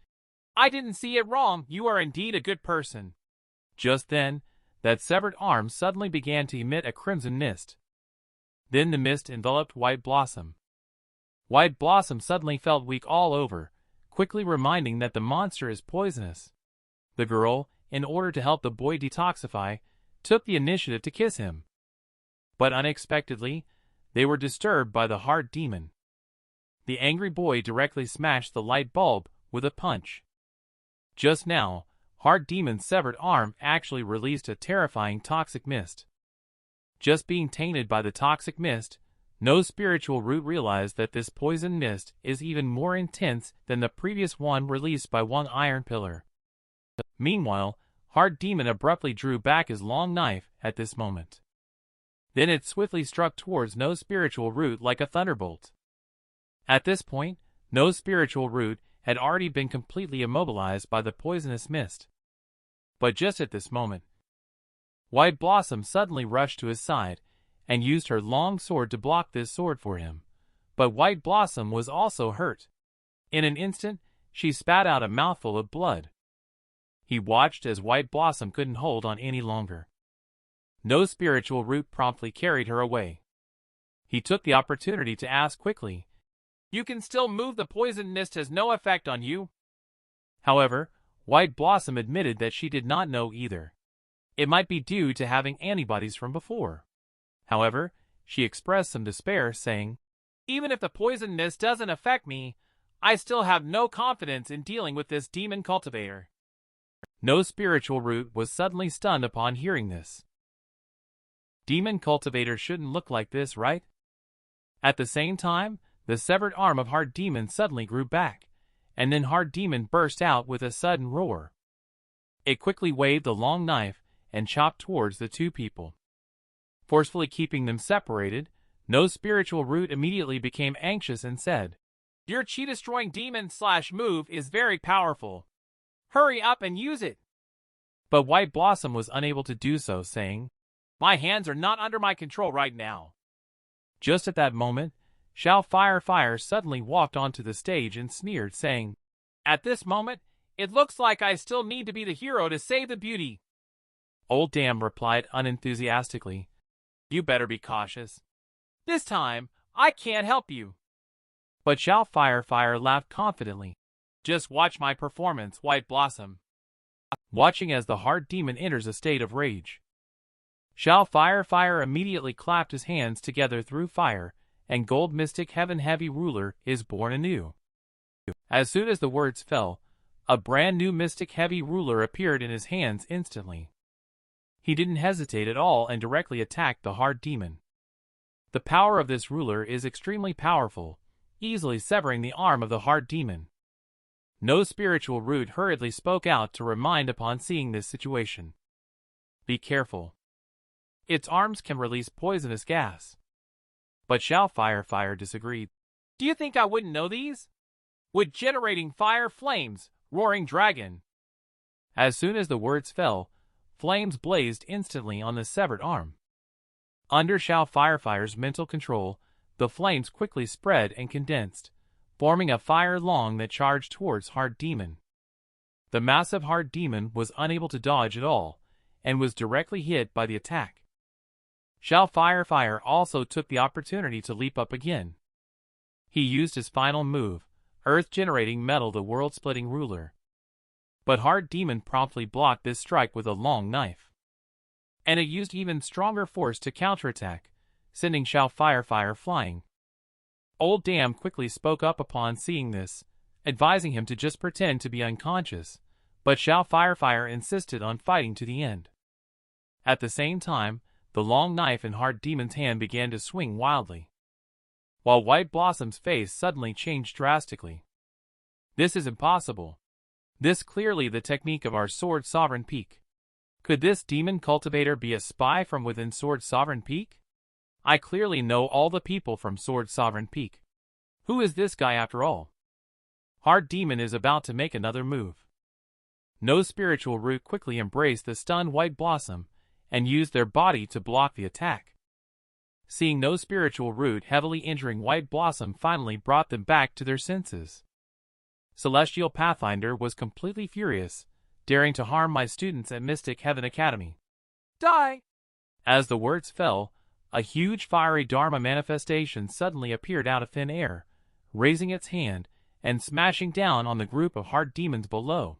"I didn't see it wrong, you are indeed a good person." Just then, that severed arm suddenly began to emit a crimson mist. Then the mist enveloped White Blossom. White Blossom suddenly felt weak all over, quickly reminding that the monster is poisonous. The girl, in order to help the boy detoxify, took the initiative to kiss him. But unexpectedly, they were disturbed by the heart demon. The angry boy directly smashed the light bulb with a punch. Just now, Heart Demon's severed arm actually released a terrifying toxic mist. Just being tainted by the toxic mist, no spiritual root realized that this poison mist is even more intense than the previous one released by one iron pillar. Meanwhile, Heart Demon abruptly drew back his long knife at this moment. Then it swiftly struck towards no spiritual root like a thunderbolt. At this point, no spiritual root had already been completely immobilized by the poisonous mist. But just at this moment, White Blossom suddenly rushed to his side and used her long sword to block this sword for him. But White Blossom was also hurt. In an instant, she spat out a mouthful of blood. He watched as White Blossom couldn't hold on any longer. No spiritual root promptly carried her away. He took the opportunity to ask quickly, "You can still move, the poison mist has no effect on you?" However, White Blossom admitted that she did not know either. It might be due to having antibodies from before. However, she expressed some despair, saying, "Even if the poison mist doesn't affect me, I still have no confidence in dealing with this demon cultivator." No spiritual root was suddenly stunned upon hearing this. Demon cultivator shouldn't look like this, right? At the same time, the severed arm of Heart Demon suddenly grew back, and then Heart Demon burst out with a sudden roar. It quickly waved the long knife and chopped towards the two people. Forcefully keeping them separated, no spiritual root immediately became anxious and said, "Your chi-destroying demon/move is very powerful. Hurry up and use it." But White Blossom was unable to do so, saying, "My hands are not under my control right now." Just at that moment, Fire suddenly walked onto the stage and sneered, saying, "At this moment, it looks like I still need to be the hero to save the beauty." Old Dam replied unenthusiastically, "You better be cautious. This time, I can't help you." But Fire laughed confidently. "Just watch my performance, White Blossom." Watching as the Heart Demon enters a state of rage, Fire immediately clapped his hands together through fire, and Gold Mystic Heaven Heavy Ruler is born anew. As soon as the words fell, a brand new Mystic Heavy Ruler appeared in his hands instantly. He didn't hesitate at all and directly attacked the Heart Demon. The power of this ruler is extremely powerful, easily severing the arm of the Heart Demon. No spiritual root hurriedly spoke out to remind upon seeing this situation. "Be careful. Its arms can release poisonous gas." But Fire disagreed. "Do you think I wouldn't know these? With generating fire flames, roaring dragon." As soon as the words fell, flames blazed instantly on the severed arm. Under Fire's mental control, the flames quickly spread and condensed, forming a fire long that charged towards Heart Demon. The massive Heart Demon was unable to dodge at all, and was directly hit by the attack. Fire also took the opportunity to leap up again. He used his final move, Earth-generating Metal, the world-splitting ruler. But Heart Demon promptly blocked this strike with a long knife. And it used even stronger force to counterattack, sending Fire flying. Old Dam quickly spoke up upon seeing this, advising him to just pretend to be unconscious, but Fire insisted on fighting to the end. At the same time, the long knife in Heart Demon's hand began to swing wildly, while White Blossom's face suddenly changed drastically. "This is impossible. This clearly the technique of our Sword Sovereign Peak. Could this demon cultivator be a spy from within Sword Sovereign Peak? I clearly know all the people from Sword Sovereign Peak. Who is this guy after all?" Heart Demon is about to make another move. No spiritual root quickly embraced the stunned White Blossom and used their body to block the attack. Seeing no spiritual root heavily injuring White Blossom finally brought them back to their senses. Celestial Pathfinder was completely furious, daring to harm my students at Mystic Heaven Academy. "Die!" As the words fell, a huge fiery Dharma manifestation suddenly appeared out of thin air, raising its hand and smashing down on the group of hard demons below.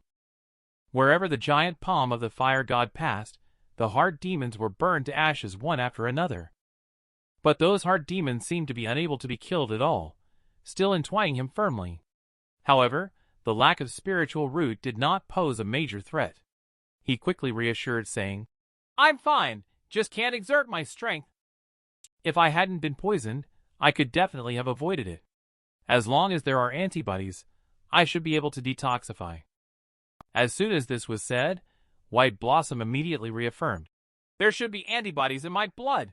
Wherever the giant palm of the fire god passed, the hard demons were burned to ashes one after another. But those hard demons seemed to be unable to be killed at all, still entwining him firmly. However, the lack of spiritual root did not pose a major threat. He quickly reassured, saying, "I'm fine, just can't exert my strength. If I hadn't been poisoned, I could definitely have avoided it. As long as there are antibodies, I should be able to detoxify." As soon as this was said, White Blossom immediately reaffirmed, "There should be antibodies in my blood.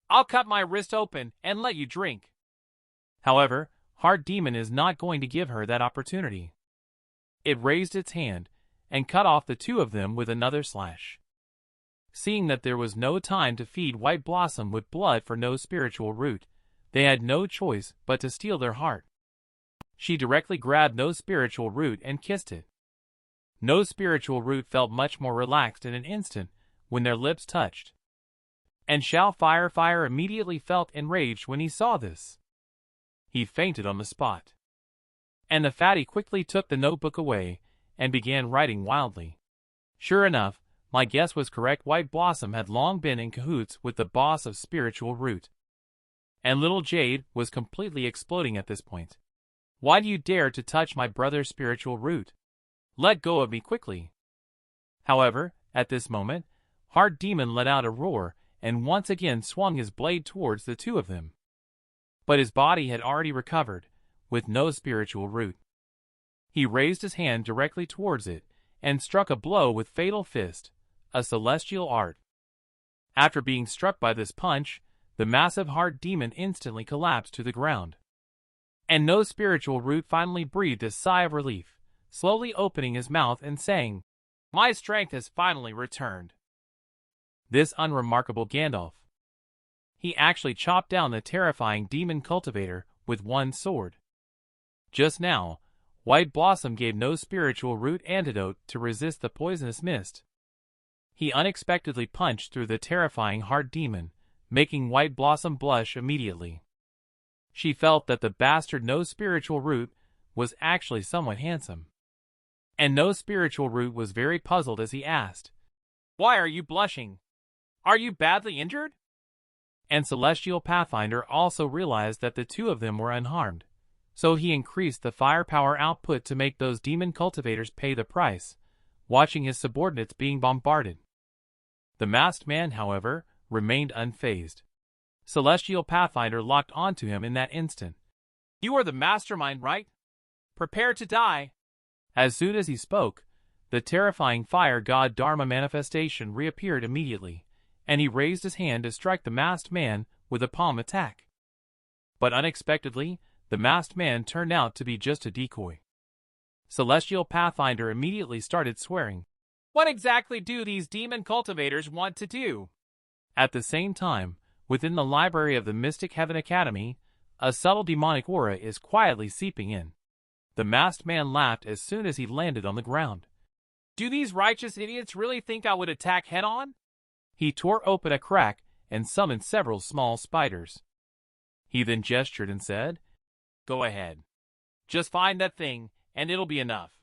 I'll cut my wrist open and let you drink." However, Hard Demon is not going to give her that opportunity. It raised its hand and cut off the two of them with another slash. Seeing that there was no time to feed White Blossom with blood for no spiritual root, they had no choice but to steal their heart. She directly grabbed No Spiritual Root and kissed it. No Spiritual Root felt much more relaxed in an instant when their lips touched. And Xiao Fire immediately felt enraged when he saw this. He fainted on the spot. And the fatty quickly took the notebook away and began writing wildly. Sure enough, my guess was correct. White Blossom had long been in cahoots with the boss of Spiritual Root. And little Jade was completely exploding at this point. "Why do you dare to touch my brother's Spiritual Root? Let go of me quickly." However, at this moment, Hard Demon let out a roar and once again swung his blade towards the two of them. But his body had already recovered, with no spiritual root. He raised his hand directly towards it and struck a blow with Fatal Fist, a celestial art. After being struck by this punch, the massive Hard Demon instantly collapsed to the ground. And No Spiritual Root finally breathed a sigh of relief, slowly opening his mouth and saying, "My strength has finally returned." This unremarkable Gandalf. He actually chopped down the terrifying demon cultivator with one sword. Just now, White Blossom gave No Spiritual Root antidote to resist the poisonous mist. He unexpectedly punched through the terrifying Hard Demon, making White Blossom blush immediately. She felt that the bastard No Spiritual Root was actually somewhat handsome. And No Spiritual Root was very puzzled as he asked, "Why are you blushing? Are you badly injured?" And Celestial Pathfinder also realized that the two of them were unharmed, so he increased the firepower output to make those demon cultivators pay the price, watching his subordinates being bombarded. The masked man, however, remained unfazed. Celestial Pathfinder locked onto him in that instant. "You are the mastermind, right? Prepare to die." As soon as he spoke, the terrifying fire god Dharma manifestation reappeared immediately, and he raised his hand to strike the masked man with a palm attack. But unexpectedly, the masked man turned out to be just a decoy. Celestial Pathfinder immediately started swearing, "What exactly do these demon cultivators want to do?" At the same time, within the library of the Mystic Heaven Academy, a subtle demonic aura is quietly seeping in. The masked man laughed as soon as he landed on the ground. "Do these righteous idiots really think I would attack head-on?" He tore open a crack and summoned several small spiders. He then gestured and said, "Go ahead. Just find that thing, and it'll be enough."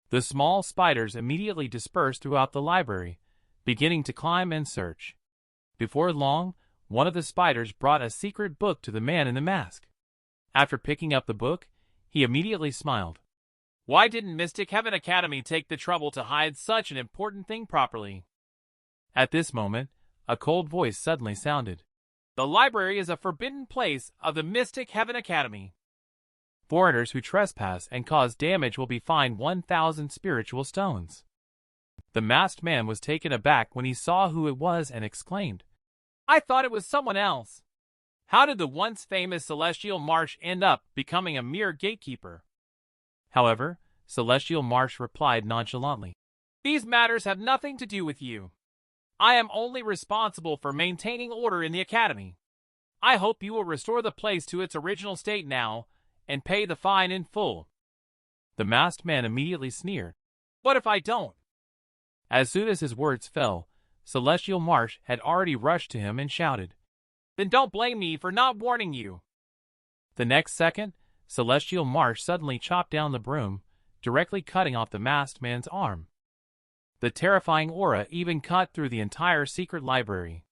The small spiders immediately dispersed throughout the library, beginning to climb and search. Before long, one of the spiders brought a secret book to the man in the mask. After picking up the book, he immediately smiled. "Why didn't Mystic Heaven Academy take the trouble to hide such an important thing properly?" At this moment, a cold voice suddenly sounded. "The library is a forbidden place of the Mystic Heaven Academy. Foreigners who trespass and cause damage will be fined 1,000 spiritual stones." The masked man was taken aback when he saw who it was and exclaimed, "I thought it was someone else. How did the once famous Celestial Marsh end up becoming a mere gatekeeper?" However, Celestial Marsh replied nonchalantly, "These matters have nothing to do with you. I am only responsible for maintaining order in the academy. I hope you will restore the place to its original state now and pay the fine in full." The masked man immediately sneered, "What if I don't?" As soon as his words fell, Celestial Marsh had already rushed to him and shouted, "Then don't blame me for not warning you." The next second, Celestial Marsh suddenly chopped down the broom, directly cutting off the masked man's arm. The terrifying aura even cut through the entire secret library.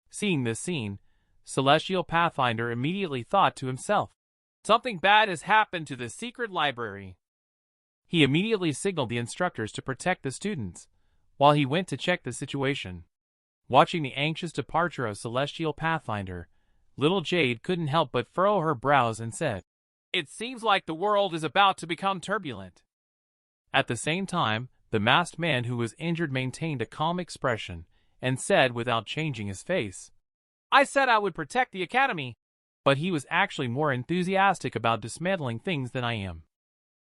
Seeing this scene, Celestial Pathfinder immediately thought to himself, "Something bad has happened to the secret library." He immediately signaled the instructors to protect the students, while he went to check the situation. Watching the anxious departure of Celestial Pathfinder, little Jade couldn't help but furrow her brows and said, "It seems like the world is about to become turbulent." At the same time, the masked man who was injured maintained a calm expression and said without changing his face, "I said I would protect the academy." But he was actually more enthusiastic about dismantling things than I am.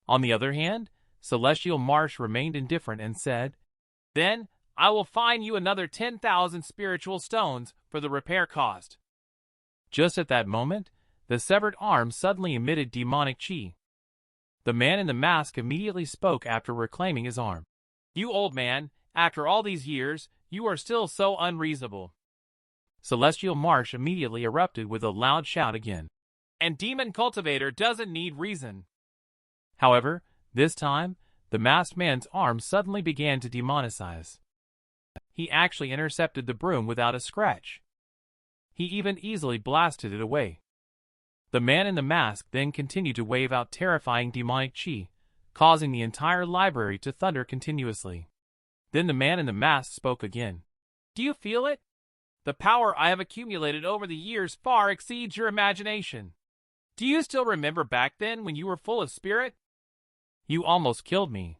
On the other hand, Celestial Marsh remained indifferent and said, "Then I will fine you another 10,000 spiritual stones for the repair cost." Just at that moment, the severed arm suddenly emitted demonic chi. The man in the mask immediately spoke after reclaiming his arm. "You old man, after all these years, you are still so unreasonable." Celestial Marsh immediately erupted with a loud shout again. "And Demon Cultivator doesn't need reason." However, this time, the masked man's arm suddenly began to demonize. He actually intercepted the broom without a scratch. He even easily blasted it away. The man in the mask then continued to wave out terrifying demonic chi, causing the entire library to thunder continuously. Then the man in the mask spoke again. "Do you feel it? The power I have accumulated over the years far exceeds your imagination. Do you still remember back then when you were full of spirit? You almost killed me.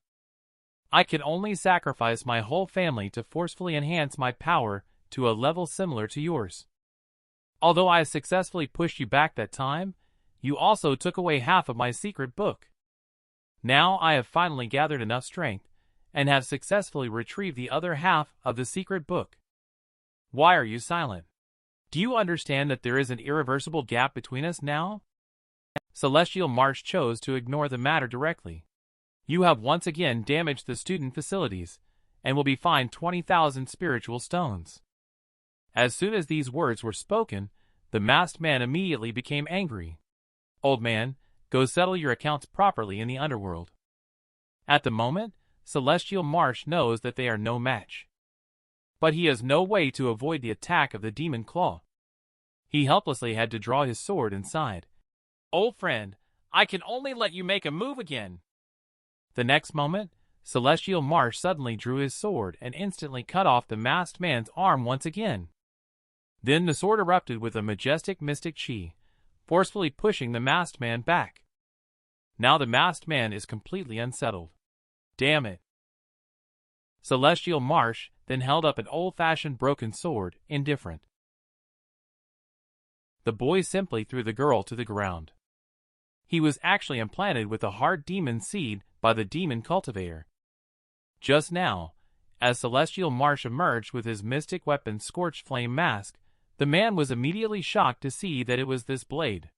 I could only sacrifice my whole family to forcefully enhance my power to a level similar to yours. Although I successfully pushed you back that time, you also took away half of my secret book. Now I have finally gathered enough strength and have successfully retrieved the other half of the secret book. Why are you silent? Do you understand that there is an irreversible gap between us now?" Celestial Marsh chose to ignore the matter directly. "You have once again damaged the student facilities, and will be fined 20,000 spiritual stones." As soon as these words were spoken, the masked man immediately became angry. "Old man, go settle your accounts properly in the underworld." At the moment, Celestial Marsh knows that they are no match. But he has no way to avoid the attack of the demon claw. He helplessly had to draw his sword and sighed, "Old friend, I can only let you make a move again." The next moment, Celestial Marsh suddenly drew his sword and instantly cut off the masked man's arm once again. Then the sword erupted with a majestic mystic chi, forcefully pushing the masked man back. Now the masked man is completely unsettled. "Damn it." Celestial Marsh then held up an old-fashioned broken sword, indifferent. The boy simply threw the girl to the ground. He was actually implanted with a hard demon seed by the demon cultivator. Just now, as Celestial Marsh emerged with his mystic weapon Scorched Flame Mask, the man was immediately shocked to see that it was this blade.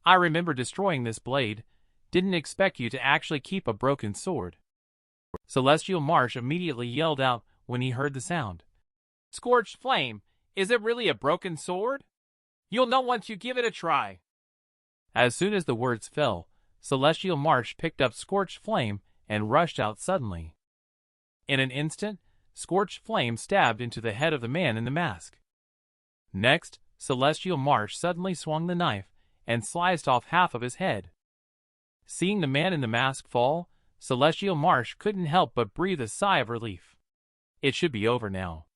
"I remember destroying this blade. Didn't expect you to actually keep a broken sword." Celestial Marsh immediately yelled out when he heard the sound. "Scorched Flame, is it really a broken sword? You'll know once you give it a try." As soon as the words fell, Celestial Marsh picked up Scorched Flame and rushed out suddenly. In an instant, Scorched Flame stabbed into the head of the man in the mask. Next, Celestial Marsh suddenly swung the knife and sliced off half of his head. Seeing the man in the mask fall, Celestial Marsh couldn't help but breathe a sigh of relief. It should be over now.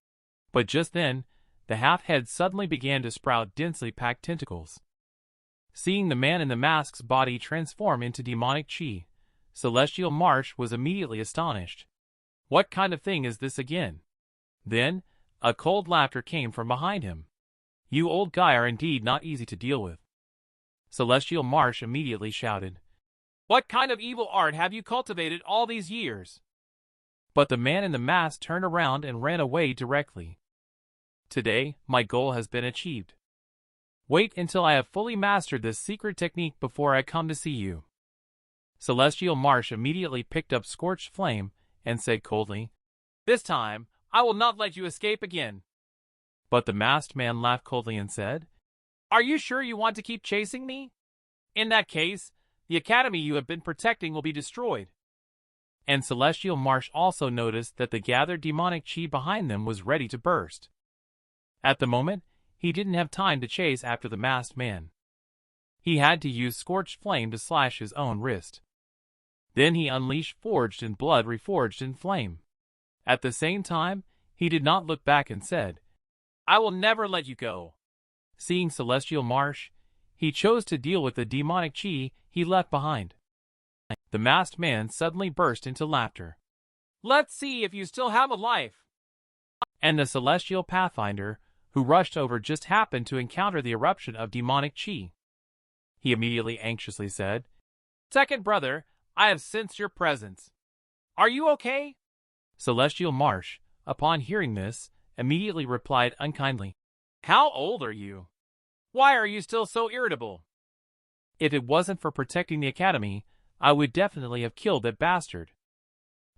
But just then, the half-head suddenly began to sprout densely packed tentacles. Seeing the man in the mask's body transform into demonic chi, Celestial Marsh was immediately astonished. What kind of thing is this again? Then, a cold laughter came from behind him. "You old guy are indeed not easy to deal with." Celestial Marsh immediately shouted, "What kind of evil art have you cultivated all these years?" But the man in the mask turned around and ran away directly. "Today, my goal has been achieved. Wait until I have fully mastered this secret technique before I come to see you." Celestial Marsh immediately picked up Scorched Flame and said coldly, "This time, I will not let you escape again." But the masked man laughed coldly and said, "Are you sure you want to keep chasing me? In that case, the academy you have been protecting will be destroyed. And Celestial Marsh also noticed that the gathered demonic chi behind them was ready to burst. At the moment, he didn't have time to chase after the masked man. He had to use Scorched Flame to slash his own wrist. Then he unleashed Forged in Blood reforged in Flame. At the same time, he did not look back and said, "I will never let you go." Seeing Celestial Marsh, he chose to deal with the demonic chi he left behind. The masked man suddenly burst into laughter. "Let's see if you still have a life." And the Celestial Pathfinder, who rushed over, just happened to encounter the eruption of demonic chi. He immediately anxiously said, "Second brother, I have sensed your presence. Are you okay?" Celestial Marsh, upon hearing this, immediately replied unkindly, "How old are you? Why are you still so irritable? If it wasn't for protecting the academy, I would definitely have killed that bastard."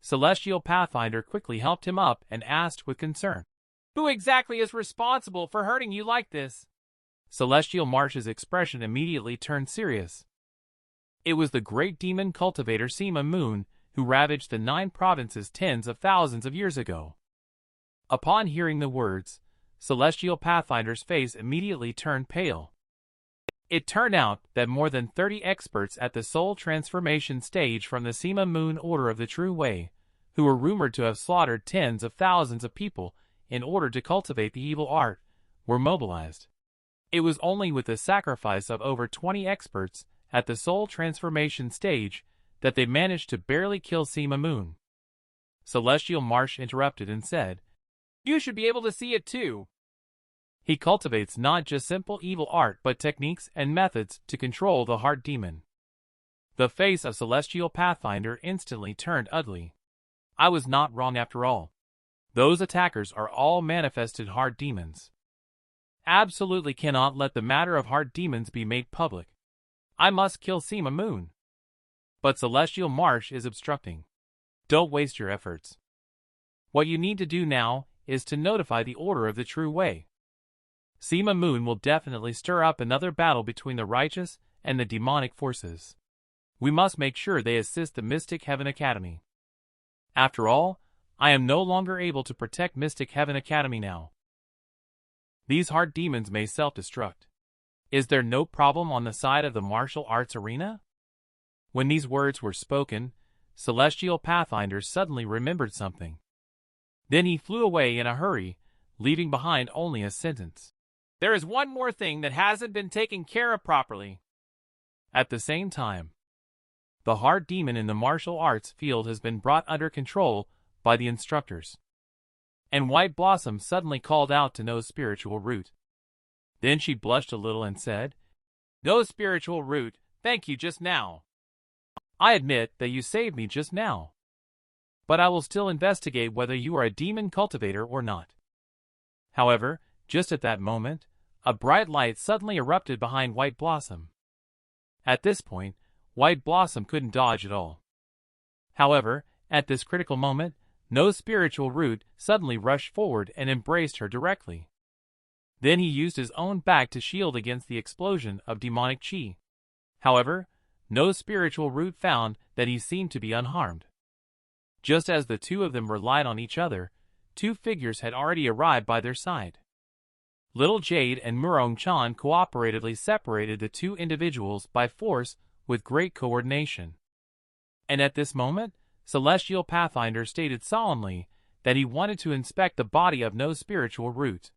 Celestial Pathfinder quickly helped him up and asked with concern, "Who exactly is responsible for hurting you like this?" Celestial Marsh's expression immediately turned serious. It was the great demon cultivator Sima Moon, who ravaged the 9 provinces tens of thousands of years ago. Upon hearing the words, Celestial Pathfinder's face immediately turned pale. It turned out that more than 30 experts at the soul transformation stage from the Sima Moon Order of the True Way, who were rumored to have slaughtered tens of thousands of people in order to cultivate the evil art, were mobilized. It was only with the sacrifice of over 20 experts at the soul transformation stage that they managed to barely kill Sima Moon. Celestial Marsh interrupted and said, "You should be able to see it too. He cultivates not just simple evil art but techniques and methods to control the heart demon." The face of Celestial Pathfinder instantly turned ugly. I was not wrong after all. Those attackers are all manifested heart demons. Absolutely cannot let the matter of heart demons be made public. I must kill Sima Moon. But Celestial Marsh is obstructing. Don't waste your efforts. What you need to do now is to notify the Order of the True Way. Sima Moon will definitely stir up another battle between the righteous and the demonic forces. We must make sure they assist the Mystic Heaven Academy. After all, I am no longer able to protect Mystic Heaven Academy now. These heart demons may self-destruct. Is there no problem on the side of the martial arts arena? When these words were spoken, Celestial Pathfinder suddenly remembered something. Then he flew away in a hurry, leaving behind only a sentence. "There is one more thing that hasn't been taken care of properly." At the same time, the heart demon in the martial arts field has been brought under control by the instructors. And White Blossom suddenly called out to No Spiritual Root. Then she blushed a little and said, "No Spiritual Root, thank you just now. I admit that you saved me just now. But I will still investigate whether you are a demon cultivator or not." However, just at that moment, a bright light suddenly erupted behind White Blossom. At this point, White Blossom couldn't dodge at all. However, at this critical moment, No Spiritual Root suddenly rushed forward and embraced her directly. Then he used his own back to shield against the explosion of demonic chi. However, No Spiritual Root found that he seemed to be unharmed. Just as the two of them relied on each other, 2 figures had already arrived by their side. Little Jade and Murong Chan cooperatively separated the 2 individuals by force with great coordination. And at this moment, Celestial Pathfinder stated solemnly that he wanted to inspect the body of No Spiritual Root.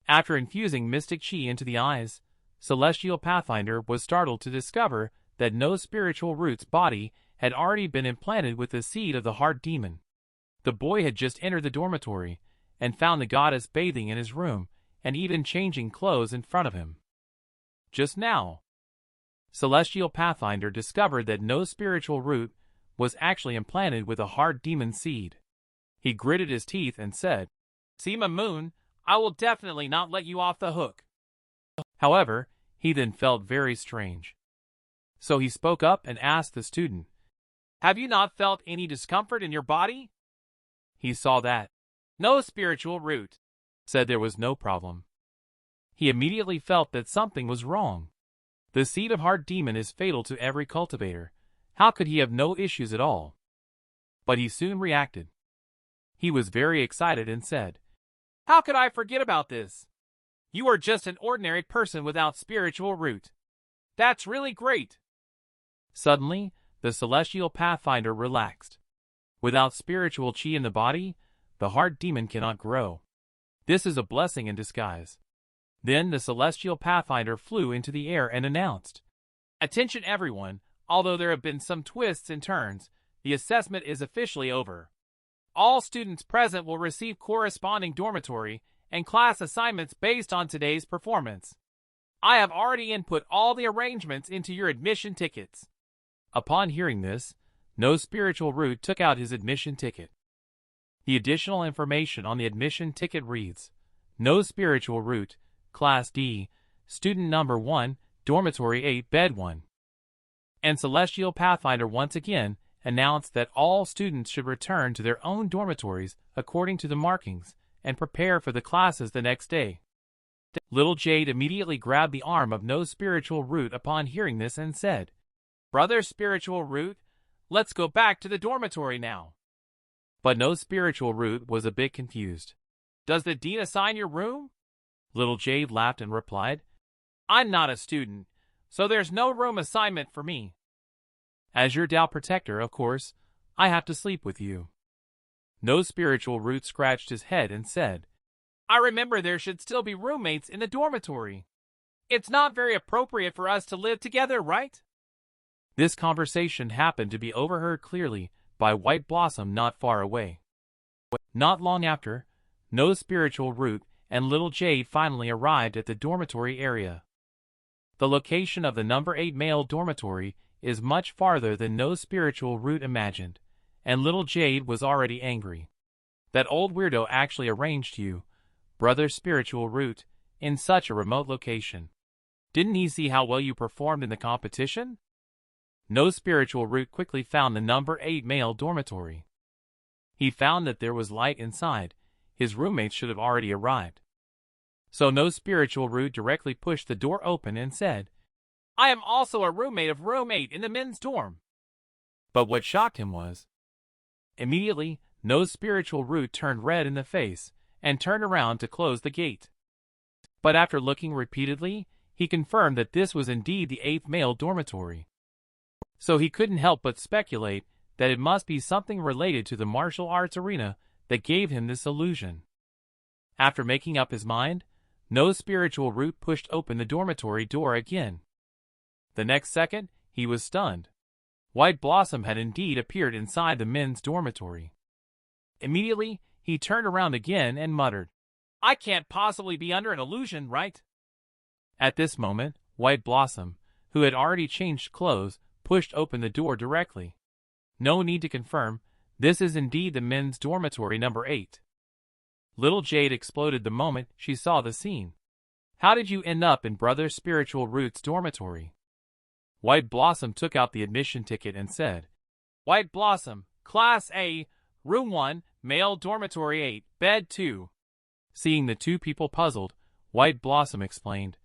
After infusing mystic chi into the eyes, Celestial Pathfinder was startled to discover that No Spiritual Root's body had already been implanted with the seed of the heart demon. The boy had just entered the dormitory and found the goddess bathing in his room and even changing clothes in front of him. Just now, Celestial Pathfinder discovered that No Spiritual Root was actually implanted with a heart demon seed. He gritted his teeth and said, "Sima Moon, I will definitely not let you off the hook." However, he then felt very strange. So he spoke up and asked the student, "Have you not felt any discomfort in your body?" He saw that No Spiritual Root said there was no problem. He immediately felt that something was wrong. The seed of heart demon is fatal to every cultivator. How could he have no issues at all? But he soon reacted. He was very excited and said, "How could I forget about this? You are just an ordinary person without spiritual root. That's really great." Suddenly, the celestial pathfinder relaxed. Without spiritual chi in the body, the heart demon cannot grow. This is a blessing in disguise. Then the celestial pathfinder flew into the air and announced, "Attention everyone, although there have been some twists and turns, the assessment is officially over. All students present will receive corresponding dormitory and class assignments based on today's performance. I have already input all the arrangements into your admission tickets." Upon hearing this, no spiritual root took out his admission ticket. The additional information on the admission ticket reads, "No spiritual root, Class D, Student Number 1, Dormitory 8, Bed 1. And Celestial Pathfinder once again announced that all students should return to their own dormitories according to the markings and prepare for the classes the next day. Little Jade immediately grabbed the arm of No Spiritual Root upon hearing this and said, "Brother Spiritual Root, let's go back to the dormitory now." But No Spiritual Root was a bit confused. "Does the dean assign your room?" Little Jade laughed and replied, "I'm not a student, so there's no room assignment for me. As your Tao protector, of course, I have to sleep with you." No Spiritual Root scratched his head and said, "I remember there should still be roommates in the dormitory. It's not very appropriate for us to live together, right?" This conversation happened to be overheard clearly by White Blossom not far away. Not long after, No Spiritual Root and Little Jade finally arrived at the dormitory area. The location of the number 8 male dormitory is much farther than No Spiritual Root imagined, and Little Jade was already angry. That old weirdo actually arranged you, Brother Spiritual Root, in such a remote location. Didn't he see how well you performed in the competition? No Spiritual Root quickly found the number 8 male dormitory. He found that there was light inside. His roommates should have already arrived. So No Spiritual Root directly pushed the door open and said, "I am also a roommate of room 8 in the men's dorm." But what shocked him was, immediately, No Spiritual Root turned red in the face and turned around to close the gate. But after looking repeatedly, he confirmed that this was indeed the 8th male dormitory. So he couldn't help but speculate that it must be something related to the martial arts arena that gave him this illusion. After making up his mind, No Spiritual Root pushed open the dormitory door again. The next second, he was stunned. White Blossom had indeed appeared inside the men's dormitory. Immediately, he turned around again and muttered, "I can't possibly be under an illusion, right?" At this moment, White Blossom, who had already changed clothes, pushed open the door directly. No need to confirm, this is indeed the men's dormitory number 8. Little Jade exploded the moment she saw the scene. "How did you end up in Brother Spiritual Root's dormitory?" White Blossom took out the admission ticket and said, "White Blossom, Class A, Room 1, Male Dormitory 8, Bed 2. Seeing the two people puzzled, White Blossom explained,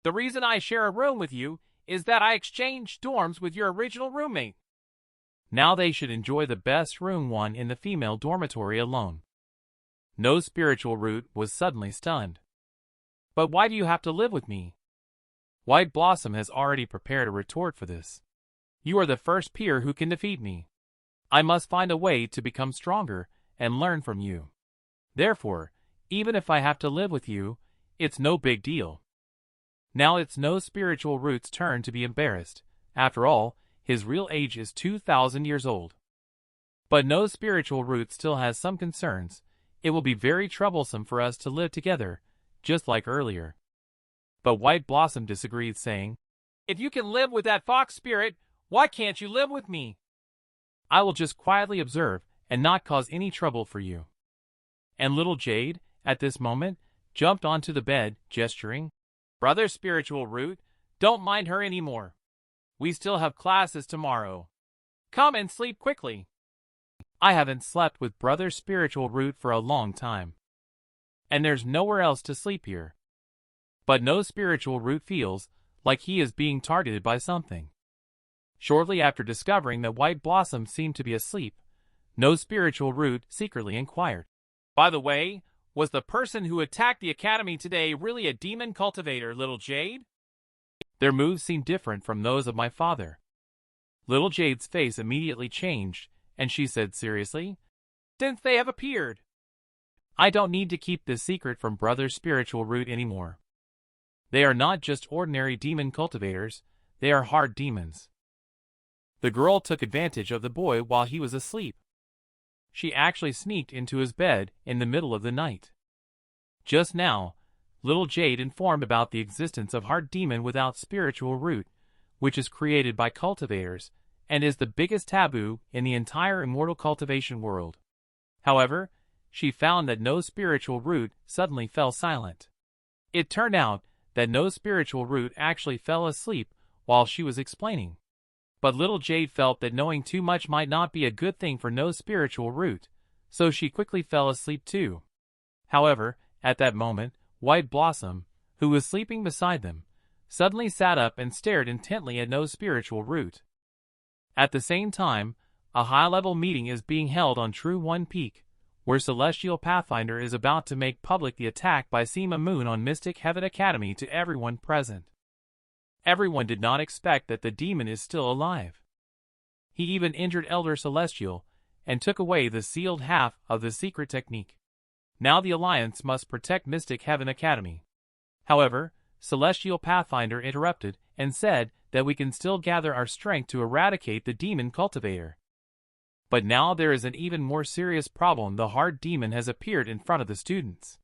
"The reason I share a room with you is that I exchanged dorms with your original roommate. Now they should enjoy the best room 1 in the female dormitory alone." No Spiritual Root was suddenly stunned. "But why do you have to live with me?" White Blossom has already prepared a retort for this. "You are the first peer who can defeat me. I must find a way to become stronger and learn from you. Therefore, even if I have to live with you, it's no big deal." Now it's No Spiritual Root's turn to be embarrassed. After all, his real age is 2,000 years old. But No Spiritual Root still has some concerns. "It will be very troublesome for us to live together, just like earlier." But White Blossom disagreed, saying, "If you can live with that fox spirit, why can't you live with me? I will just quietly observe and not cause any trouble for you." And Little Jade, at this moment, jumped onto the bed, gesturing, "Brother Spiritual Root, don't mind her anymore. We still have classes tomorrow. Come and sleep quickly." I haven't slept with Brother Spiritual Root for a long time. And there's nowhere else to sleep here. But No Spiritual Root feels like he is being targeted by something. Shortly after discovering that White Blossom seemed to be asleep, No Spiritual Root secretly inquired, "By the way, was the person who attacked the academy today really a demon cultivator, Little Jade?" Their moves seemed different from those of my father. Little Jade's face immediately changed, and she said seriously, "Since they have appeared, I don't need to keep this secret from Brother Spiritual Root anymore. They are not just ordinary demon cultivators, they are hard demons." The girl took advantage of the boy while he was asleep. She actually sneaked into his bed in the middle of the night. Just now, Little Jade informed about the existence of hard demon without spiritual root, which is created by cultivators, and is the biggest taboo in the entire immortal cultivation world. However, she found that No Spiritual Root suddenly fell silent. It turned out that No Spiritual Root actually fell asleep while she was explaining. But Little Jade felt that knowing too much might not be a good thing for No Spiritual Root, so she quickly fell asleep too. However, at that moment, White Blossom, who was sleeping beside them, suddenly sat up and stared intently at No Spiritual Root. At the same time, a high-level meeting is being held on True One Peak, where Celestial Pathfinder is about to make public the attack by Sima Moon on Mystic Heaven Academy to everyone present. Everyone did not expect that the demon is still alive. He even injured Elder Celestial, and took away the sealed half of the secret technique. Now the Alliance must protect Mystic Heaven Academy. However, Celestial Pathfinder interrupted and said that we can still gather our strength to eradicate the demon cultivator. But now there is an even more serious problem. The hard demon has appeared in front of the students.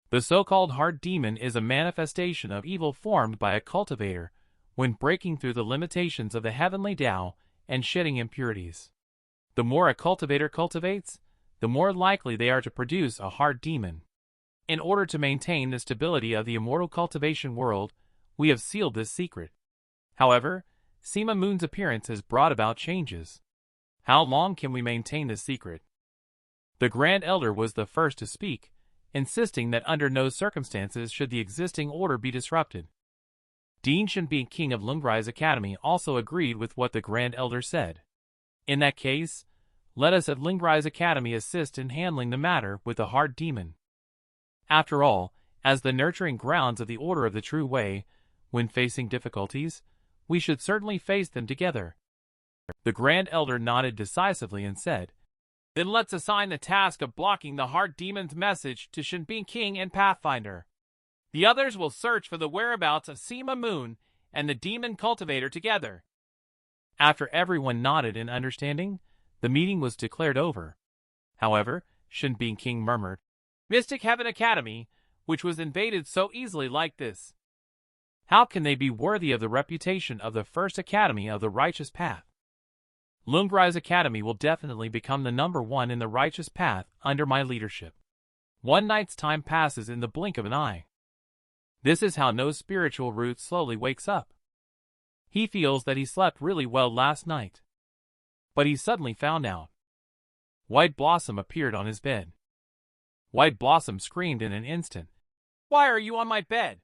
The so-called hard demon is a manifestation of evil formed by a cultivator when breaking through the limitations of the heavenly Tao and shedding impurities. The more a cultivator cultivates, the more likely they are to produce a hard demon. In order to maintain the stability of the immortal cultivation world, we have sealed this secret. However, Sima Moon's appearance has brought about changes. How long can we maintain this secret? The Grand Elder was the first to speak, insisting that under no circumstances should the existing order be disrupted. Dean Shenbing, king of Lungrise Academy, also agreed with what the Grand Elder said. In that case, let us at Lungrise Academy assist in handling the matter with the hard demon. After all, as the nurturing grounds of the Order of the True Way, when facing difficulties, we should certainly face them together. The Grand Elder nodded decisively and said, "Then let's assign the task of blocking the hard demon's message to Shenbing King and Pathfinder. The others will search for the whereabouts of Sima Moon and the demon cultivator together." After everyone nodded in understanding, the meeting was declared over. However, Shenbing King murmured, "Mystic Heaven Academy, which was invaded so easily like this. How can they be worthy of the reputation of the first academy of the righteous path? Lungrise Academy will definitely become the #1 in the righteous path under my leadership. One night's time passes in the blink of an eye." This is how No Spiritual Root slowly wakes up. He feels that he slept really well last night. But he suddenly found out. White Blossom appeared on his bed. White Blossom screamed in an instant, "Why are you on my bed?"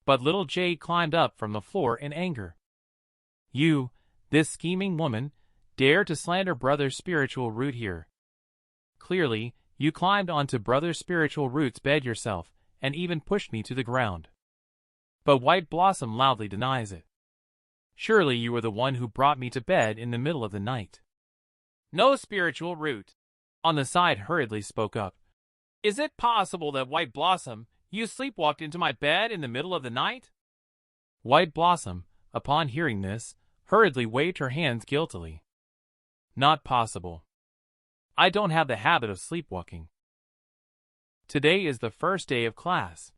But Little Jade climbed up from the floor in anger. "You, this scheming woman, dare to slander Brother Spiritual Root here. Clearly, you climbed onto Brother Spiritual Root's bed yourself, and even pushed me to the ground." But White Blossom loudly denies it. "Surely you were the one who brought me to bed in the middle of the night." No Spiritual Root, on the side, hurriedly spoke up, "Is it possible that White Blossom, you sleepwalked into my bed in the middle of the night?" White Blossom, upon hearing this, hurriedly waved her hands guiltily. "Not possible. I don't have the habit of sleepwalking. Today is the first day of class.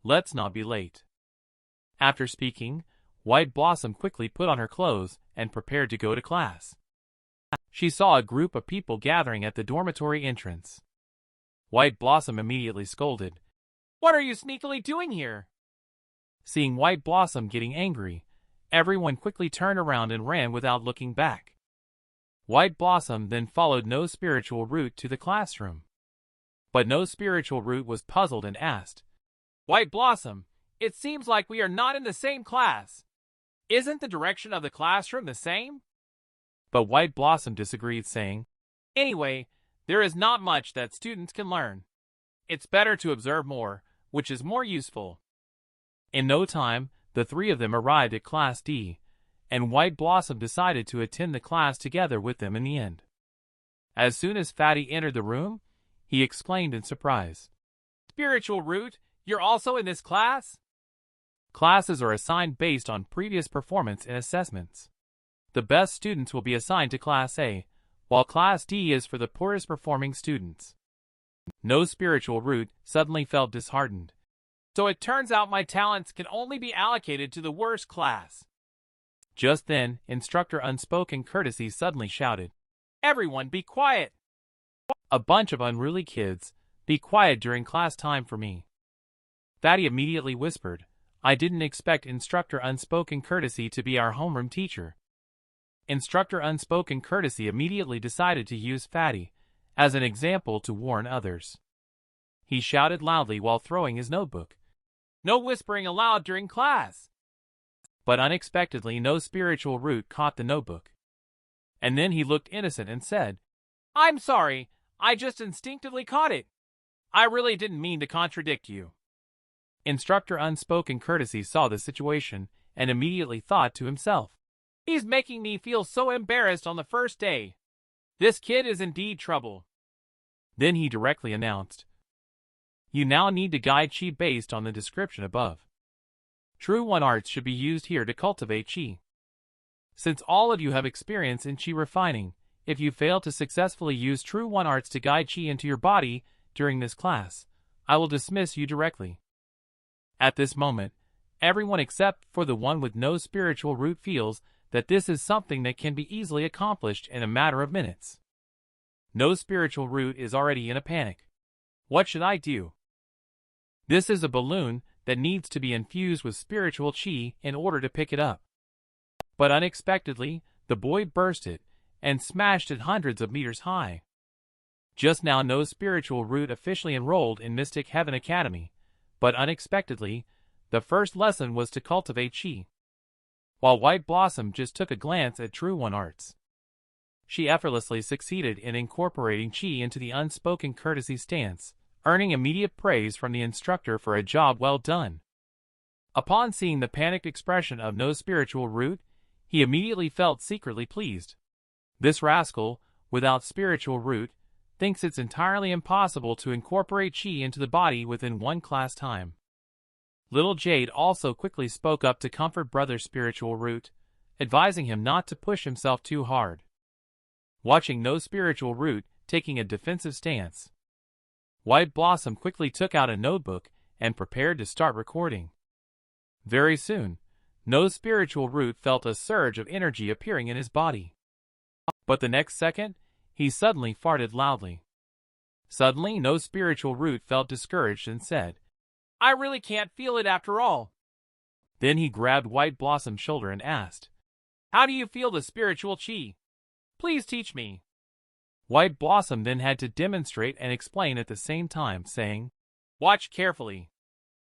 Let's not be late." After speaking, White Blossom quickly put on her clothes and prepared to go to class. She saw a group of people gathering at the dormitory entrance. White Blossom immediately scolded, "What are you sneakily doing here?" Seeing White Blossom getting angry, everyone quickly turned around and ran without looking back. White Blossom then followed No Spiritual Root to the classroom. But No Spiritual Root was puzzled and asked, "White Blossom, It seems like we are not in the same class. Isn't the direction of the classroom the same? But White Blossom disagreed, saying, Anyway, there is not much that students can learn. It's better to observe more, which is more useful. In no time, the three of them arrived at Class D, and White Blossom decided to attend the class together with them in the end. As soon as Fatty entered the room, he exclaimed in surprise, Spiritual Root, you're also in this class? Classes are assigned based on previous performance in assessments. The best students will be assigned to Class A, while Class D is for the poorest performing students. No Spiritual Root suddenly felt disheartened. So it turns out my talents can only be allocated to the worst class. Just then, Instructor Unspoken Courtesy suddenly shouted, Everyone be quiet! A bunch of unruly kids, be quiet during class time for me. Fatty immediately whispered, I didn't expect Instructor Unspoken Courtesy to be our homeroom teacher. Instructor Unspoken Courtesy immediately decided to use Fatty as an example to warn others. He shouted loudly while throwing his notebook, No whispering allowed during class! But unexpectedly no Spiritual Root caught the notebook. And then he looked innocent and said, I'm sorry, I just instinctively caught it. I really didn't mean to contradict you. Instructor Unspoken Courtesy saw the situation and immediately thought to himself, He's making me feel so embarrassed on the first day. This kid is indeed trouble. Then he directly announced, You now need to guide chi based on the description above. True One Arts should be used here to cultivate chi. Since all of you have experience in chi refining, if you fail to successfully use True One Arts to guide chi into your body during this class, I will dismiss you directly. At this moment, everyone except for the one with no Spiritual Root feels that this is something that can be easily accomplished in a matter of minutes. No Spiritual Root is already in a panic. What should I do? This is a balloon that needs to be infused with spiritual chi in order to pick it up. But unexpectedly, the boy burst it and smashed it hundreds of meters high. Just now no Spiritual Root officially enrolled in Mystic Heaven Academy, but unexpectedly, the first lesson was to cultivate chi. While White Blossom just took a glance at True One Arts. She effortlessly succeeded in incorporating chi into the Unspoken Courtesy stance, earning immediate praise from the instructor for a job well done. Upon seeing the panicked expression of no Spiritual Root, he immediately felt secretly pleased. This rascal, without Spiritual Root, thinks it's entirely impossible to incorporate chi into the body within one class time. Little Jade also quickly spoke up to comfort brother Spiritual Root, advising him not to push himself too hard. Watching no Spiritual Root taking a defensive stance, White Blossom quickly took out a notebook and prepared to start recording. Very soon, no Spiritual Root felt a surge of energy appearing in his body. But the next second, he suddenly farted loudly. Suddenly, no Spiritual Root felt discouraged and said, I really can't feel it after all. Then he grabbed White Blossom's shoulder and asked, How do you feel the spiritual chi? Please teach me. White Blossom then had to demonstrate and explain at the same time, saying, Watch carefully.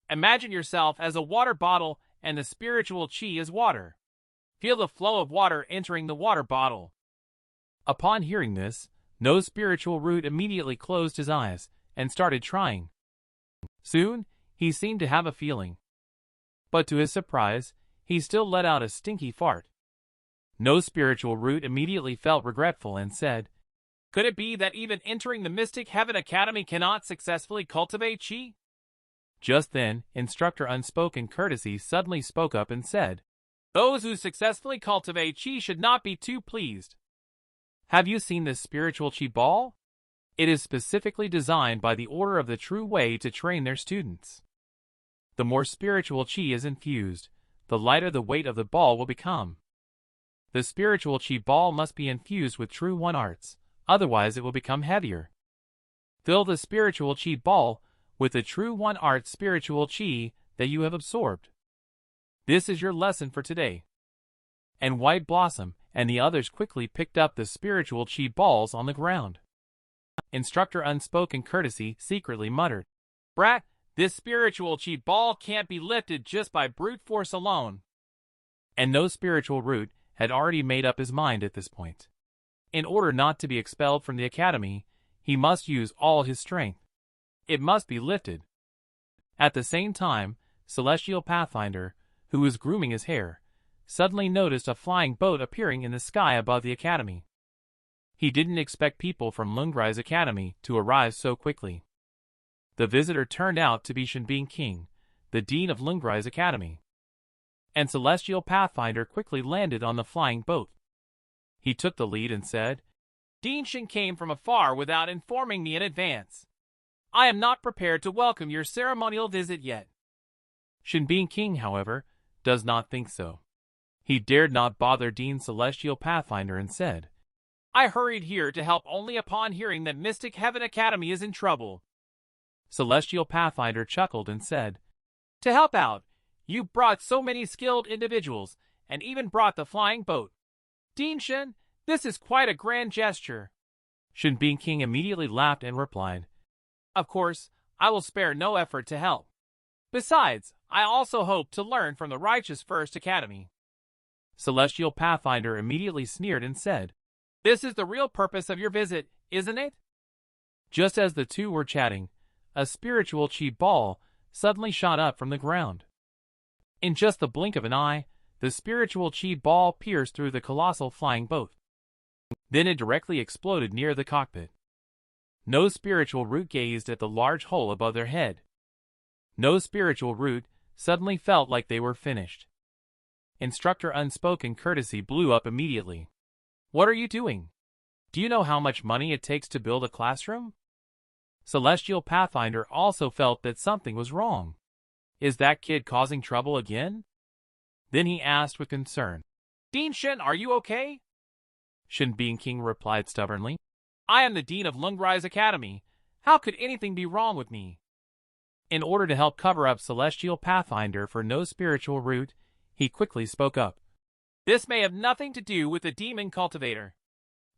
Imagine yourself as a water bottle and the spiritual chi is water. Feel the flow of water entering the water bottle. Upon hearing this, no Spiritual Root immediately closed his eyes and started trying. Soon, he seemed to have a feeling. But to his surprise, he still let out a stinky fart. No Spiritual Root immediately felt regretful and said, Could it be that even entering the Mystic Heaven Academy cannot successfully cultivate chi? Just then, Instructor Unspoken Courtesy suddenly spoke up and said, Those who successfully cultivate chi should not be too pleased. Have you seen this spiritual chi ball? It is specifically designed by the Order of the True Way to train their students. The more spiritual chi is infused, the lighter the weight of the ball will become. The spiritual chi ball must be infused with True One Arts, otherwise it will become heavier. Fill the spiritual chi ball with the True One Arts spiritual chi that you have absorbed. This is your lesson for today. And White Blossom and the others quickly picked up the spiritual chi balls on the ground. Instructor Unspoken Courtesy secretly muttered, Brat, This spiritual chi ball can't be lifted just by brute force alone. And no spiritual root had already made up his mind at this point. In order not to be expelled from the academy, he must use all his strength. It must be lifted. At the same time, Celestial Pathfinder, who was grooming his hair, suddenly noticed a flying boat appearing in the sky above the academy. He didn't expect people from Lungri's academy to arrive so quickly. The visitor turned out to be Shinbin King, the dean of Lungri's academy. And Celestial Pathfinder quickly landed on the flying boat. He took the lead and said, "Dean Shin came from afar without informing me in advance. I am not prepared to welcome your ceremonial visit yet." Shinbin King, however, does not think so. He dared not bother Dean Celestial Pathfinder and said, "I hurried here to help only upon hearing that Mystic Heaven Academy is in trouble." Celestial Pathfinder chuckled and said, "To help out, you brought so many skilled individuals, and even brought the flying boat. Dean Shin, this is quite a grand gesture." Shinbin King immediately laughed and replied, "Of course, I will spare no effort to help. Besides, I also hope to learn from the Righteous First Academy." Celestial Pathfinder immediately sneered and said, "This is the real purpose of your visit, isn't it?" Just as the two were chatting, a spiritual chi ball suddenly shot up from the ground. In just the blink of an eye, the spiritual chi ball pierced through the colossal flying boat. Then it directly exploded near the cockpit. No spiritual root gazed at the large hole above their head. No spiritual root suddenly felt like they were finished. Instructor Unspoken Courtesy blew up immediately. "What are you doing? Do you know how much money it takes to build a classroom?" Celestial Pathfinder also felt that something was wrong. Is that kid causing trouble again? Then he asked with concern, "Dean Shin, are you okay?" Shinbin King replied stubbornly, "I am the dean of Lungri's academy. How could anything be wrong with me?" In order to help cover up Celestial Pathfinder for no spiritual root, he quickly spoke up. "This may have nothing to do with the demon cultivator.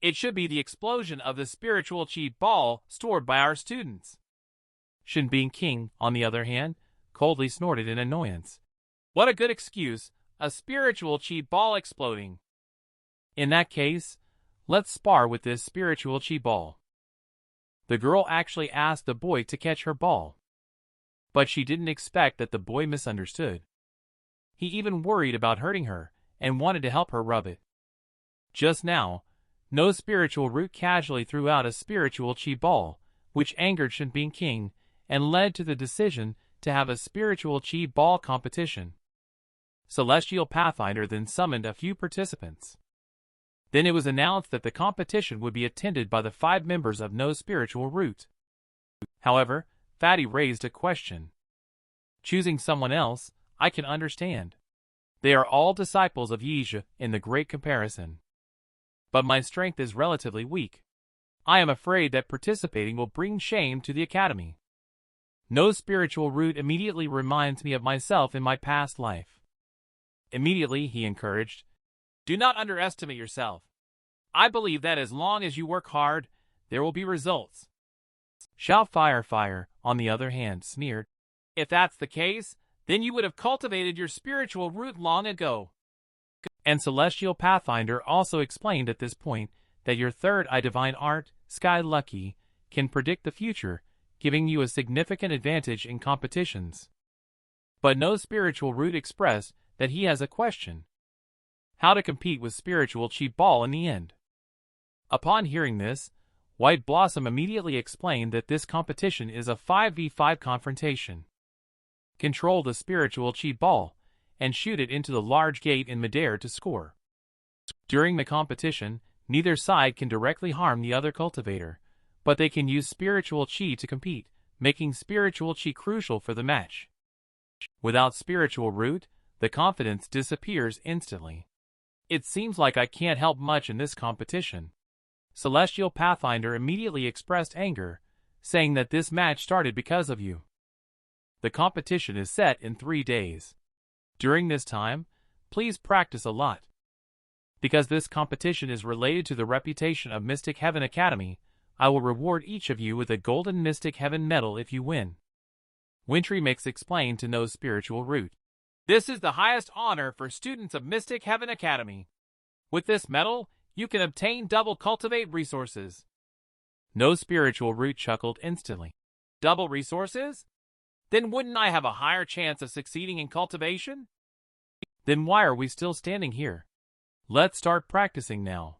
It should be the explosion of the spiritual chi ball stored by our students." Shinbin King, on the other hand, coldly snorted in annoyance. "What a good excuse, a spiritual chi ball exploding. In that case, let's spar with this spiritual chi ball." The girl actually asked the boy to catch her ball. But she didn't expect that the boy misunderstood. He even worried about hurting her and wanted to help her rub it. Just now, no spiritual root casually threw out a spiritual chi ball, which angered Shinbin King and led to the decision to have a spiritual chi ball competition. Celestial Pathfinder then summoned a few participants. Then it was announced that the competition would be attended by the 5 members of No Spiritual Root. However, Fatty raised a question. "Choosing someone else, I can understand. They are all disciples of Xianxia in the Great Comparison. But my strength is relatively weak. I am afraid that participating will bring shame to the academy. No spiritual root immediately reminds me of myself in my past life." Immediately he encouraged, "Do not underestimate yourself. I believe that as long as you work hard, there will be results." Fire, on the other hand, sneered, "If that's the case, then you would have cultivated your spiritual root long ago." And Celestial Pathfinder also explained at this point that your third eye divine art, Sky Lucky, can predict the future, giving you a significant advantage in competitions. But no spiritual root expressed that he has a question: how to compete with spiritual chi ball in the end. Upon hearing this, White Blossom immediately explained that this competition is a 5v5 confrontation. Control the spiritual chi ball and shoot it into the large gate in midair to score. During the competition, neither side can directly harm the other cultivator, but they can use spiritual chi to compete, making spiritual chi crucial for the match. Without spiritual root, the confidence disappears instantly. "It seems like I can't help much in this competition." Celestial Pathfinder immediately expressed anger, saying that this match started because of you. The competition is set in 3 days. During this time, please practice a lot. Because this competition is related to the reputation of Mystic Heaven Academy, I will reward each of you with a golden Mystic Heaven medal if you win. Wintry Mix explained to No's spiritual root. This is the highest honor for students of Mystic Heaven Academy. With this medal, you can obtain double cultivate resources. No's spiritual root chuckled instantly. Double resources? Then wouldn't I have a higher chance of succeeding in cultivation? Then why are we still standing here? Let's start practicing now.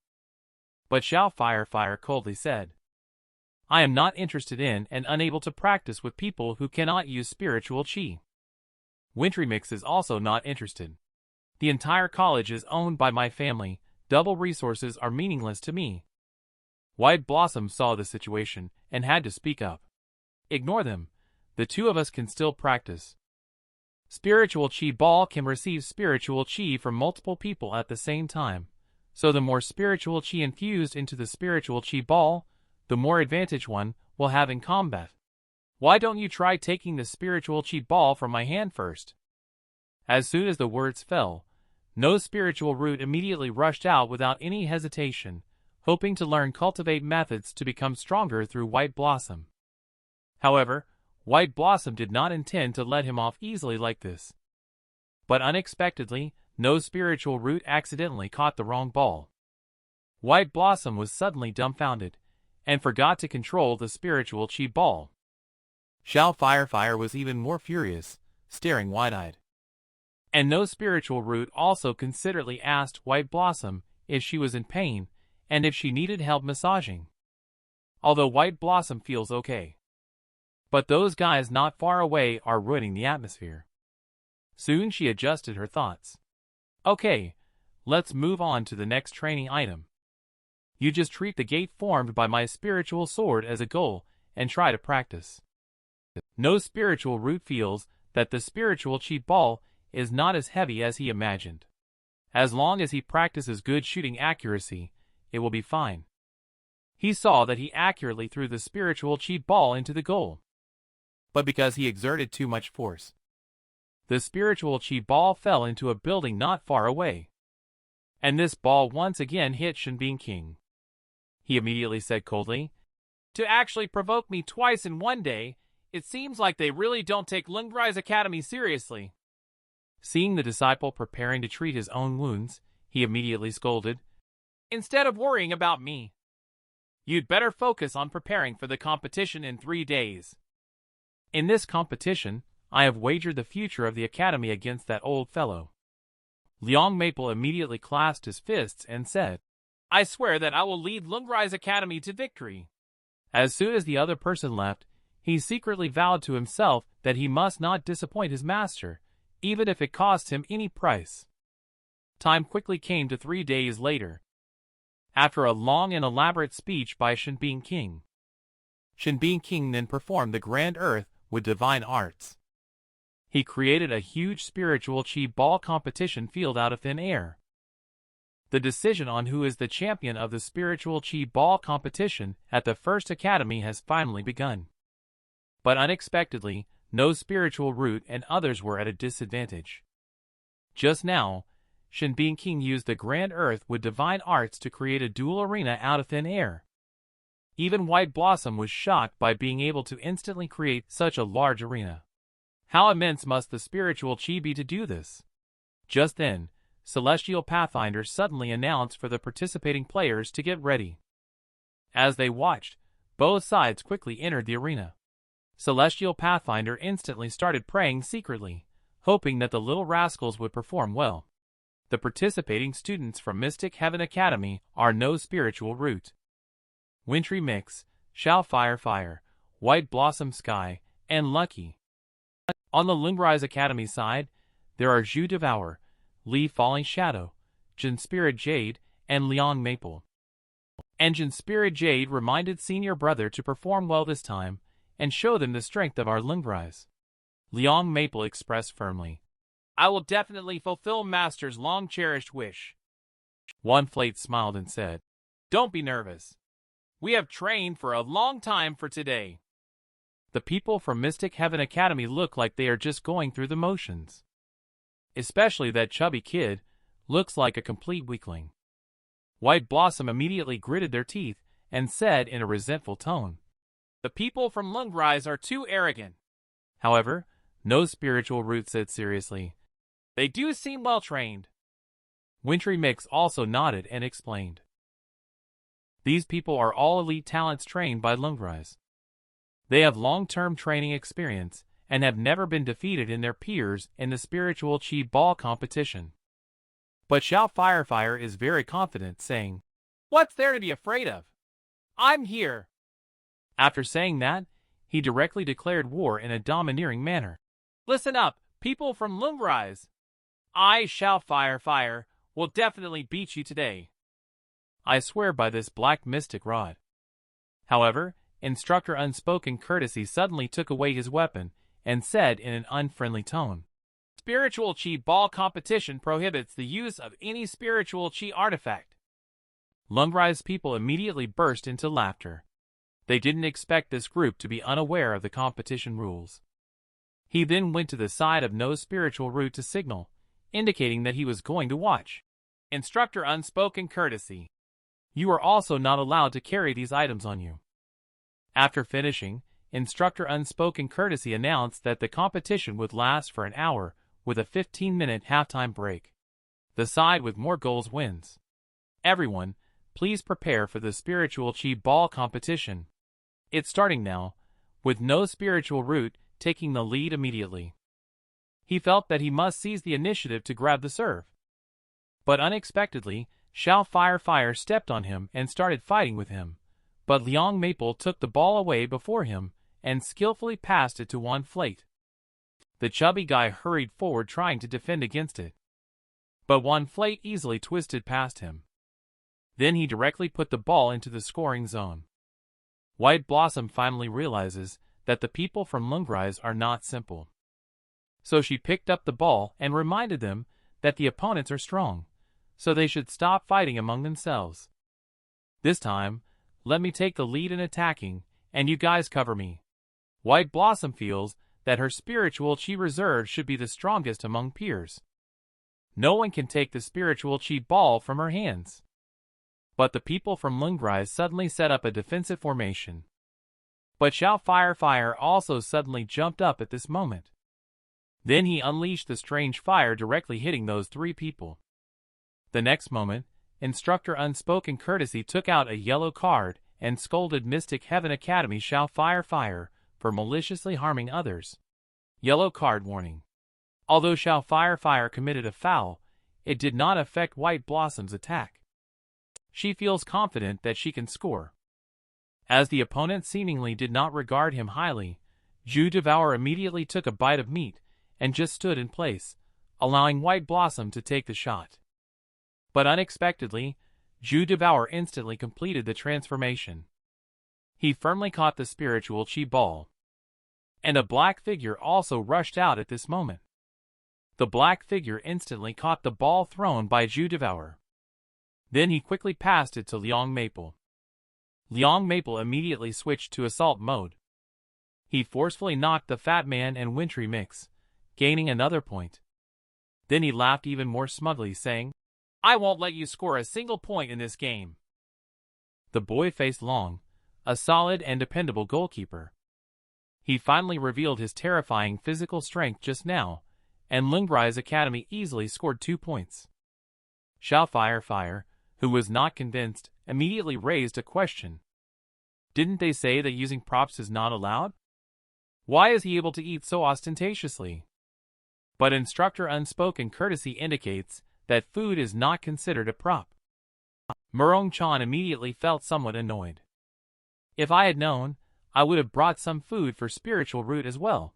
But Fire coldly said, I am not interested in and unable to practice with people who cannot use spiritual chi. Wintry Mix is also not interested. The entire college is owned by my family. Double resources are meaningless to me. White Blossom saw the situation and had to speak up. Ignore them. The two of us can still practice. Spiritual chi ball can receive spiritual chi from multiple people at the same time. So the more spiritual chi infused into the spiritual chi ball, the more advantage one will have in combat. Why don't you try taking the spiritual chi ball from my hand first? As soon as the words fell, No's spiritual root immediately rushed out without any hesitation, hoping to learn cultivate methods to become stronger through White Blossom. However, White Blossom did not intend to let him off easily like this. But unexpectedly, No's spiritual root accidentally caught the wrong ball. White Blossom was suddenly dumbfounded, and forgot to control the spiritual chi ball. Fire was even more furious, staring wide-eyed. And No's spiritual root also considerately asked White Blossom if she was in pain and if she needed help massaging. Although White Blossom feels okay. But those guys not far away are ruining the atmosphere. Soon she adjusted her thoughts. Okay, let's move on to the next training item. You just treat the gate formed by my spiritual sword as a goal and try to practice. No's spiritual root feels that the spiritual chi ball is not as heavy as he imagined. As long as he practices good shooting accuracy, it will be fine. He saw that he accurately threw the spiritual chi ball into the goal. But because he exerted too much force, the spiritual chi ball fell into a building not far away. And this ball once again hit Shinbin King. He immediately said coldly, To actually provoke me twice in one day, it seems like they really don't take Lungri's Academy seriously. Seeing the disciple preparing to treat his own wounds, he immediately scolded, Instead of worrying about me, you'd better focus on preparing for the competition in 3 days. In this competition, I have wagered the future of the Academy against that old fellow. Liang Maple immediately clasped his fists and said, I swear that I will lead Lungri's Academy to victory. As soon as the other person left, he secretly vowed to himself that he must not disappoint his master, even if it cost him any price. Time quickly came to 3 days later. After a long and elaborate speech by Shinbin King then performed the Grand Earth with divine arts. He created a huge spiritual chi ball competition field out of thin air. The decision on who is the champion of the spiritual chi ball competition at the first academy has finally begun. But unexpectedly, No's spiritual root and others were at a disadvantage. Just now, Shinbin King used the Grand Earth with divine arts to create a dual arena out of thin air. Even White Blossom was shocked by being able to instantly create such a large arena. How immense must the spiritual chi be to do this? Just then, Celestial Pathfinder suddenly announced for the participating players to get ready. As they watched, both sides quickly entered the arena. Celestial Pathfinder instantly started praying secretly, hoping that the little rascals would perform well. The participating students from Mystic Heaven Academy are No's spiritual root, Wintry Mix, Fire, White Blossom Sky, and Lucky. On the Lungri's Academy side, there are Zhu Devour, Li Falling Shadow, Jin Spirit Jade, and Liang Maple. And Jin Spirit Jade reminded senior brother to perform well this time and show them the strength of our Lungri's. Liang Maple expressed firmly, I will definitely fulfill Master's long-cherished wish. One Flate smiled and said, Don't be nervous. We have trained for a long time for today. The people from Mystic Heaven Academy look like they are just going through the motions. Especially that chubby kid, looks like a complete weakling. White Blossom immediately gritted their teeth and said in a resentful tone, The people from Lungri's are too arrogant. However, no spiritual root said seriously, "They do seem well trained." Wintry Mix also nodded and explained, "These people are all elite talents trained by Lungrise. They have long-term training experience and have never been defeated in their peers in the spiritual chi ball competition." But Xiao Firefire is very confident, saying, "What's there to be afraid of? I'm here." After saying that, he directly declared war in a domineering manner. "Listen up, people from Lungrise. I, Xiao Firefire, will definitely beat you today. I swear by this black mystic rod." However, Instructor Unspoken Courtesy suddenly took away his weapon and said in an unfriendly tone, "Spiritual Chi Ball competition prohibits the use of any spiritual Chi artifact." Lungrise people immediately burst into laughter. They didn't expect this group to be unaware of the competition rules. He then went to the side of No Spiritual Root to signal, indicating that he was going to watch. "Instructor Unspoken Courtesy, you are also not allowed to carry these items on you." After finishing, Instructor Unspoken Courtesy announced that the competition would last for an hour with a 15-minute halftime break. The side with more goals wins. Everyone, please prepare for the Spiritual Chi Ball competition. It's starting now, with No Spiritual Root taking the lead immediately. He felt that he must seize the initiative to grab the serve. But unexpectedly, Xiao Firefire stepped on him and started fighting with him. But Liang Maple took the ball away before him and skillfully passed it to Wan Flate. The chubby guy hurried forward trying to defend against it. But Wan Flate easily twisted past him. Then he directly put the ball into the scoring zone. White Blossom finally realizes that the people from Lungrise are not simple. So she picked up the ball and reminded them that the opponents are strong, so they should stop fighting among themselves. "This time, let me take the lead in attacking, and you guys cover me." White Blossom feels that her spiritual chi reserve should be the strongest among peers. No one can take the spiritual chi ball from her hands. But the people from Lungrise suddenly set up a defensive formation. But Xiao Firefire also suddenly jumped up at this moment. Then he unleashed the strange fire directly hitting those three people. The next moment, Instructor Unspoken Courtesy took out a yellow card and scolded Mystic Heaven Academy Xiao Firefire for maliciously harming others. Yellow card warning. Although Xiao Firefire committed a foul, it did not affect White Blossom's attack. She feels confident that she can score. As the opponent seemingly did not regard him highly, Zhu Devour immediately took a bite of meat and just stood in place, allowing White Blossom to take the shot. But unexpectedly, Zhu Devour instantly completed the transformation. He firmly caught the spiritual chi ball. And a black figure also rushed out at this moment. The black figure instantly caught the ball thrown by Zhu Devour. Then he quickly passed it to Liang Maple. Liang Maple immediately switched to assault mode. He forcefully knocked the Fat Man and Wintry Mix, gaining another point. Then he laughed even more smugly, saying, "I won't let you score a single point in this game." The boy faced Long, a solid and dependable goalkeeper. He finally revealed his terrifying physical strength just now, and Lungrise Academy easily scored 2 points. Xiao Firefire, who was not convinced, immediately raised a question. Didn't they say that using props is not allowed? Why is he able to eat so ostentatiously? But Instructor Unspoken Courtesy indicates that food is not considered a prop. Murong Chan immediately felt somewhat annoyed. "If I had known, I would have brought some food for Spiritual Root as well."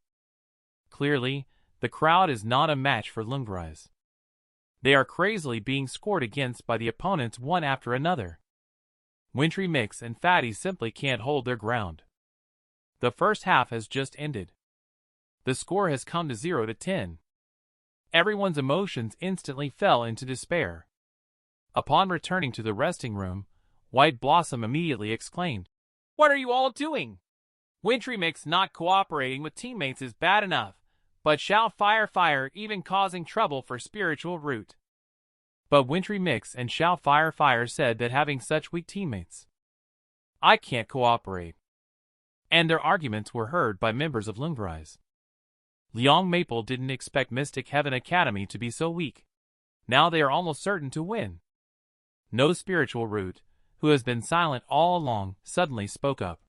Clearly, the crowd is not a match for Lungrise. They are crazily being scored against by the opponents one after another. Wintry Mix and Fatty simply can't hold their ground. The first half has just ended. The score has come to 0-10. Everyone's emotions instantly fell into despair. Upon returning to the resting room, White Blossom immediately exclaimed, "What are you all doing? Wintry Mix not cooperating with teammates is bad enough, but Xiao Firefire even causing trouble for Spiritual Root." But Wintry Mix and Xiao Firefire said that having such weak teammates, I can't cooperate. And their arguments were heard by members of Lungrise. Liang Maple didn't expect Mystic Heaven Academy to be so weak. Now they are almost certain to win. No spiritual root, who has been silent all along, suddenly spoke up.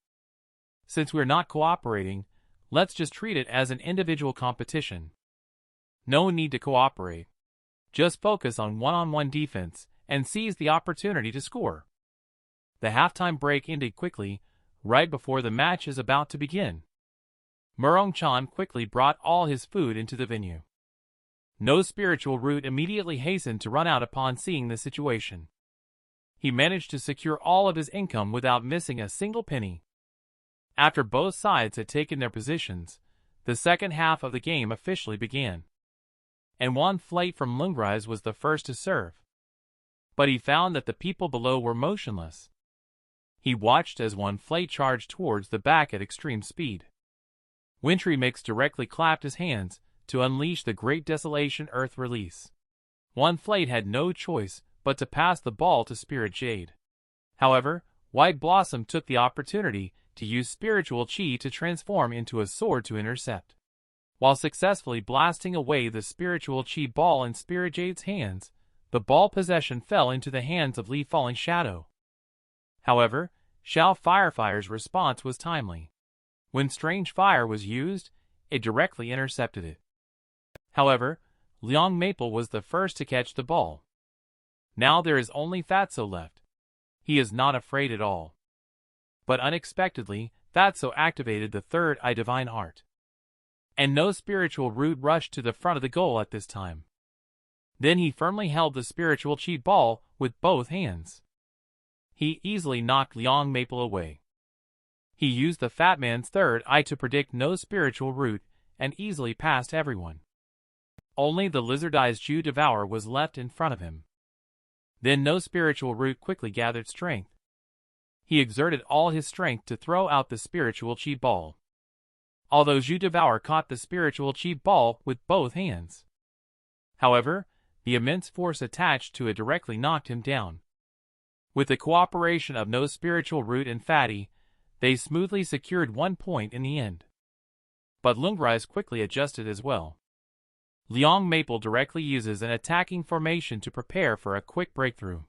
Since we're not cooperating, let's just treat it as an individual competition. No need to cooperate. Just focus on one-on-one defense and seize the opportunity to score. The halftime break ended quickly, right before the match is about to begin. Murong-chan quickly brought all his food into the venue. No spiritual root immediately hastened to run out upon seeing the situation. He managed to secure all of his income without missing a single penny. After both sides had taken their positions, the second half of the game officially began. And one flight from Lungrise was the first to serve. But he found that the people below were motionless. He watched as one flight charged towards the back at extreme speed. Wintry Mix directly clapped his hands to unleash the Great Desolation Earth release. One flight had no choice but to pass the ball to Spirit Jade. However, White Blossom took the opportunity to use spiritual chi to transform into a sword to intercept. While successfully blasting away the spiritual chi ball in Spirit Jade's hands, the ball possession fell into the hands of Lee Falling Shadow. However, Xiao Firefire's response was timely. When Strange Fire was used, it directly intercepted it. However, Liang Maple was the first to catch the ball. Now there is only Fatso left. He is not afraid at all. But unexpectedly, Fatso activated the third eye Divine Heart. And no spiritual root rushed to the front of the goal at this time. Then he firmly held the spiritual chi ball with both hands. He easily knocked Liang Maple away. He used the Fat Man's third eye to predict no spiritual root and easily passed everyone. Only the lizard-eyed Jew Devourer was left in front of him. Then no spiritual root quickly gathered strength. He exerted all his strength to throw out the spiritual chi ball. Although Zhu Devourer caught the spiritual chi ball with both hands. However, the immense force attached to it directly knocked him down. With the cooperation of no spiritual root and Fatty, they smoothly secured 1 point in the end. But Lungrise quickly adjusted as well. Liang Maple directly uses an attacking formation to prepare for a quick breakthrough.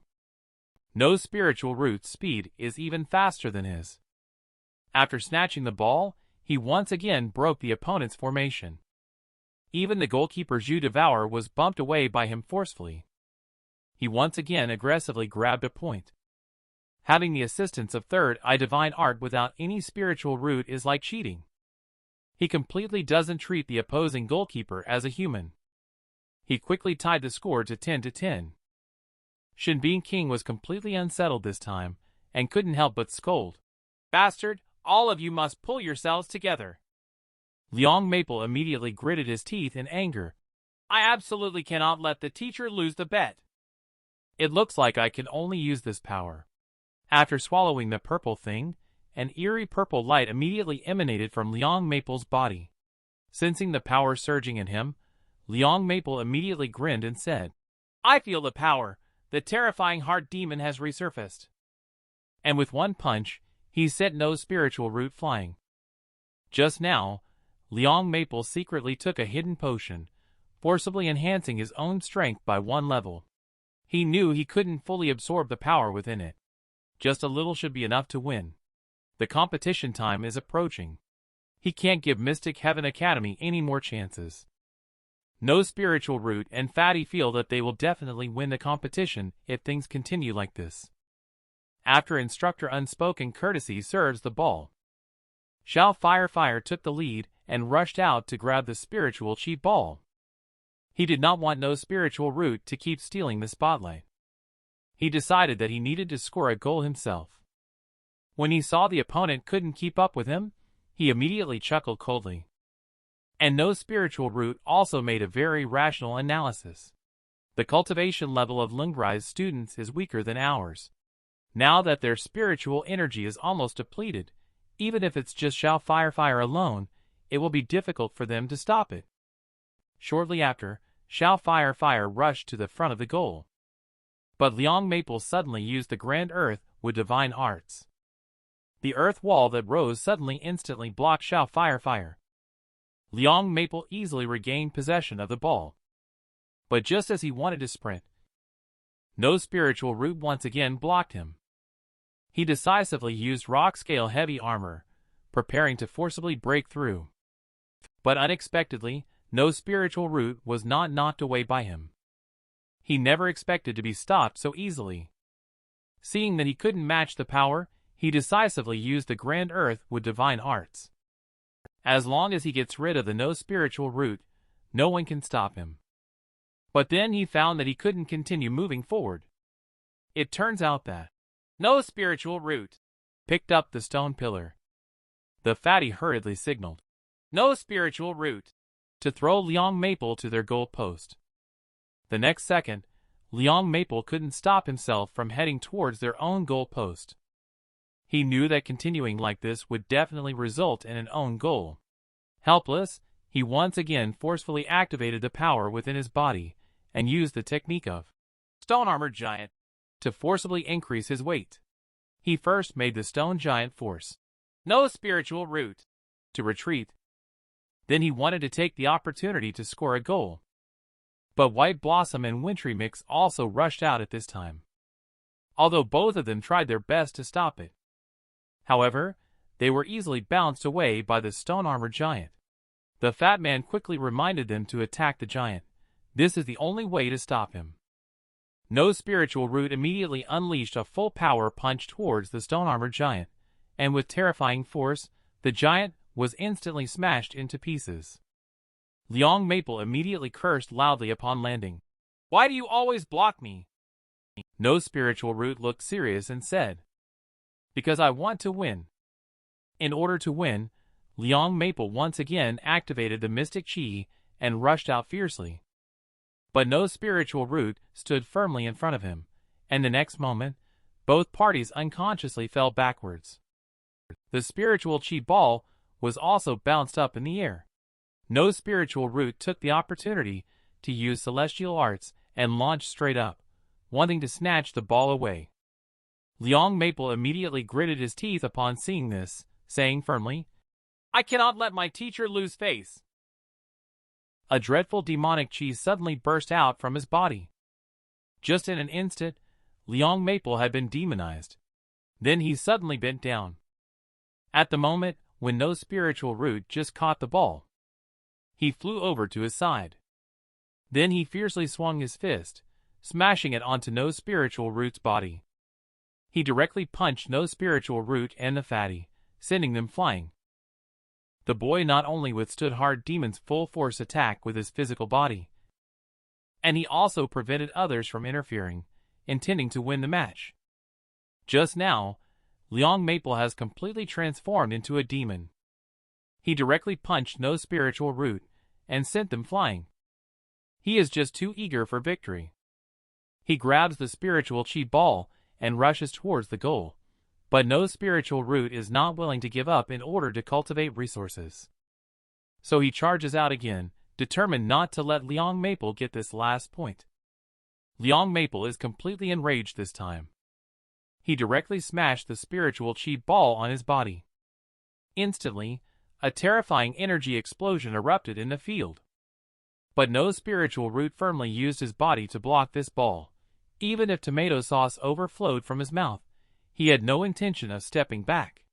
No spiritual root's speed is even faster than his. After snatching the ball, he once again broke the opponent's formation. Even the goalkeeper Zhu Devourer was bumped away by him forcefully. He once again aggressively grabbed a point. Having the assistance of third eye Divine Art without any spiritual root is like cheating. He completely doesn't treat the opposing goalkeeper as a human. He quickly tied the score to 10-10. Shinbin King was completely unsettled this time, and couldn't help but scold. "Bastard, all of you must pull yourselves together." Liang Maple immediately gritted his teeth in anger. "I absolutely cannot let the teacher lose the bet. It looks like I can only use this power." After swallowing the purple thing, an eerie purple light immediately emanated from Liang Maple's body. Sensing the power surging in him, Liang Maple immediately grinned and said, "I feel the power. The terrifying heart demon has resurfaced." And with one punch, he sent no spiritual root flying. Just now, Liang Maple secretly took a hidden potion, forcibly enhancing his own strength by 1 level. He knew he couldn't fully absorb the power within it. Just a little should be enough to win. The competition time is approaching. He can't give Mystic Heaven Academy any more chances. No spiritual root and Fatty feel that they will definitely win the competition if things continue like this. After instructor Unspoken Courtesy serves the ball, Xiao Firefire took the lead and rushed out to grab the spiritual chi ball. He did not want no spiritual root to keep stealing the spotlight. He decided that he needed to score a goal himself. When he saw the opponent couldn't keep up with him, he immediately chuckled coldly. And no spiritual root also made a very rational analysis. The cultivation level of Lungrise students is weaker than ours. Now that their spiritual energy is almost depleted, even if it's just Xiao Firefire alone, it will be difficult for them to stop it. Shortly after, Xiao Firefire rushed to the front of the goal. But Liang Maple suddenly used the Grand Earth with Divine Arts. The earth wall that rose suddenly instantly blocked Xiao Firefire. Liang Maple easily regained possession of the ball. But just as he wanted to sprint, no spiritual root once again blocked him. He decisively used rock-scale heavy armor, preparing to forcibly break through. But unexpectedly, no spiritual root was not knocked away by him. He never expected to be stopped so easily. Seeing that he couldn't match the power, he decisively used the grand earth with divine arts. As long as he gets rid of the no spiritual root, no one can stop him. But then he found that he couldn't continue moving forward. It turns out that no spiritual root picked up the stone pillar. The fatty hurriedly signaled, "No spiritual root," to throw Liang Maple to their goal post. The next second, Liang Maple couldn't stop himself from heading towards their own goal post. He knew that continuing like this would definitely result in an own goal. Helpless, he once again forcefully activated the power within his body and used the technique of Stone Armored Giant to forcibly increase his weight. He first made the stone giant force no spiritual root to retreat. Then he wanted to take the opportunity to score a goal. But White Blossom and Wintry Mix also rushed out at this time, although both of them tried their best to stop it. However, they were easily bounced away by the stone armored giant. The fat man quickly reminded them to attack the giant. This is the only way to stop him. No spiritual root immediately unleashed a full power punch towards the stone armored giant, and with terrifying force, the giant was instantly smashed into pieces. Liang Maple immediately cursed loudly upon landing. "Why do you always block me?" No spiritual root looked serious and said, "Because I want to win." In order to win, Liang Maple once again activated the mystic chi and rushed out fiercely. But no spiritual root stood firmly in front of him, and the next moment, both parties unconsciously fell backwards. The spiritual chi ball was also bounced up in the air. No spiritual root took the opportunity to use celestial arts and launched straight up, wanting to snatch the ball away. Liang Maple immediately gritted his teeth upon seeing this, saying firmly, "I cannot let my teacher lose face." A dreadful demonic chi suddenly burst out from his body. Just in an instant, Liang Maple had been demonized. Then he suddenly bent down. At the moment when no spiritual root just caught the ball, he flew over to his side. Then he fiercely swung his fist, smashing it onto no spiritual root's body. He directly punched no spiritual root and the fatty, sending them flying. The boy not only withstood Hard Demon's full force attack with his physical body, and he also prevented others from interfering, intending to win the match. Just now, Liang Maple has completely transformed into a demon. He directly punched no spiritual root and sent them flying. He is just too eager for victory. He grabs the spiritual chi ball and rushes towards the goal. But no spiritual root is not willing to give up in order to cultivate resources. So he charges out again, determined not to let Liang Maple get this last point. Liang Maple is completely enraged this time. He directly smashed the spiritual chi ball on his body. Instantly, a terrifying energy explosion erupted in the field. But no spiritual root firmly used his body to block this ball. Even if tomato sauce overflowed from his mouth, he had no intention of stepping back.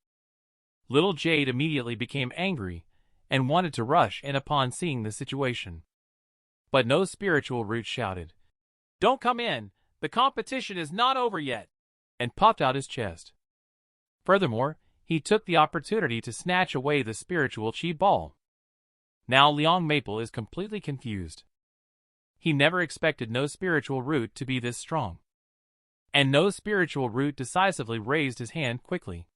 Little Jade immediately became angry and wanted to rush in upon seeing the situation. But no spiritual root shouted, "Don't come in, the competition is not over yet," and popped out his chest. Furthermore, he took the opportunity to snatch away the spiritual chi ball. Now Liang Maple is completely confused. He never expected no spiritual root to be this strong. And no spiritual root decisively raised his hand quickly.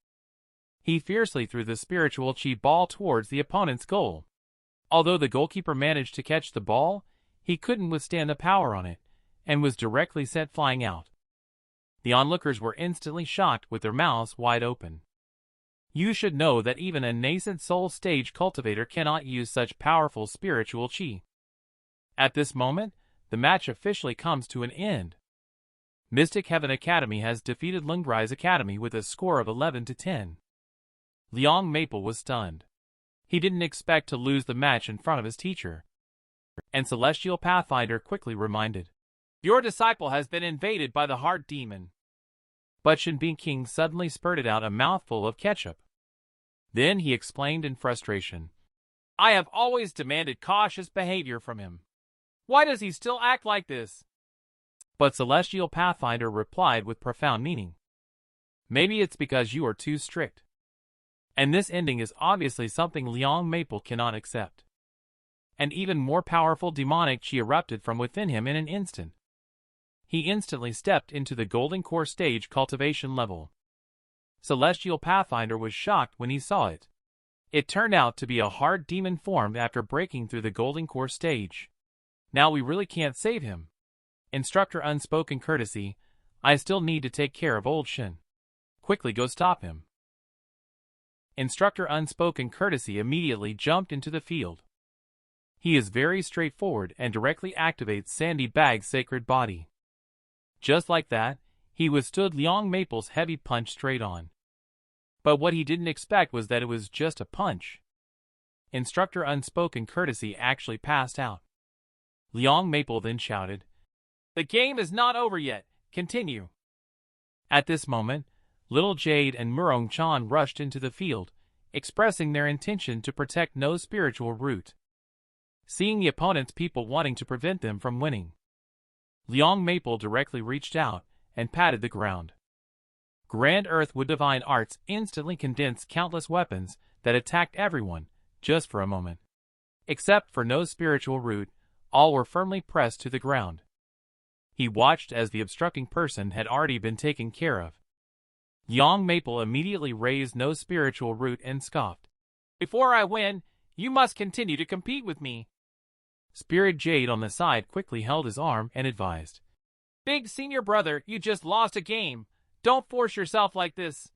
He fiercely threw the spiritual chi ball towards the opponent's goal. Although the goalkeeper managed to catch the ball, he couldn't withstand the power on it, and was directly sent flying out. The onlookers were instantly shocked with their mouths wide open. You should know that even a nascent soul stage cultivator cannot use such powerful spiritual chi. At this moment, the match officially comes to an end. Mystic Heaven Academy has defeated Lungrise Academy with a score of 11-10. Liang Maple was stunned. He didn't expect to lose the match in front of his teacher. And Celestial Pathfinder quickly reminded, "Your disciple has been invaded by the heart demon." But Shin Bin King suddenly spurted out a mouthful of ketchup. Then he explained in frustration, "I have always demanded cautious behavior from him. Why does he still act like this?" But Celestial Pathfinder replied with profound meaning, "Maybe it's because you are too strict." And this ending is obviously something Liang Maple cannot accept. An even more powerful demonic chi erupted from within him in an instant. He instantly stepped into the Golden Core stage cultivation level. Celestial Pathfinder was shocked when he saw it. It turned out to be a hard demon formed after breaking through the Golden Core stage. Now we really can't save him. Instructor Unspoken Courtesy, I still need to take care of old Shin. Quickly go stop him. Instructor Unspoken Courtesy immediately jumped into the field. He is very straightforward and directly activates Sandy Bag's sacred body. Just like that, he withstood Liang Maple's heavy punch straight on. But what he didn't expect was that it was just a punch. Instructor Unspoken Courtesy actually passed out. Liang Maple then shouted, "The game is not over yet, continue." At this moment, Little Jade and Murong Chan rushed into the field, expressing their intention to protect No Spiritual Root. Seeing the opponent's people wanting to prevent them from winning, Liang Maple directly reached out and patted the ground. Grand Earth with Divine Arts instantly condensed countless weapons that attacked everyone, just for a moment. Except for No Spiritual Root, all were firmly pressed to the ground. He watched as the obstructing person had already been taken care of. Liang Maple immediately raised No Spiritual Root and scoffed, "Before I win, you must continue to compete with me." Spirit Jade on the side quickly held his arm and advised, "Big senior brother, you just lost a game. Don't force yourself like this."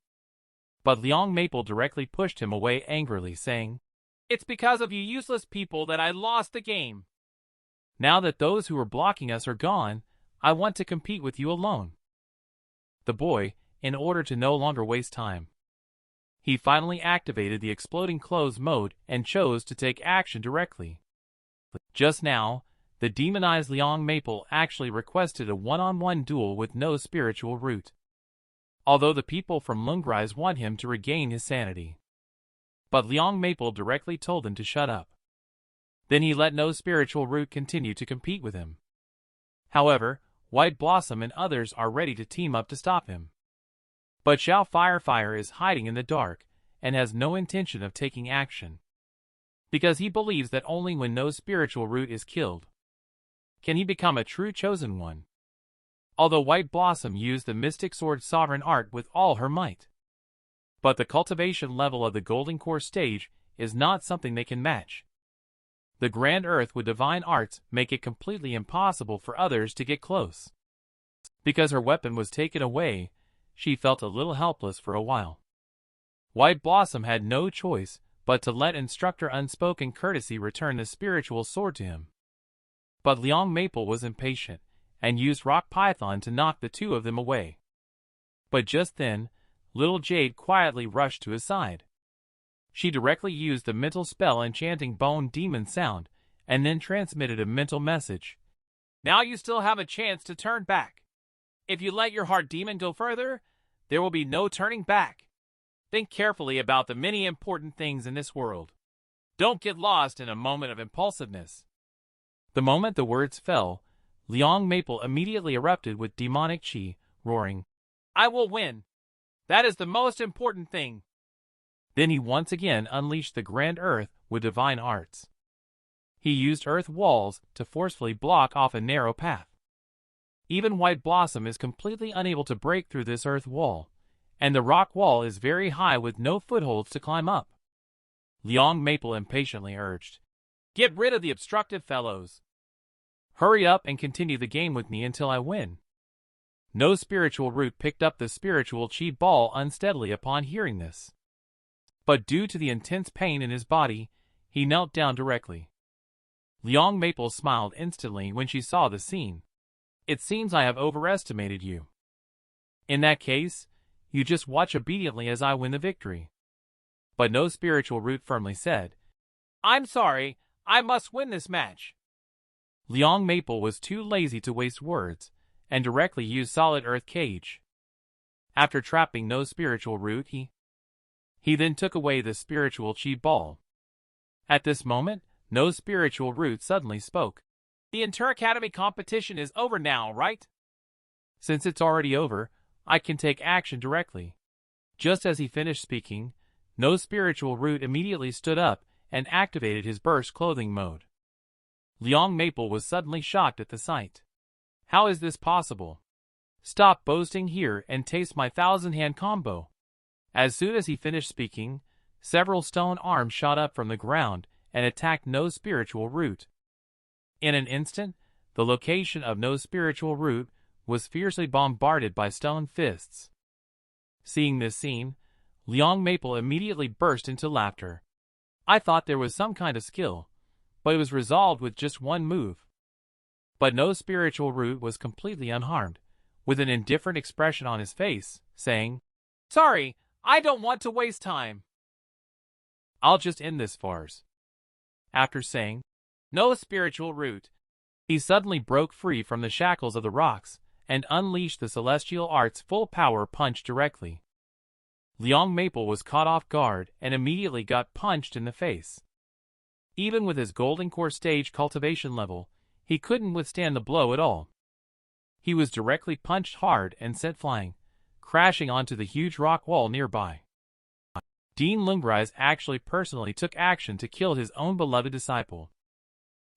But Liang Maple directly pushed him away angrily, saying, "It's because of you useless people that I lost the game. Now that those who were blocking us are gone, I want to compete with you alone." The boy, in order to no longer waste time, he finally activated the exploding clothes mode and chose to take action directly. Just now, the demonized Liang Maple actually requested a one-on-one duel with No Spiritual Root, although the people from Lungrise want him to regain his sanity. But Liang Maple directly told him to shut up. Then he let No Spiritual Root continue to compete with him. However, White Blossom and others are ready to team up to stop him. But Xiao Firefire is hiding in the dark and has no intention of taking action, because he believes that only when No Spiritual Root is killed can he become a true chosen one. Although White Blossom used the Mystic Sword Sovereign Art with all her might, but the cultivation level of the Golden Core stage is not something they can match. The Grand Earth with Divine Arts make it completely impossible for others to get close. Because her weapon was taken away, she felt a little helpless for a while. White Blossom had no choice but to let Instructor Unspoken Courtesy return the spiritual sword to him. But Liang Maple was impatient and used Rock Python to knock the two of them away. But just then, Little Jade quietly rushed to his side. She directly used the mental spell enchanting Bone Demon Sound and then transmitted a mental message. "Now you still have a chance to turn back. If you let your heart demon go further, there will be no turning back. Think carefully about the many important things in this world. Don't get lost in a moment of impulsiveness." The moment the words fell, Liang Maple immediately erupted with demonic chi, roaring, "I will win. That is the most important thing." Then he once again unleashed the Grand Earth with Divine Arts. He used earth walls to forcefully block off a narrow path. Even White Blossom is completely unable to break through this earth wall, and the rock wall is very high with no footholds to climb up. Liang Maple impatiently urged, "Get rid of the obstructive fellows. Hurry up and continue the game with me until I win." No Spiritual Root picked up the spiritual chi ball unsteadily upon hearing this. But due to the intense pain in his body, he knelt down directly. Liang Maple smiled instantly when she saw the scene. "It seems I have overestimated you. In that case, you just watch obediently as I win the victory." But No Spiritual Root firmly said, I'm sorry, I must win this match. Liang Maple was too lazy to waste words, and directly used solid earth cage. After trapping no spiritual root, he then took away the spiritual chi ball. At this moment, no spiritual root suddenly spoke. The inter-academy competition is over now, right? Since it's already over, I can take action directly. Just as he finished speaking, no spiritual root immediately stood up and activated his burst clothing mode. Liang Maple was suddenly shocked at the sight. How is this possible? Stop boasting here and taste my 1,000-hand combo. As soon as he finished speaking, several stone arms shot up from the ground and attacked no spiritual root. In an instant, the location of no spiritual root was fiercely bombarded by stone fists. Seeing this scene, Liang Maple immediately burst into laughter. I thought there was some kind of skill, but it was resolved with just one move. But no spiritual root was completely unharmed, with an indifferent expression on his face, saying, "Sorry, I don't want to waste time. I'll just end this farce." After saying, "No spiritual root," he suddenly broke free from the shackles of the rocks and unleashed the celestial art's full power punch directly. Liang Maple was caught off guard and immediately got punched in the face. Even with his golden core stage cultivation level, he couldn't withstand the blow at all. He was directly punched hard and sent flying, crashing onto the huge rock wall nearby. Dean Lungrise actually personally took action to kill his own beloved disciple.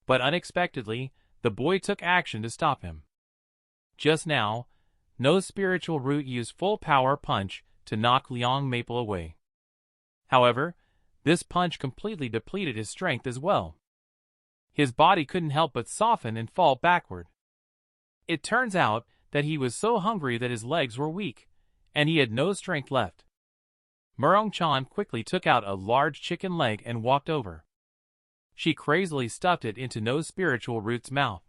But unexpectedly, the boy took action to stop him. Just now, no spiritual root used full power punch to knock Liang Maple away. However, this punch completely depleted his strength as well. His body couldn't help but soften and fall backward. It turns out that he was so hungry that his legs were weak, and he had no strength left. Murong-chan quickly took out a large chicken leg and walked over. She crazily stuffed it into no spiritual root's mouth.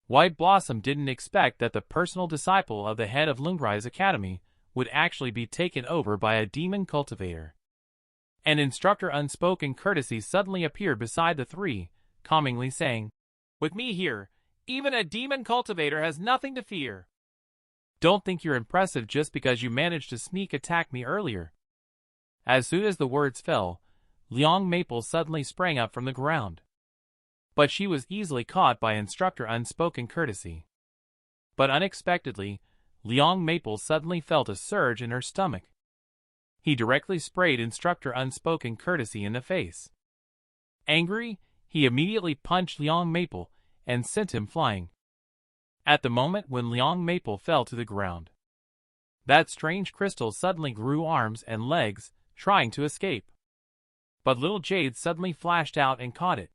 White Blossom didn't expect that the personal disciple of the head of Lungrise Academy would actually be taken over by a demon cultivator. And Instructor Unspoken Courtesy suddenly appeared beside the three, calmingly saying, "With me here, even a demon cultivator has nothing to fear. Don't think you're impressive just because you managed to sneak attack me earlier." As soon as the words fell, Liang Maple suddenly sprang up from the ground. But she was easily caught by Instructor Unspoken Courtesy. But unexpectedly, Liang Maple suddenly felt a surge in her stomach. He directly sprayed Instructor Unspoken Courtesy in the face. Angry, he immediately punched Liang Maple and sent him flying. At the moment when Liang Maple fell to the ground, that strange crystal suddenly grew arms and legs, trying to escape. But little Jade suddenly flashed out and caught it.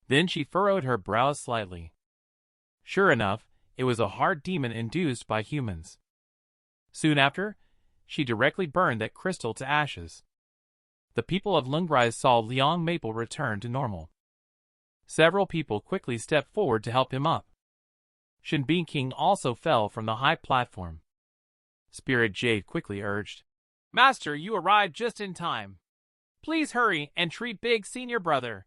Then she furrowed her brows slightly. Sure enough, it was a hard demon induced by humans. Soon after, she directly burned that crystal to ashes. The people of Lungrise saw Liang Maple return to normal. Several people quickly stepped forward to help him up. Shinbin King also fell from the high platform. Spirit Jade quickly urged, "Master, you arrived just in time. Please hurry and treat Big Senior Brother."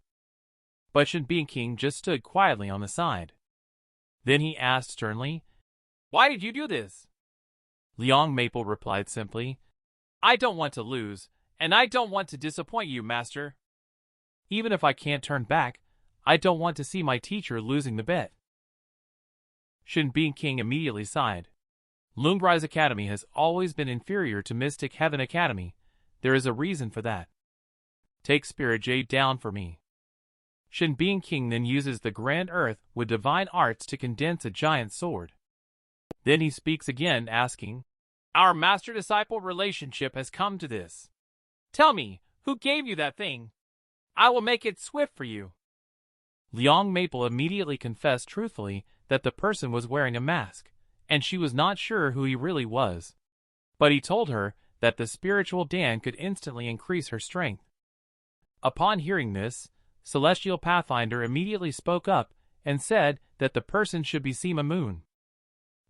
But Shinbin King just stood quietly on the side. Then he asked sternly, "Why did you do this?" Liang Maple replied simply, "I don't want to lose, and I don't want to disappoint you, Master. Even if I can't turn back, I don't want to see my teacher losing the bet." Shinbin King immediately sighed. Lungrise Academy has always been inferior to Mystic Heaven Academy. There is a reason for that. Take Spirit Jade down for me. Shinbin King then uses the Grand Earth with divine arts to condense a giant sword. Then he speaks again, asking, "Our master-disciple relationship has come to this. Tell me, who gave you that thing? I will make it swift for you." Liang Maple immediately confessed truthfully that the person was wearing a mask, and she was not sure who he really was. But he told her that the spiritual Dan could instantly increase her strength. Upon hearing this, Celestial Pathfinder immediately spoke up and said that the person should be Sima Moon.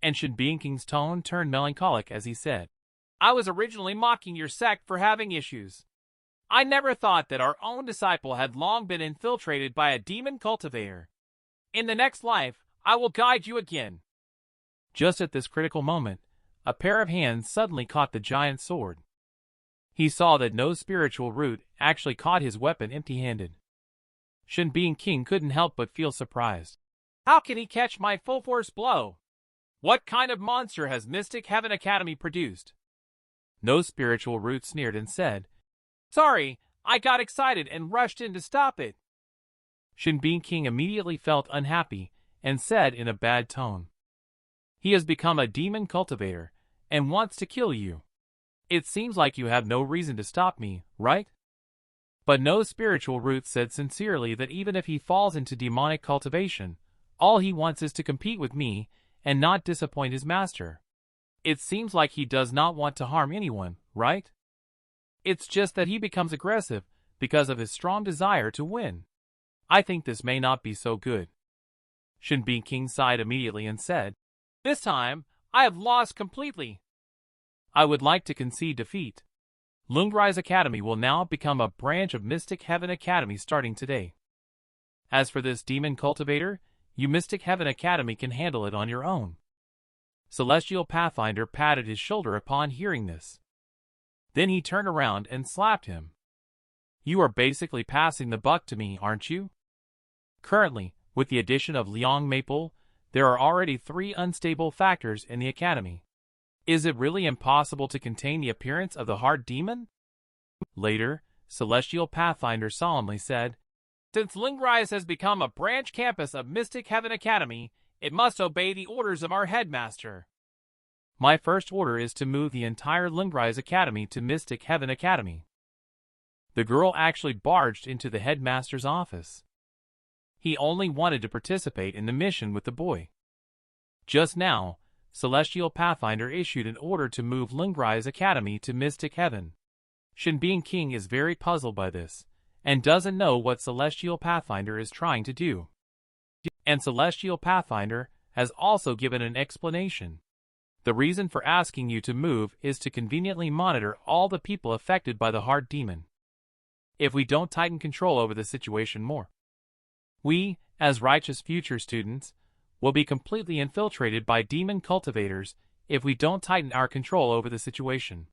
And Shinbin King's tone turned melancholic as he said, "I was originally mocking your sect for having issues. I never thought that our own disciple had long been infiltrated by a demon cultivator. In the next life, I will guide you again. Just at this critical moment, a pair of hands suddenly caught the giant's sword. He saw that no spiritual root actually caught his weapon empty-handed. Shin Being King couldn't help but feel surprised. How can he catch my full-force blow? What kind of monster has Mystic Heaven Academy produced? No spiritual root sneered and said, Sorry, I got excited and rushed in to stop it. Shin Being King immediately felt unhappy and said in a bad tone, He has become a demon cultivator and wants to kill you. It seems like you have no reason to stop me, right? But no spiritual root said sincerely that even if he falls into demonic cultivation, all he wants is to compete with me and not disappoint his master. It seems like he does not want to harm anyone, right? It's just that he becomes aggressive because of his strong desire to win. I think this may not be so good. Shin Being King sighed immediately and said, This time, I have lost completely. I would like to concede defeat. Lungrise Academy will now become a branch of Mystic Heaven Academy starting today. As for this demon cultivator, you Mystic Heaven Academy can handle it on your own. Celestial Pathfinder patted his shoulder upon hearing this. Then he turned around and slapped him. You are basically passing the buck to me, aren't you? Currently, with the addition of Liang Maple, there are already 3 unstable factors in the academy. Is it really impossible to contain the appearance of the hard demon? Later, Celestial Pathfinder solemnly said, Since Lingrise has become a branch campus of Mystic Heaven Academy, it must obey the orders of our headmaster. My first order is to move the entire Lingrise Academy to Mystic Heaven Academy. The girl actually barged into the headmaster's office. He only wanted to participate in the mission with the boy. Just now, Celestial Pathfinder issued an order to move Lingrise Academy to Mystic Heaven. Shin Being King is very puzzled by this, and doesn't know what Celestial Pathfinder is trying to do. And Celestial Pathfinder has also given an explanation. The reason for asking you to move is to conveniently monitor all the people affected by the hard demon. If we don't tighten control over the situation more, we, as righteous future students, will be completely infiltrated by demon cultivators if we don't tighten our control over the situation.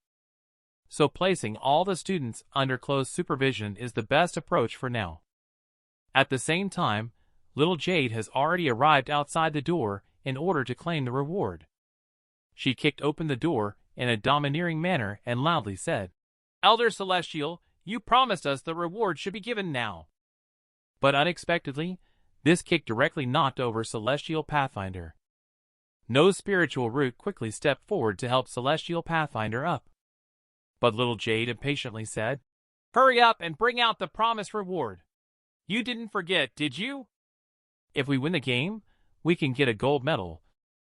So placing all the students under close supervision is the best approach for now. At the same time, little Jade has already arrived outside the door in order to claim the reward. She kicked open the door in a domineering manner and loudly said, Elder Celestial, you promised us the reward should be given now. But unexpectedly, this kick directly knocked over Celestial Pathfinder. No spiritual root quickly stepped forward to help Celestial Pathfinder up. But little Jade impatiently said, Hurry up and bring out the promised reward. You didn't forget, did you? If we win the game, we can get a gold medal,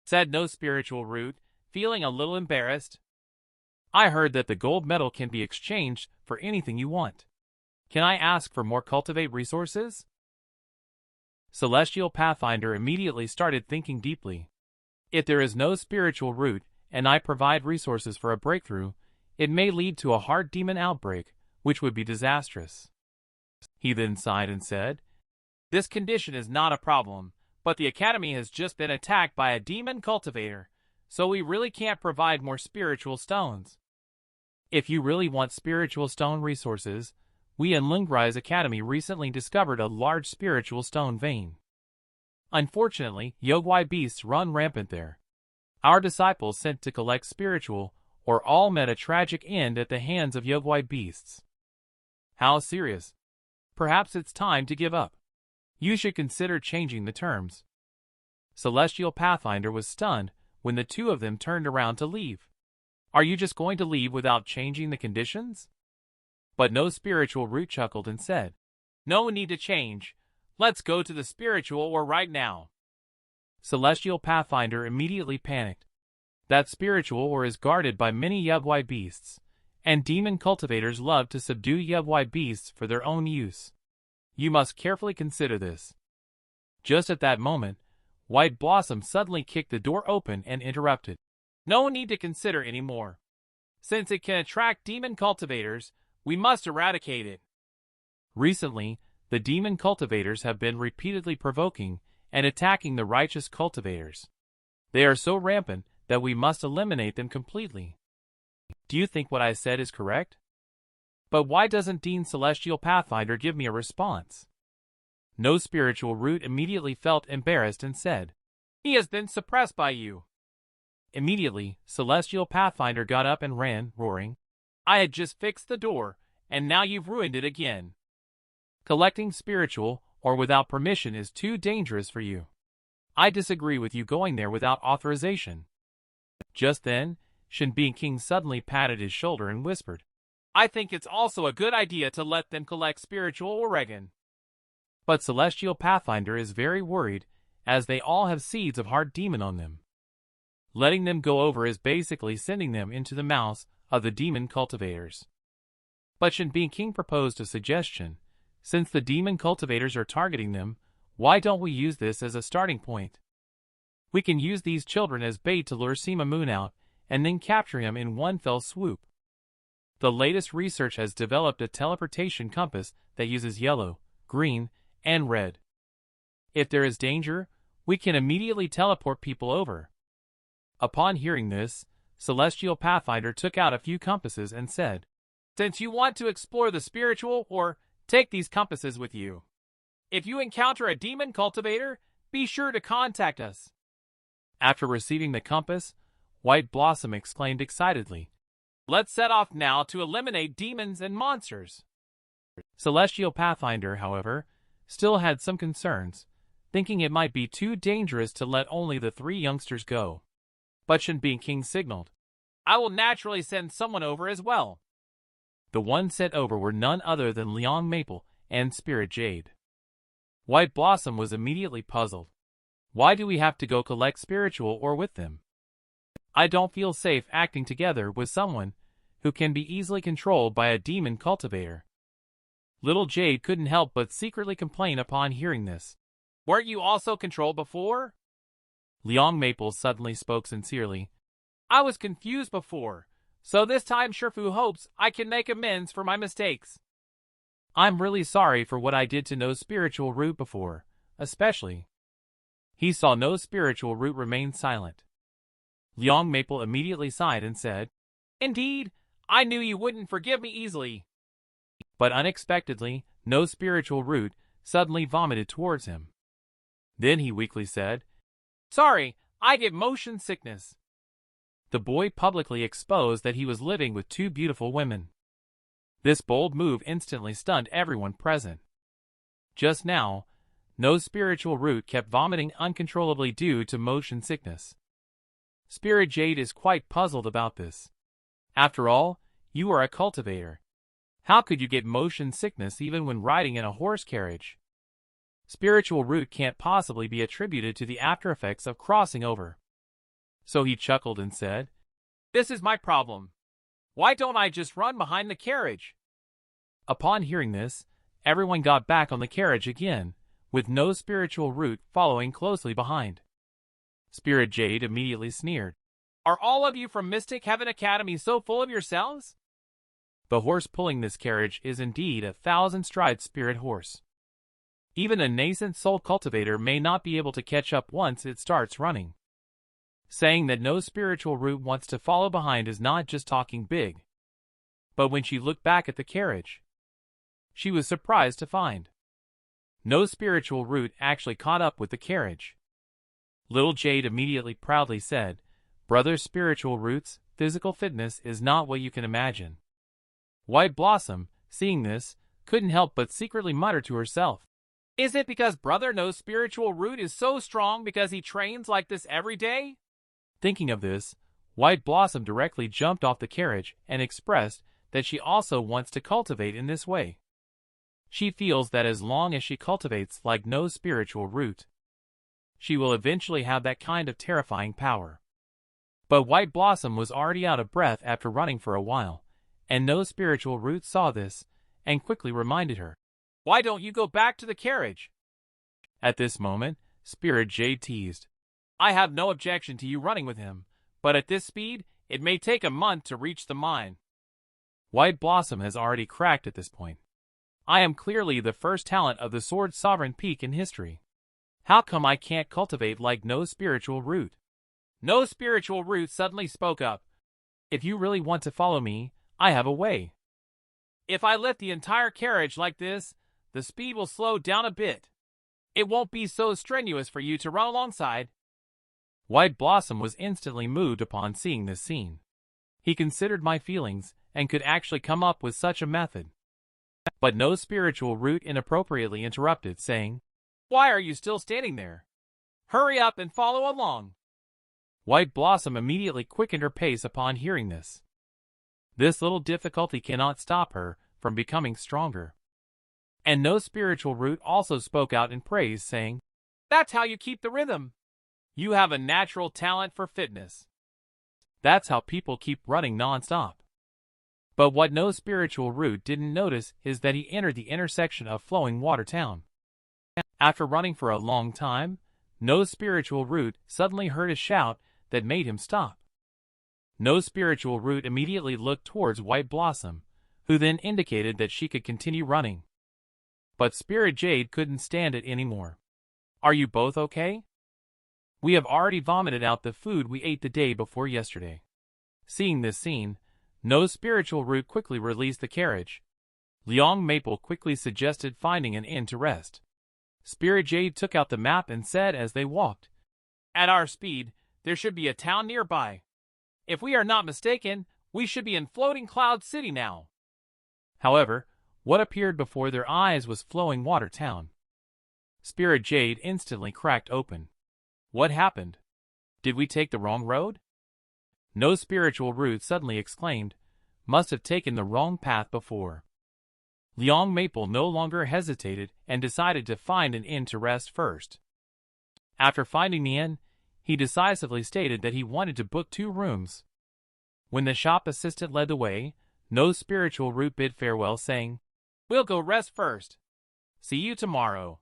said no spiritual root, feeling a little embarrassed. I heard that the gold medal can be exchanged for anything you want. Can I ask for more cultivate resources? Celestial Pathfinder immediately started thinking deeply. If there is no spiritual root and I provide resources for a breakthrough, it may lead to a hard demon outbreak, which would be disastrous. He then sighed and said, This condition is not a problem, but the academy has just been attacked by a demon cultivator, so we really can't provide more spiritual stones. If you really want spiritual stone resources, we in Lungrise Academy recently discovered a large spiritual stone vein. Unfortunately, Yogwai beasts run rampant there. Our disciples sent to collect spiritual or all met a tragic end at the hands of Yogwai beasts. How serious? Perhaps it's time to give up. You should consider changing the terms. Celestial Pathfinder was stunned when the two of them turned around to leave. Are you just going to leave without changing the conditions? But no spiritual root chuckled and said, No need to change. Let's go to the spiritual or right now. Celestial Pathfinder immediately panicked. That spiritual or is guarded by many Yogwai beasts, and demon cultivators love to subdue Yogwai beasts for their own use. You must carefully consider this. Just at that moment, White Blossom suddenly kicked the door open and interrupted. No need to consider any more. Since it can attract demon cultivators, We must eradicate it. Recently, the demon cultivators have been repeatedly provoking and attacking the righteous cultivators. They are so rampant that we must eliminate them completely. Do you think what I said is correct? But why doesn't Dean Celestial Pathfinder give me a response? No spiritual root immediately felt embarrassed and said, "He has been suppressed by you." Immediately, Celestial Pathfinder got up and ran, roaring, "I had just fixed the door, and now you've ruined it again. Collecting spiritual or without permission is too dangerous for you. I disagree with you going there without authorization." Just then, Shinbin King suddenly patted his shoulder and whispered, "I think it's also a good idea to let them collect spiritual oregon." But Celestial Pathfinder is very worried, as they all have seeds of heart demon on them. Letting them go over is basically sending them into the mouths of the demon cultivators. But Shinbin King proposed a suggestion. Since the demon cultivators are targeting them, why don't we use this as a starting point? We can use these children as bait to lure Sima Moon out, and then capture him in one fell swoop. The latest research has developed a teleportation compass that uses yellow, green, and red. If there is danger, we can immediately teleport people over. Upon hearing this, Celestial Pathfinder took out a few compasses and said, "Since you want to explore the spiritual, or take these compasses with you. If you encounter a demon cultivator, be sure to contact us." After receiving the compass, White Blossom exclaimed excitedly, "Let's set off now to eliminate demons and monsters." Celestial Pathfinder, however, still had some concerns, thinking it might be too dangerous to let only the 3 youngsters go. But Shinbin King signaled, "I will naturally send someone over as well." The ones sent over were none other than Leon Maple and Spirit Jade. White Blossom was immediately puzzled. Why do we have to go collect spiritual ore with them? I don't feel safe acting together with someone who can be easily controlled by a demon cultivator. Little Jade couldn't help but secretly complain upon hearing this. "Weren't you also controlled before?" Leon Maple suddenly spoke sincerely. "I was confused before, so this time Shifu hopes I can make amends for my mistakes." "I'm really sorry for what I did to No Spiritual Root before, especially." He saw No Spiritual Root remain silent. Leon Maple immediately sighed and said, "Indeed, I knew you wouldn't forgive me easily." But unexpectedly, No Spiritual Root suddenly vomited towards him. Then he weakly said, "Sorry, I get motion sickness." The boy publicly exposed that he was living with 2 beautiful women. This bold move instantly stunned everyone present. Just now, No Spiritual Root kept vomiting uncontrollably due to motion sickness. Spirit Jade is quite puzzled about this. After all, you are a cultivator. How could you get motion sickness even when riding in a horse carriage? Spiritual Root can't possibly be attributed to the after effects of crossing over. So he chuckled and said, "This is my problem. Why don't I just run behind the carriage?" Upon hearing this, everyone got back on the carriage again, with No Spiritual Root following closely behind. Spirit Jade immediately sneered, "Are all of you from Mystic Heaven Academy so full of yourselves?" The horse pulling this carriage is indeed a 1,000-stride spirit horse. Even a nascent soul cultivator may not be able to catch up once it starts running. Saying that No Spiritual Root wants to follow behind is not just talking big. But when she looked back at the carriage, she was surprised to find No Spiritual Root actually caught up with the carriage. Little Jade immediately proudly said, "Brother Spiritual Root's physical fitness is not what you can imagine." White Blossom, seeing this, couldn't help but secretly mutter to herself, "Is it because Brother No Spiritual Root is so strong because he trains like this every day?" Thinking of this, White Blossom directly jumped off the carriage and expressed that she also wants to cultivate in this way. She feels that as long as she cultivates like No Spiritual Root, she will eventually have that kind of terrifying power. But White Blossom was already out of breath after running for a while, and No Spiritual Root saw this and quickly reminded her, "Why don't you go back to the carriage?" At this moment, Spirit Jade teased, "I have no objection to you running with him, but at this speed, it may take a month to reach the mine." White Blossom has already cracked at this point. I am clearly the first talent of the Sword Sovereign Peak in history. How come I can't cultivate like No Spiritual Root? No Spiritual Root suddenly spoke up. If you really want to follow me, I have a way. If I lift the entire carriage like this, the speed will slow down a bit. It won't be so strenuous for you to run alongside. White Blossom was instantly moved upon seeing this scene. He considered my feelings and could actually come up with such a method. But No Spiritual Root inappropriately interrupted, saying, "Why are you still standing there? Hurry up and follow along." White Blossom immediately quickened her pace upon hearing this. This little difficulty cannot stop her from becoming stronger. And No Spiritual Root also spoke out in praise, saying, "That's how you keep the rhythm. You have a natural talent for fitness. That's how people keep running non-stop." But what No Spiritual Root didn't notice is that he entered the intersection of Flowing Water Town. After running for a long time, No Spiritual Root suddenly heard a shout that made him stop. No Spiritual Root immediately looked towards White Blossom, who then indicated that she could continue running. But Spirit Jade couldn't stand it anymore. "Are you both okay? We have already vomited out the food we ate the day before yesterday." Seeing this scene, No Spiritual Root quickly released the carriage. Liang Maple quickly suggested finding an inn to rest. Spirit Jade took out the map and said as they walked, "At our speed, there should be a town nearby. If we are not mistaken, we should be in Floating Cloud City now." However, what appeared before their eyes was Flowing Water Town. Spirit Jade instantly cracked open. What happened? Did we take the wrong road? No Spiritual Root suddenly exclaimed, "Must have taken the wrong path before." Liang Maple no longer hesitated and decided to find an inn to rest first. After finding the inn, he decisively stated that he wanted to book 2 rooms. When the shop assistant led the way, No Spiritual Root bid farewell, saying, "We'll go rest first. See you tomorrow."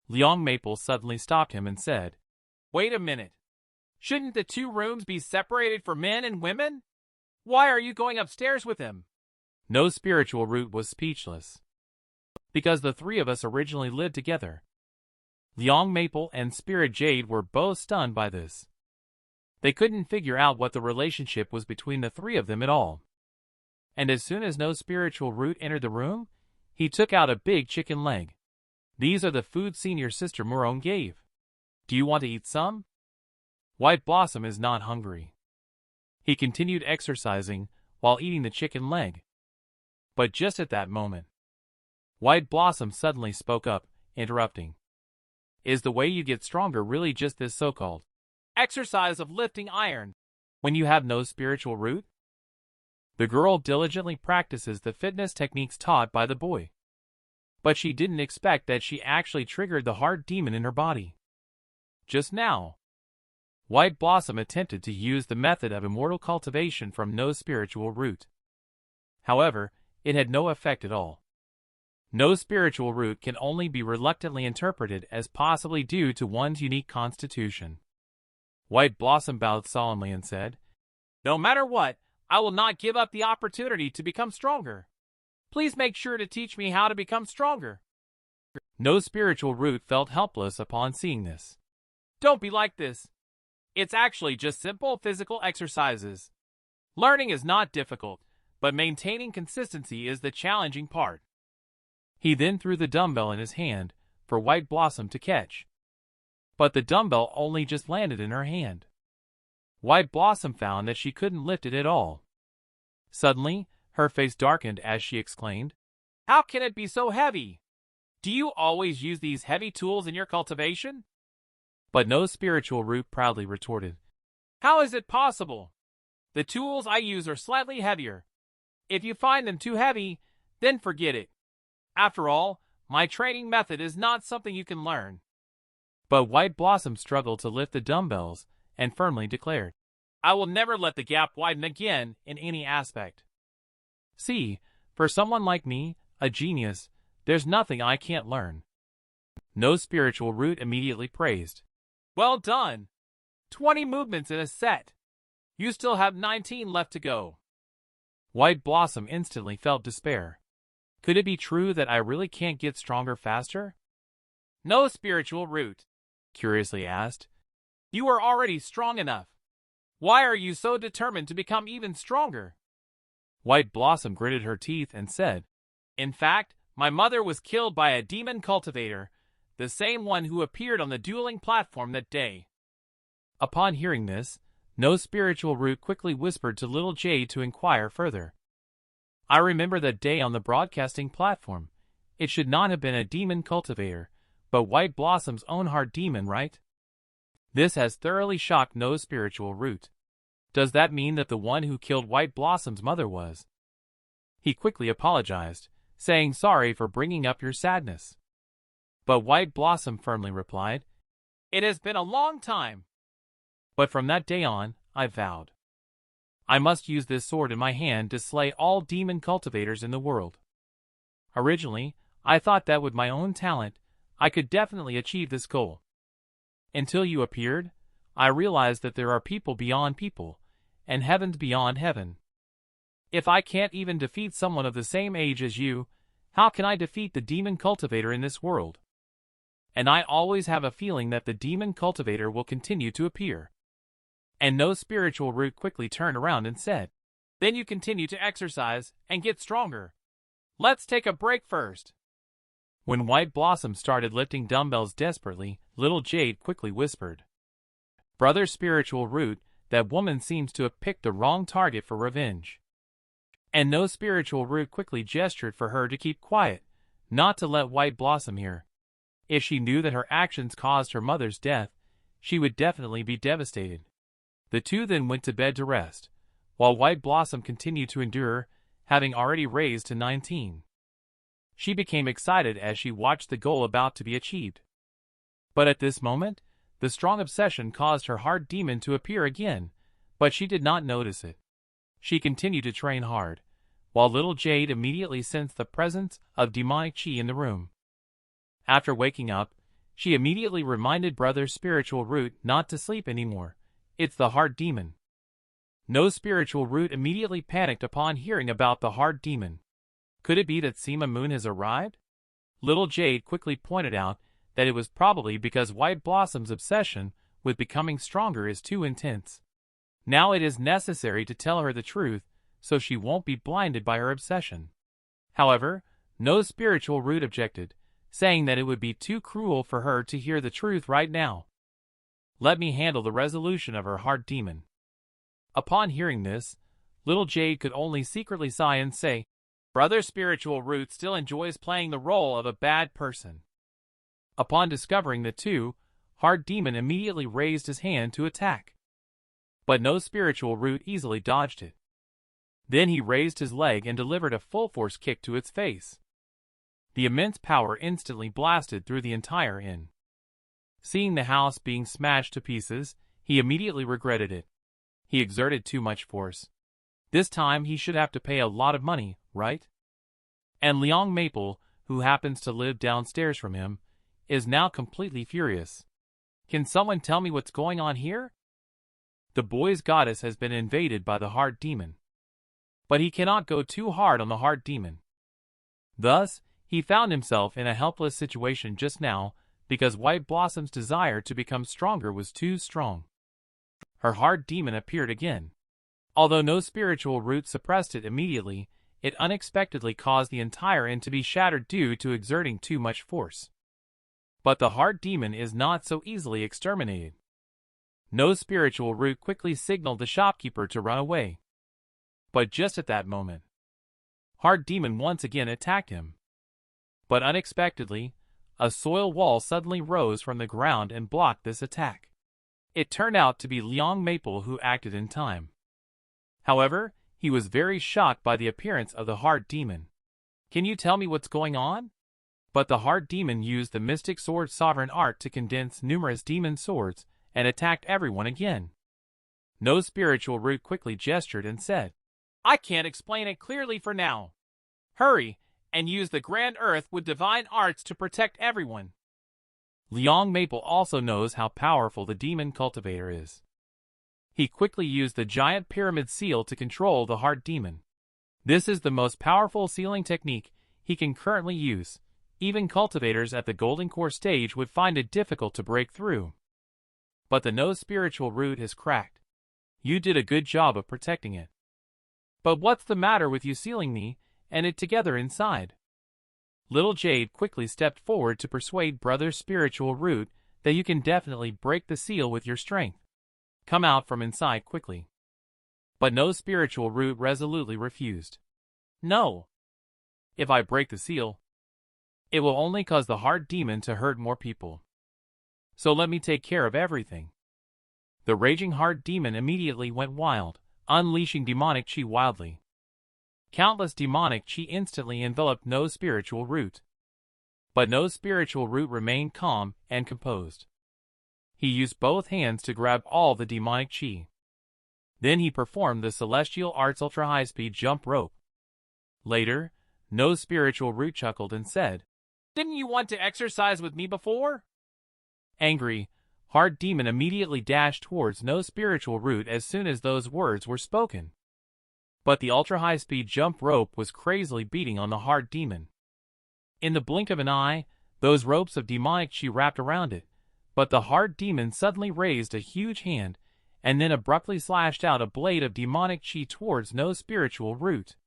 Liang Maple suddenly stopped him and said, "Wait a minute. Shouldn't the 2 rooms be separated for men and women? Why are you going upstairs with him?" No Spiritual Root was speechless. "Because the 3 of us originally lived together." Liang Maple and Spirit Jade were both stunned by this. They couldn't figure out what the relationship was between the 3 of them at all. And as soon as No Spiritual Root entered the room, he took out a big chicken leg. "These are the food Senior Sister Morone gave. Do you want to eat some?" White Blossom is not hungry. He continued exercising while eating the chicken leg. But just at that moment, White Blossom suddenly spoke up, interrupting, "Is the way you get stronger really just this so-called exercise of lifting iron when you have no spiritual root?" The girl diligently practices the fitness techniques taught by the boy. But she didn't expect that she actually triggered the heart demon in her body. Just now, White Blossom attempted to use the method of immortal cultivation from No Spiritual Root. However, it had no effect at all. No Spiritual Root can only be reluctantly interpreted as possibly due to one's unique constitution. White Blossom bowed solemnly and said, "No matter what, I will not give up the opportunity to become stronger. Please make sure to teach me how to become stronger." No Spiritual Root felt helpless upon seeing this. "Don't be like this. It's actually just simple physical exercises. Learning is not difficult, but maintaining consistency is the challenging part." He then threw the dumbbell in his hand for White Blossom to catch. But the dumbbell only just landed in her hand. White Blossom found that she couldn't lift it at all. Suddenly, her face darkened as she exclaimed, "How can it be so heavy? Do you always use these heavy tools in your cultivation?" But No Spiritual Root proudly retorted, "How is it possible? The tools I use are slightly heavier. If you find them too heavy, then forget it. After all, my training method is not something you can learn." But White Blossom struggled to lift the dumbbells and firmly declared, "I will never let the gap widen again in any aspect. See, for someone like me, a genius, there's nothing I can't learn." No Spiritual Root immediately praised, "Well done! 20 movements in a set. You still have 19 left to go." White Blossom instantly felt despair. Could it be true that I really can't get stronger faster? No spiritual root, curiously asked. You are already strong enough. Why are you so determined to become even stronger? White Blossom gritted her teeth and said, In fact, my mother was killed by a demon cultivator, the same one who appeared on the dueling platform that day. Upon hearing this, No Spiritual Root quickly whispered to Little Jade to inquire further. I remember that day on the broadcasting platform. It should not have been a demon cultivator, but White Blossom's own heart demon, right? This has thoroughly shocked No Spiritual Root. Does that mean that the one who killed White Blossom's mother was? He quickly apologized, saying sorry for bringing up your sadness. But White Blossom firmly replied, It has been a long time. But from that day on, I vowed. I must use this sword in my hand to slay all demon cultivators in the world. Originally, I thought that with my own talent, I could definitely achieve this goal. Until you appeared, I realized that there are people beyond people, and heavens beyond heaven. If I can't even defeat someone of the same age as you, how can I defeat the demon cultivator in this world? And I always have a feeling that the demon cultivator will continue to appear. And No Spiritual Root quickly turned around and said, Then you continue to exercise and get stronger. Let's take a break first. When White Blossom started lifting dumbbells desperately, Little Jade quickly whispered, Brother Spiritual Root, that woman seems to have picked the wrong target for revenge. And No Spiritual Root quickly gestured for her to keep quiet, not to let White Blossom hear. If she knew that her actions caused her mother's death, she would definitely be devastated. The two then went to bed to rest, while White Blossom continued to endure, having already raised to 19. She became excited as she watched the goal about to be achieved. But at this moment, the strong obsession caused her heart demon to appear again, but she did not notice it. She continued to train hard, while Little Jade immediately sensed the presence of demonic chi in the room. After waking up, she immediately reminded Brother Spiritual Root not to sleep anymore. It's the heart demon. No Spiritual Root immediately panicked upon hearing about the heart demon. Could it be that Sima Moon has arrived? Little Jade quickly pointed out that it was probably because White Blossom's obsession with becoming stronger is too intense. Now it is necessary to tell her the truth so she won't be blinded by her obsession. However, No Spiritual Root objected, saying that it would be too cruel for her to hear the truth right now. Let me handle the resolution of her heart demon. Upon hearing this, Little Jade could only secretly sigh and say, Brother Spiritual Root still enjoys playing the role of a bad person. Upon discovering the two, Heart Demon immediately raised his hand to attack. But No Spiritual Root easily dodged it. Then he raised his leg and delivered a full-force kick to its face. The immense power instantly blasted through the entire inn. Seeing the house being smashed to pieces, he immediately regretted it. He exerted too much force. This time he should have to pay a lot of money, right? And Liang Maple, who happens to live downstairs from him, is now completely furious. Can someone tell me what's going on here? The boy's goddess has been invaded by the heart demon. But he cannot go too hard on the heart demon. Thus, he found himself in a helpless situation just now, because White Blossom's desire to become stronger was too strong. Her heart demon appeared again. Although No Spiritual Root suppressed it immediately, it unexpectedly caused the entire inn to be shattered due to exerting too much force. But the heart demon is not so easily exterminated. No Spiritual Root quickly signaled the shopkeeper to run away. But just at that moment, Heart Demon once again attacked him. But unexpectedly, a soil wall suddenly rose from the ground and blocked this attack. It turned out to be Liang Maple who acted in time. However, he was very shocked by the appearance of the Heart Demon. Can you tell me what's going on? But the Heart Demon used the Mystic Sword Sovereign art to condense numerous demon swords and attacked everyone again. No Spiritual Root quickly gestured and said, I can't explain it clearly for now. Hurry, and use the Grand Earth with divine arts to protect everyone. Liang Maple also knows how powerful the demon cultivator is. He quickly used the giant pyramid seal to control the heart demon. This is the most powerful sealing technique he can currently use. Even cultivators at the golden core stage would find it difficult to break through. But the no spiritual root has cracked. You did a good job of protecting it. But what's the matter with you sealing me and it together inside? Little Jade quickly stepped forward to persuade Brother Spiritual Root that you can definitely break the seal with your strength. Come out from inside quickly. But no Spiritual Root resolutely refused. No. If I break the seal, it will only cause the hard demon to hurt more people. So let me take care of everything. The raging hard demon immediately went wild, unleashing demonic chi wildly. Countless demonic chi instantly enveloped no spiritual root. But no spiritual root remained calm and composed. He used both hands to grab all the demonic chi. Then he performed the celestial arts ultra-high-speed jump rope. Later, no spiritual root chuckled and said, "Didn't you want to exercise with me before?" Angry, hard demon immediately dashed towards no spiritual root as soon as those words were spoken. But the ultra-high-speed jump rope was crazily beating on the hard demon. In the blink of an eye, those ropes of demonic chi wrapped around it, but the hard demon suddenly raised a huge hand and then abruptly slashed out a blade of demonic chi towards no spiritual root.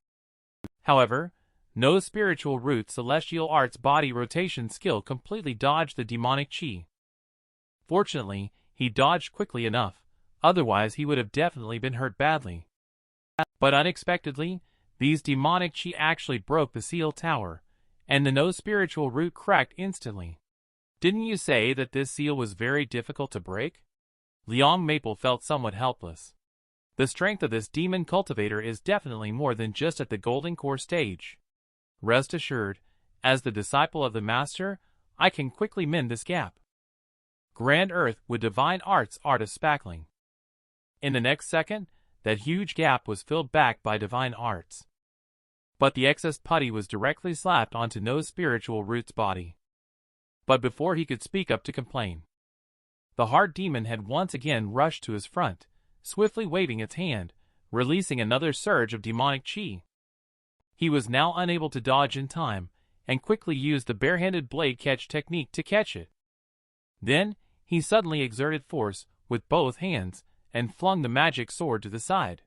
However, no spiritual root's celestial arts body rotation skill completely dodged the demonic chi. Fortunately, he dodged quickly enough, otherwise he would have definitely been hurt badly. But unexpectedly, these demonic chi actually broke the seal tower, and the no spiritual root cracked instantly. Didn't you say that this seal was very difficult to break? Liang Maple felt somewhat helpless. The strength of this demon cultivator is definitely more than just at the golden core stage. Rest assured, as the disciple of the master, I can quickly mend this gap. Grand Earth with divine arts artist spackling. In the next second, that huge gap was filled back by divine arts. But the excess putty was directly slapped onto no spiritual root's body. But before he could speak up to complain, the hard demon had once again rushed to his front, swiftly waving its hand, releasing another surge of demonic chi. He was now unable to dodge in time, and quickly used the barehanded blade catch technique to catch it. Then, he suddenly exerted force with both hands, and flung the magic sword to the side.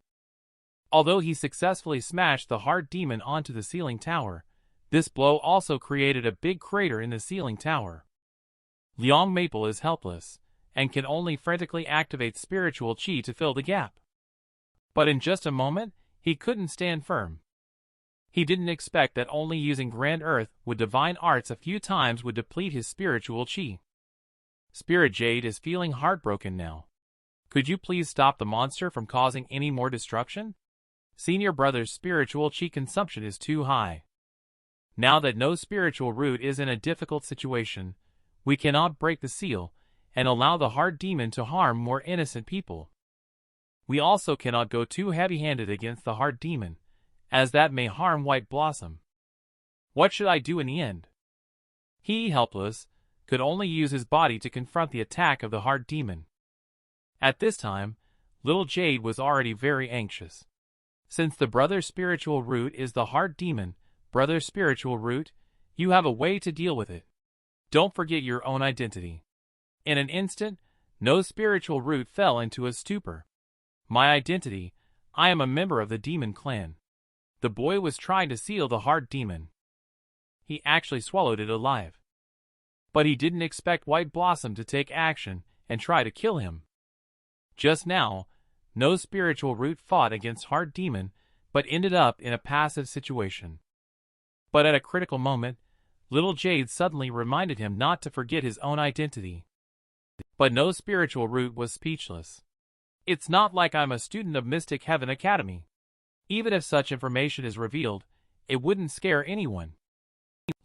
Although he successfully smashed the hard demon onto the ceiling tower, this blow also created a big crater in the ceiling tower. Liang Maple is helpless, and can only frantically activate spiritual chi to fill the gap. But in just a moment, he couldn't stand firm. He didn't expect that only using Grand Earth with divine arts a few times would deplete his spiritual chi. Spirit Jade is feeling heartbroken now. Could you please stop the monster from causing any more destruction? Senior brother's spiritual chi consumption is too high. Now that no spiritual root is in a difficult situation, we cannot break the seal and allow the hard demon to harm more innocent people. We also cannot go too heavy-handed against the hard demon, as that may harm White Blossom. What should I do in the end? He, helpless, could only use his body to confront the attack of the hard demon. At this time, little Jade was already very anxious. Since the brother spiritual root is the hard demon, brother spiritual root, you have a way to deal with it. Don't forget your own identity. In an instant, no spiritual root fell into a stupor. My identity, I am a member of the demon clan. The boy was trying to seal the hard demon. He actually swallowed it alive. But he didn't expect White Blossom to take action and try to kill him. Just now, no spiritual root fought against hard demon, but ended up in a passive situation. But at a critical moment, little Jade suddenly reminded him not to forget his own identity. But no spiritual root was speechless. It's not like I'm a student of Mystic Heaven Academy. Even if such information is revealed, it wouldn't scare anyone.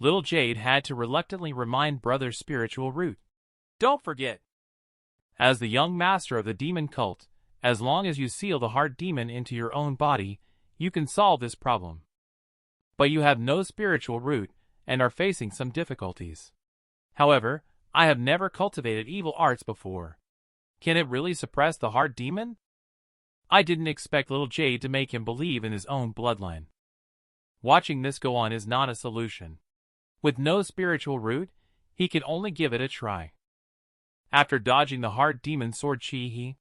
Little Jade had to reluctantly remind brother spiritual root. Don't forget. As the young master of the demon cult, as long as you seal the hard demon into your own body, you can solve this problem. But you have no spiritual root and are facing some difficulties. However, I have never cultivated evil arts before. Can it really suppress the hard demon? I didn't expect little Jade to make him believe in his own bloodline. Watching this go on is not a solution. With no spiritual root, he can only give it a try. After dodging the heart demon sword chi,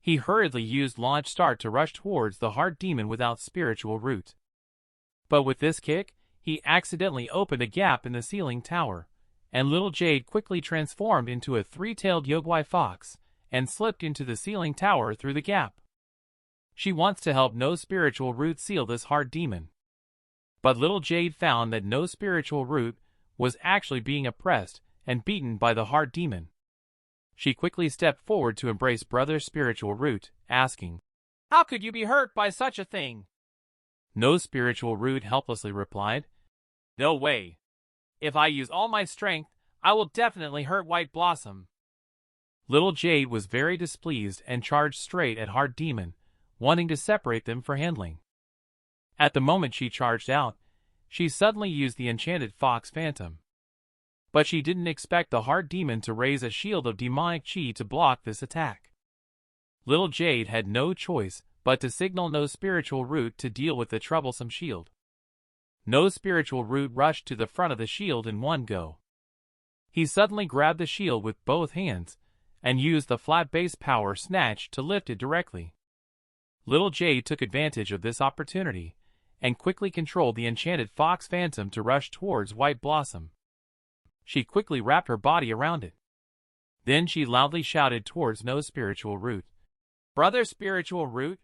he hurriedly used launch start to rush towards the heart demon without spiritual root. But with this kick, he accidentally opened a gap in the ceiling tower, and little Jade quickly transformed into a three-tailed Yogwai fox and slipped into the ceiling tower through the gap. She wants to help no spiritual root seal this heart demon. But little Jade found that no spiritual root was actually being oppressed and beaten by the heart demon. She quickly stepped forward to embrace brother spiritual root, asking, "How could you be hurt by such a thing?" No spiritual root helplessly replied, "No way. If I use all my strength, I will definitely hurt White Blossom." Little Jade was very displeased and charged straight at Heart Demon, wanting to separate them for handling. At the moment she charged out, she suddenly used the enchanted Fox Phantom. But she didn't expect the Heart Demon to raise a shield of demonic chi to block this attack. Little Jade had no choice but to signal no spiritual root to deal with the troublesome shield. No spiritual root rushed to the front of the shield in one go. He suddenly grabbed the shield with both hands and used the flat base power snatch to lift it directly. Little Jade took advantage of this opportunity and quickly controlled the enchanted Fox Phantom to rush towards White Blossom. She quickly wrapped her body around it. Then she loudly shouted towards no spiritual root, "Brother spiritual root,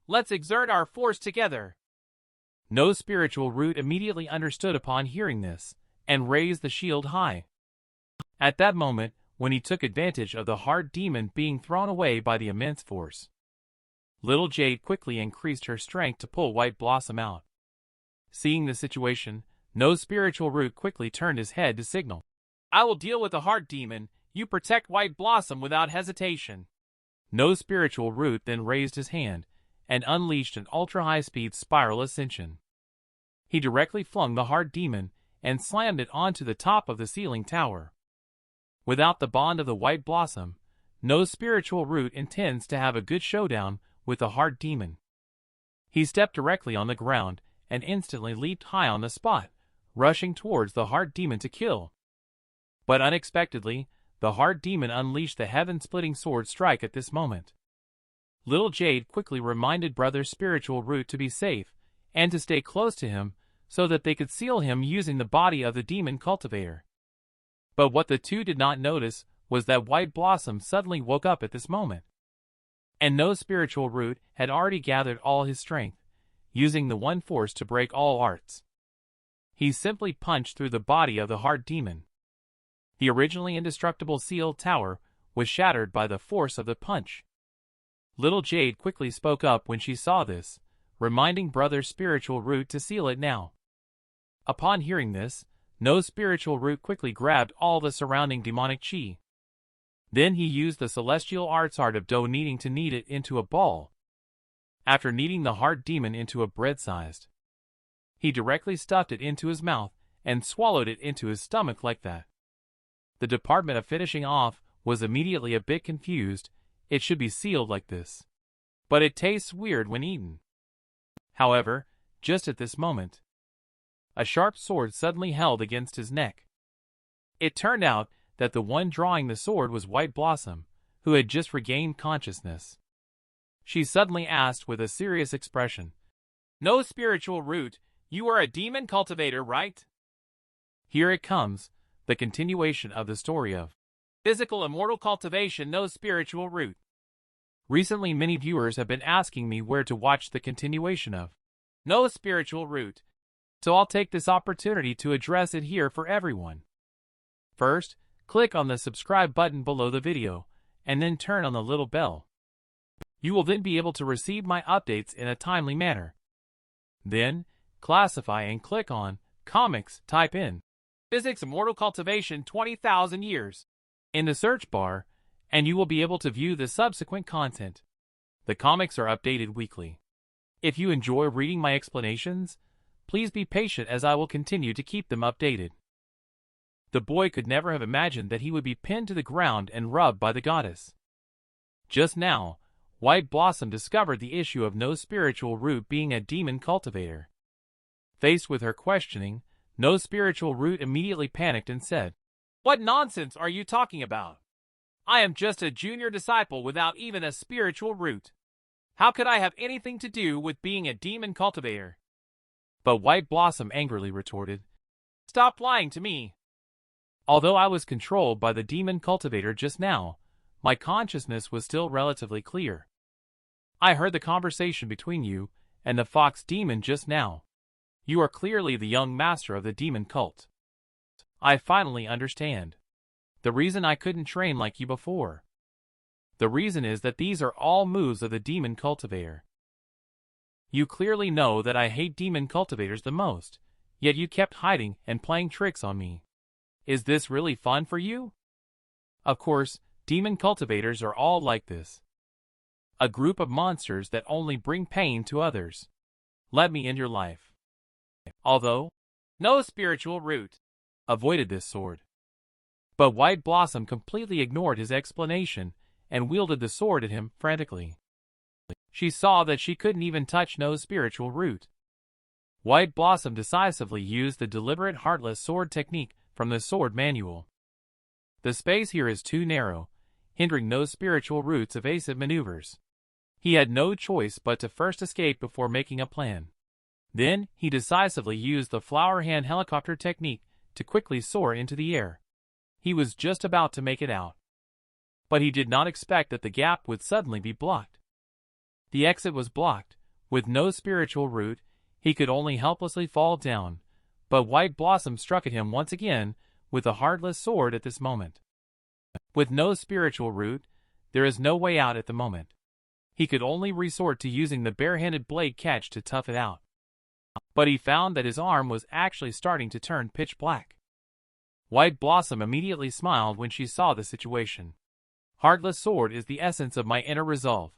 let's exert our force together." No spiritual root immediately understood upon hearing this, and raised the shield high. At that moment, when he took advantage of the Heart Demon being thrown away by the immense force, Little Jade quickly increased her strength to pull White Blossom out. Seeing the situation, no spiritual root quickly turned his head to signal, "I will deal with the Heart Demon, you protect White Blossom without hesitation." No spiritual root then raised his hand and unleashed an ultra-high-speed spiral ascension. He directly flung the Heart Demon and slammed it onto the top of the ceiling tower. Without the bond of the White Blossom, no spiritual root intends to have a good showdown with the Heart Demon. He stepped directly on the ground and instantly leaped high on the spot, rushing towards the Heart Demon to kill. But unexpectedly, the Heart Demon unleashed the heaven-splitting sword strike at this moment. Little Jade quickly reminded Brother Spiritual Root to be safe and to stay close to him so that they could seal him using the body of the demon cultivator. But what the two did not notice was that White Blossom suddenly woke up at this moment. And no spiritual root had already gathered all his strength, using the one force to break all arts. He simply punched through the body of the Heart Demon. The originally indestructible sealed tower was shattered by the force of the punch. Little Jade quickly spoke up when she saw this, reminding Brother Spiritual Root to seal it now. Upon hearing this, no spiritual root quickly grabbed all the surrounding demonic chi. Then he used the celestial arts art of dough kneading to knead it into a ball. After kneading the Heart Demon into a bread-sized, he directly stuffed it into his mouth and swallowed it into his stomach like that. The department of finishing off was immediately a bit confused. It should be sealed like this, but it tastes weird when eaten. However, just at this moment, a sharp sword suddenly held against his neck. It turned out that the one drawing the sword was White Blossom, who had just regained consciousness. She suddenly asked with a serious expression, "No spiritual root, you are a demon cultivator, right?" Here it comes, the continuation of the story of Physical Immortal Cultivation No Spiritual Root. Recently many viewers have been asking me where to watch the continuation of No Spiritual Root, so I'll take this opportunity to address it here for everyone. First, click on the subscribe button below the video, and then turn on the little bell. You will then be able to receive my updates in a timely manner. Then, classify and click on Comics, type in Physics Immortal Cultivation 20,000 Years in the search bar, and you will be able to view the subsequent content. The comics are updated weekly. If you enjoy reading my explanations, please be patient as I will continue to keep them updated. The boy could never have imagined that he would be pinned to the ground and rubbed by the goddess. Just now, White Blossom discovered the issue of no spiritual root being a demon cultivator. Faced with her questioning, no spiritual root immediately panicked and said, "What nonsense are you talking about? I am just a junior disciple without even a spiritual root. How could I have anything to do with being a demon cultivator?" But White Blossom angrily retorted, "Stop lying to me. Although I was controlled by the demon cultivator just now, my consciousness was still relatively clear. I heard the conversation between you and the fox demon just now. You are clearly the young master of the demon cult. I finally understand. The reason I couldn't train like you before. The reason is that these are all moves of the demon cultivator. You clearly know that I hate demon cultivators the most, yet you kept hiding and playing tricks on me. Is this really fun for you? Of course, demon cultivators are all like this. A group of monsters that only bring pain to others. Let me end your life." Although no spiritual root avoided this sword. But White Blossom completely ignored his explanation and wielded the sword at him frantically. She saw that she couldn't even touch no spiritual root. White Blossom decisively used the deliberate heartless sword technique from the sword manual. The space here is too narrow, hindering no spiritual root's evasive maneuvers. He had no choice but to first escape before making a plan. Then, he decisively used the flower hand helicopter technique to quickly soar into the air. He was just about to make it out. But he did not expect that the gap would suddenly be blocked. The exit was blocked. With no spiritual root, he could only helplessly fall down, but White Blossom struck at him once again with a heartless sword at this moment. With no spiritual root, there is no way out at the moment. He could only resort to using the barehanded blade catch to tough it out. But he found that his arm was actually starting to turn pitch black. White Blossom immediately smiled when she saw the situation. Heartless sword is the essence of my inner resolve.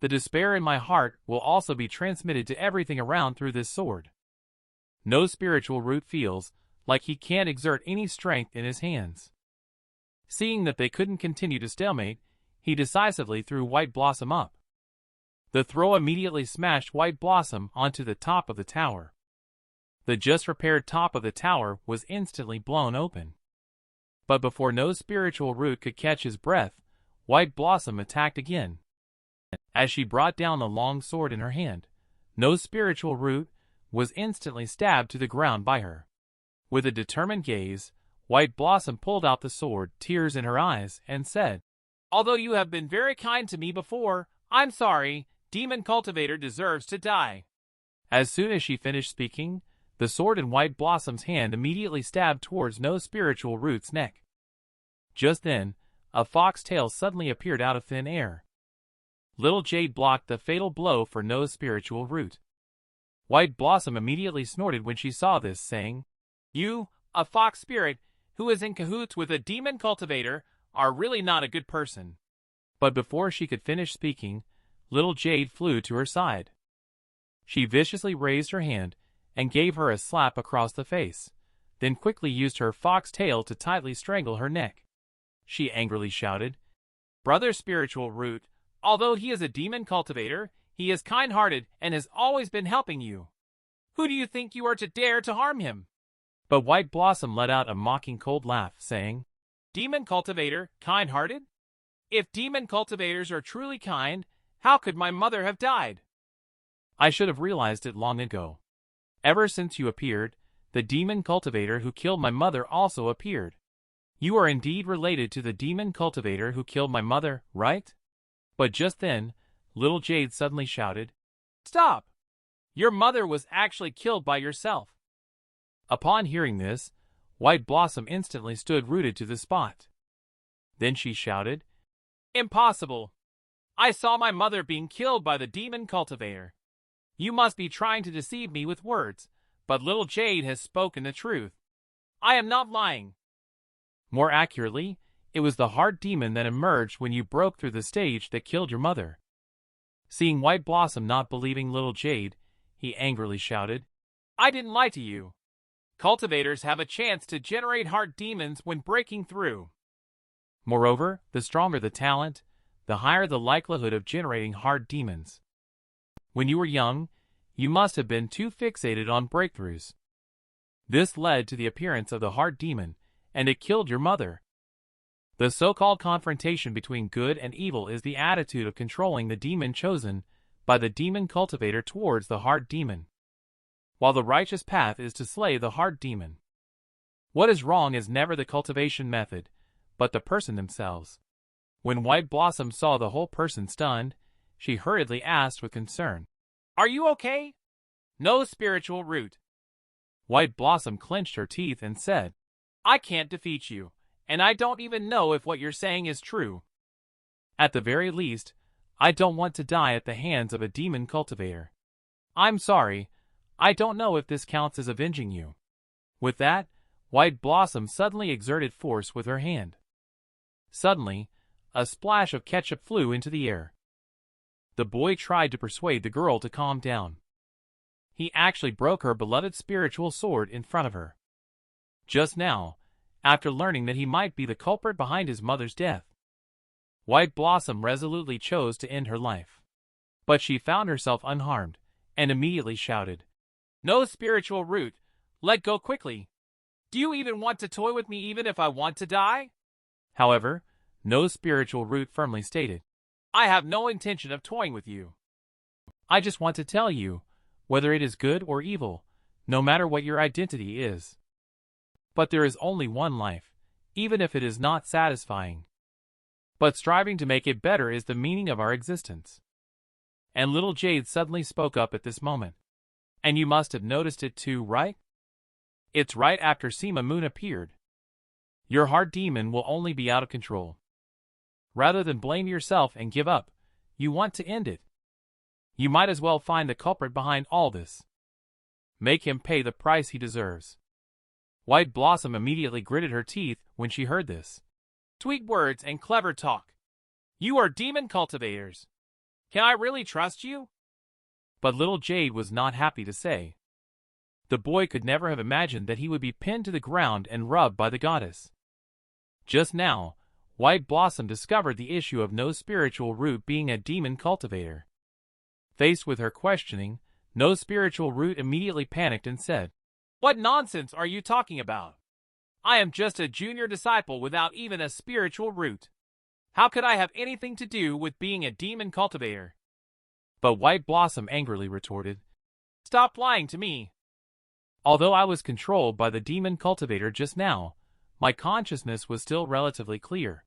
The despair in my heart will also be transmitted to everything around through this sword. No spiritual root feels like he can't exert any strength in his hands. Seeing that they couldn't continue to stalemate, he decisively threw White Blossom up. The throw immediately smashed White Blossom onto the top of the tower. The just repaired top of the tower was instantly blown open. But before no spiritual root could catch his breath, White Blossom attacked again. As she brought down the long sword in her hand, no spiritual root was instantly stabbed to the ground by her. With a determined gaze, White Blossom pulled out the sword, tears in her eyes, and said, "Although you have been very kind to me before, I'm sorry. Demon Cultivator deserves to die." As soon as she finished speaking, the sword in White Blossom's hand immediately stabbed towards no spiritual root's neck. Just then, a fox tail suddenly appeared out of thin air. Little Jade blocked the fatal blow for no spiritual root. White Blossom immediately snorted when she saw this, saying, "You, a fox spirit, who is in cahoots with a demon cultivator, are really not a good person." But before she could finish speaking, Little Jade flew to her side. She viciously raised her hand and gave her a slap across the face, then quickly used her fox tail to tightly strangle her neck. She angrily shouted, "Brother Spiritual Root, although he is a demon cultivator, he is kind-hearted and has always been helping you. Who do you think you are to dare to harm him?" But White Blossom let out a mocking cold laugh, saying, "Demon cultivator, kind-hearted? If demon cultivators are truly kind, how could my mother have died? I should have realized it long ago. Ever since you appeared, the demon cultivator who killed my mother also appeared. You are indeed related to the demon cultivator who killed my mother, right?" But just then, Little Jade suddenly shouted, "Stop! Your mother was actually killed by yourself." Upon hearing this, White Blossom instantly stood rooted to the spot. Then she shouted, "Impossible! I saw my mother being killed by the demon cultivator. You must be trying to deceive me with words, but Little Jade has spoken the truth. I am not lying." More accurately, it was the heart demon that emerged when you broke through the stage that killed your mother. Seeing White Blossom not believing Little Jade, he angrily shouted, "I didn't lie to you. Cultivators have a chance to generate heart demons when breaking through. Moreover, the stronger the talent, the higher the likelihood of generating heart demons. When you were young, You must have been too fixated on breakthroughs. This led to the appearance of the heart demon, and it killed your mother. The so-called confrontation between good and evil is the attitude of controlling the demon chosen by the demon cultivator towards the heart demon, while the righteous path is to slay the heart demon. What is wrong is never the cultivation method, but the person themselves. When White Blossom saw the whole person stunned, she hurriedly asked with concern, "Are you okay?" "No spiritual root." White Blossom clenched her teeth and said, "I can't defeat you, and I don't even know if what you're saying is true. At the very least, I don't want to die at the hands of a demon cultivator. I'm sorry, I don't know if this counts as avenging you." With that, White Blossom suddenly exerted force with her hand. Suddenly, a splash of ketchup flew into the air. The boy tried to persuade the girl to calm down. He actually broke her beloved spiritual sword in front of her. Just now, after learning that he might be the culprit behind his mother's death, White Blossom resolutely chose to end her life. But she found herself unharmed, and immediately shouted, "No spiritual root, let go quickly. Do you even want to toy with me even if I want to die?" However, No Spiritual Root firmly stated, "I have no intention of toying with you. I just want to tell you, whether it is good or evil, no matter what your identity is. But there is only one life, even if it is not satisfying. But striving to make it better is the meaning of our existence." And little Jade suddenly spoke up at this moment. "And you must have noticed it too, right? It's right after Sima Moon appeared. Your heart demon will only be out of control. Rather than blame yourself and give up, you want to end it. You might as well find the culprit behind all this. Make him pay the price he deserves." White Blossom immediately gritted her teeth when she heard this. "Sweet words and clever talk. You are demon cultivators. Can I really trust you?" But little Jade was not happy to say. The boy could never have imagined that he would be pinned to the ground and rubbed by the goddess. Just now, White Blossom discovered the issue of No Spiritual Root being a demon cultivator. Faced with her questioning, No Spiritual Root immediately panicked and said, "What nonsense are you talking about? I am just a junior disciple without even a spiritual root. How could I have anything to do with being a demon cultivator?" But White Blossom angrily retorted, "Stop lying to me. Although I was controlled by the demon cultivator just now, my consciousness was still relatively clear.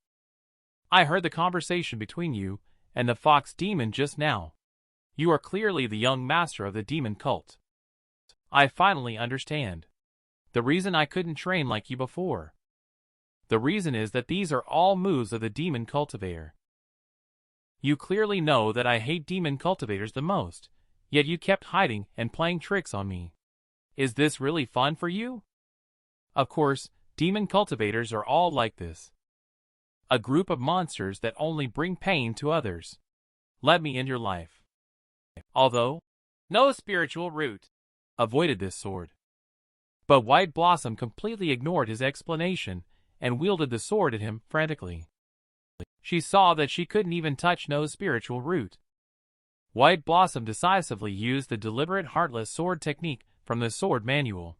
I heard the conversation between you and the fox demon just now. You are clearly the young master of the demon cult. I finally understand the reason I couldn't train like you before. The reason is that these are all moves of the demon cultivator. You clearly know that I hate demon cultivators the most, yet you kept hiding and playing tricks on me. Is this really fun for you? Of course, demon cultivators are all like this. A group of monsters that only bring pain to others. Let me end your life." Although No Spiritual Root avoided this sword, but White Blossom completely ignored his explanation and wielded the sword at him frantically. She saw that she couldn't even touch No Spiritual Root. White Blossom decisively used the deliberate heartless sword technique from the sword manual.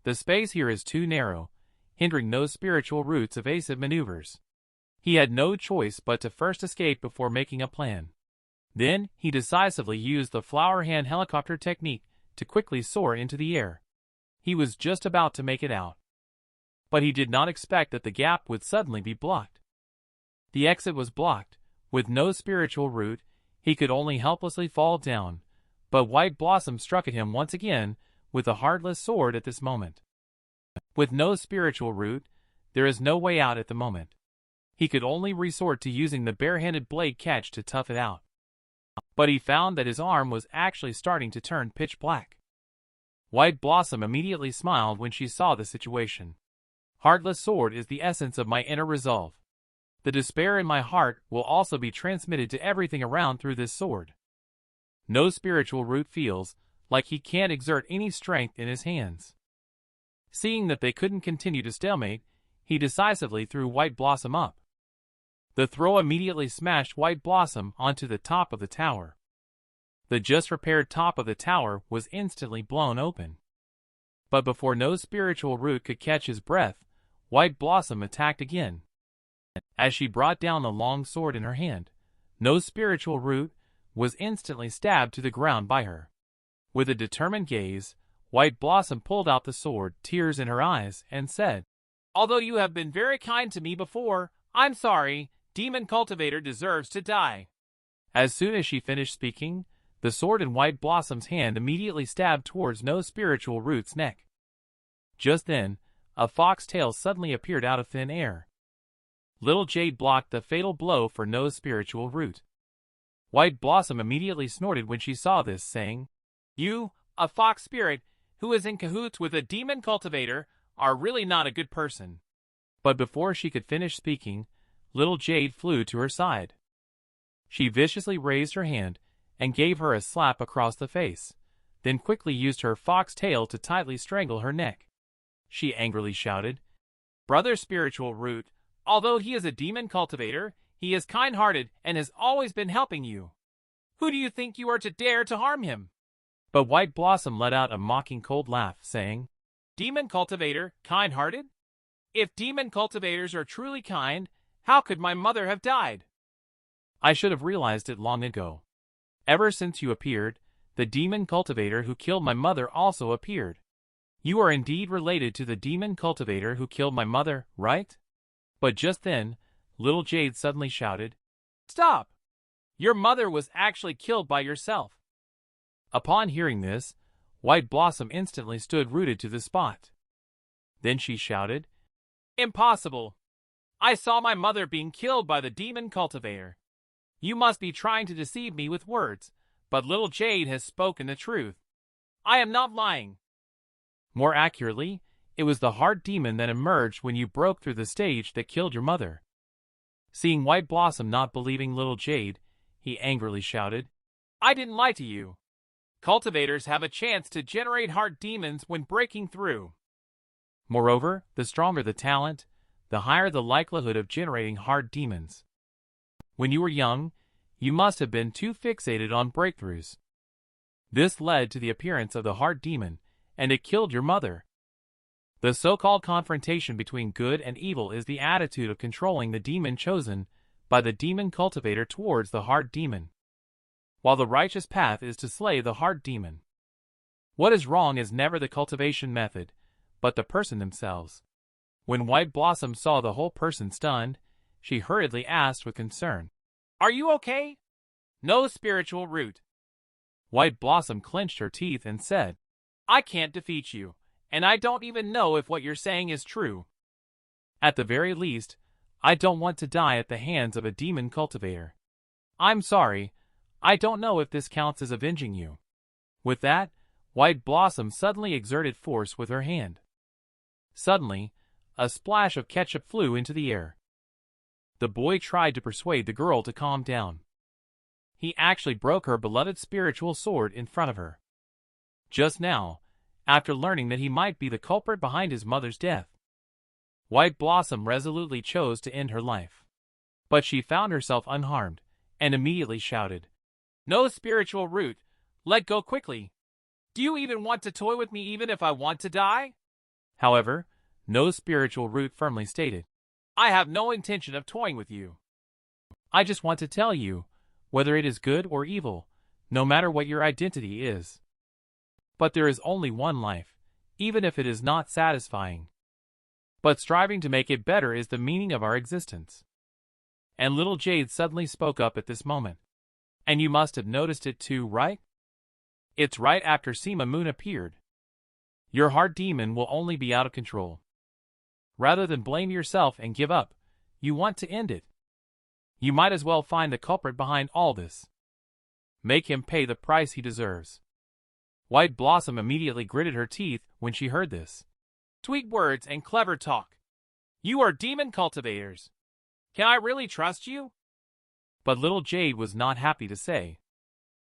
The space here is too narrow, hindering No Spiritual Root's evasive maneuvers. He had no choice but to first escape before making a plan. Then, he decisively used the flower hand helicopter technique to quickly soar into the air. He was just about to make it out. But he did not expect that the gap would suddenly be blocked. The exit was blocked. With No Spiritual Root, he could only helplessly fall down, but White Blossom struck at him once again with the heartless sword at this moment. With No Spiritual Root, there is no way out at the moment. He could only resort to using the barehanded blade catch to tough it out. But he found that his arm was actually starting to turn pitch black. White Blossom immediately smiled when she saw the situation. Heartless sword is the essence of my inner resolve. The despair in my heart will also be transmitted to everything around through this sword. No Spiritual Root feels like he can't exert any strength in his hands. Seeing that they couldn't continue to stalemate, he decisively threw White Blossom up. The throw immediately smashed White Blossom onto the top of the tower. The just repaired top of the tower was instantly blown open. But before no spiritual root could catch his breath, White Blossom attacked again. As she brought down the long sword in her hand, no spiritual root was instantly stabbed to the ground by her. With a determined gaze, White Blossom pulled out the sword, tears in her eyes, and said, "Although you have been very kind to me before, I'm sorry. Demon Cultivator deserves to die." As soon as she finished speaking, the sword in White Blossom's hand immediately stabbed towards no spiritual root's neck. Just then, a fox tail suddenly appeared out of thin air. Little Jade blocked the fatal blow for no spiritual root. White Blossom immediately snorted when she saw this, saying, "You, a fox spirit, who is in cahoots with a demon cultivator, are really not a good person." But before she could finish speaking, Little Jade flew to her side. She viciously raised her hand and gave her a slap across the face, then quickly used her fox tail to tightly strangle her neck. She angrily shouted, "Brother Spiritual Root, although he is a demon cultivator, he is kind-hearted and has always been helping you. Who do you think you are to dare to harm him?" But White Blossom let out a mocking cold laugh, saying, "Demon cultivator, kind-hearted? If demon cultivators are truly kind, how could my mother have died? I should have realized it long ago. Ever since you appeared, the demon cultivator who killed my mother also appeared. You are indeed related to the demon cultivator who killed my mother, right?" But just then, Little Jade suddenly shouted, "Stop! Your mother was actually killed by yourself." Upon hearing this, White Blossom instantly stood rooted to the spot. Then she shouted, "Impossible! I saw my mother being killed by the demon cultivator. You must be trying to deceive me with words, but Little Jade has spoken the truth. I am not lying." More accurately, it was the heart demon that emerged when you broke through the stage that killed your mother. Seeing White Blossom not believing Little Jade, he angrily shouted, "I didn't lie to you. Cultivators have a chance to generate heart demons when breaking through. Moreover, the stronger the talent, the higher the likelihood of generating heart demons. When you were young, you must have been too fixated on breakthroughs. This led to the appearance of the heart demon, and it killed your mother. The so-called confrontation between good and evil is the attitude of controlling the demon chosen by the demon cultivator towards the heart demon, while the righteous path is to slay the heart demon. What is wrong is never the cultivation method, but the person themselves." When White Blossom saw the whole person stunned, she hurriedly asked with concern, "Are you okay?" "No spiritual root." White Blossom clenched her teeth and said, "I can't defeat you, and I don't even know if what you're saying is true. At the very least, I don't want to die at the hands of a demon cultivator. I'm sorry, I don't know if this counts as avenging you." With that, White Blossom suddenly exerted force with her hand. Suddenly, a splash of ketchup flew into the air. The boy tried to persuade the girl to calm down. He actually broke her beloved spiritual sword in front of her. Just now, after learning that he might be the culprit behind his mother's death, White Blossom resolutely chose to end her life. But she found herself unharmed, and immediately shouted, "No spiritual root, let go quickly. Do you even want to toy with me even if I want to die?" However, no spiritual root firmly stated, "I have no intention of toying with you. I just want to tell you, whether it is good or evil, no matter what your identity is. But there is only one life, even if it is not satisfying. But striving to make it better is the meaning of our existence." And Little Jade suddenly spoke up at this moment. "And you must have noticed it too, right? It's right after Sima Moon appeared. Your heart demon will only be out of control. Rather than blame yourself and give up, you want to end it. You might as well find the culprit behind all this. Make him pay the price he deserves." White Blossom immediately gritted her teeth when she heard this. "Sweet words and clever talk. You are demon cultivators. Can I really trust you?" But Little Jade was not happy to say,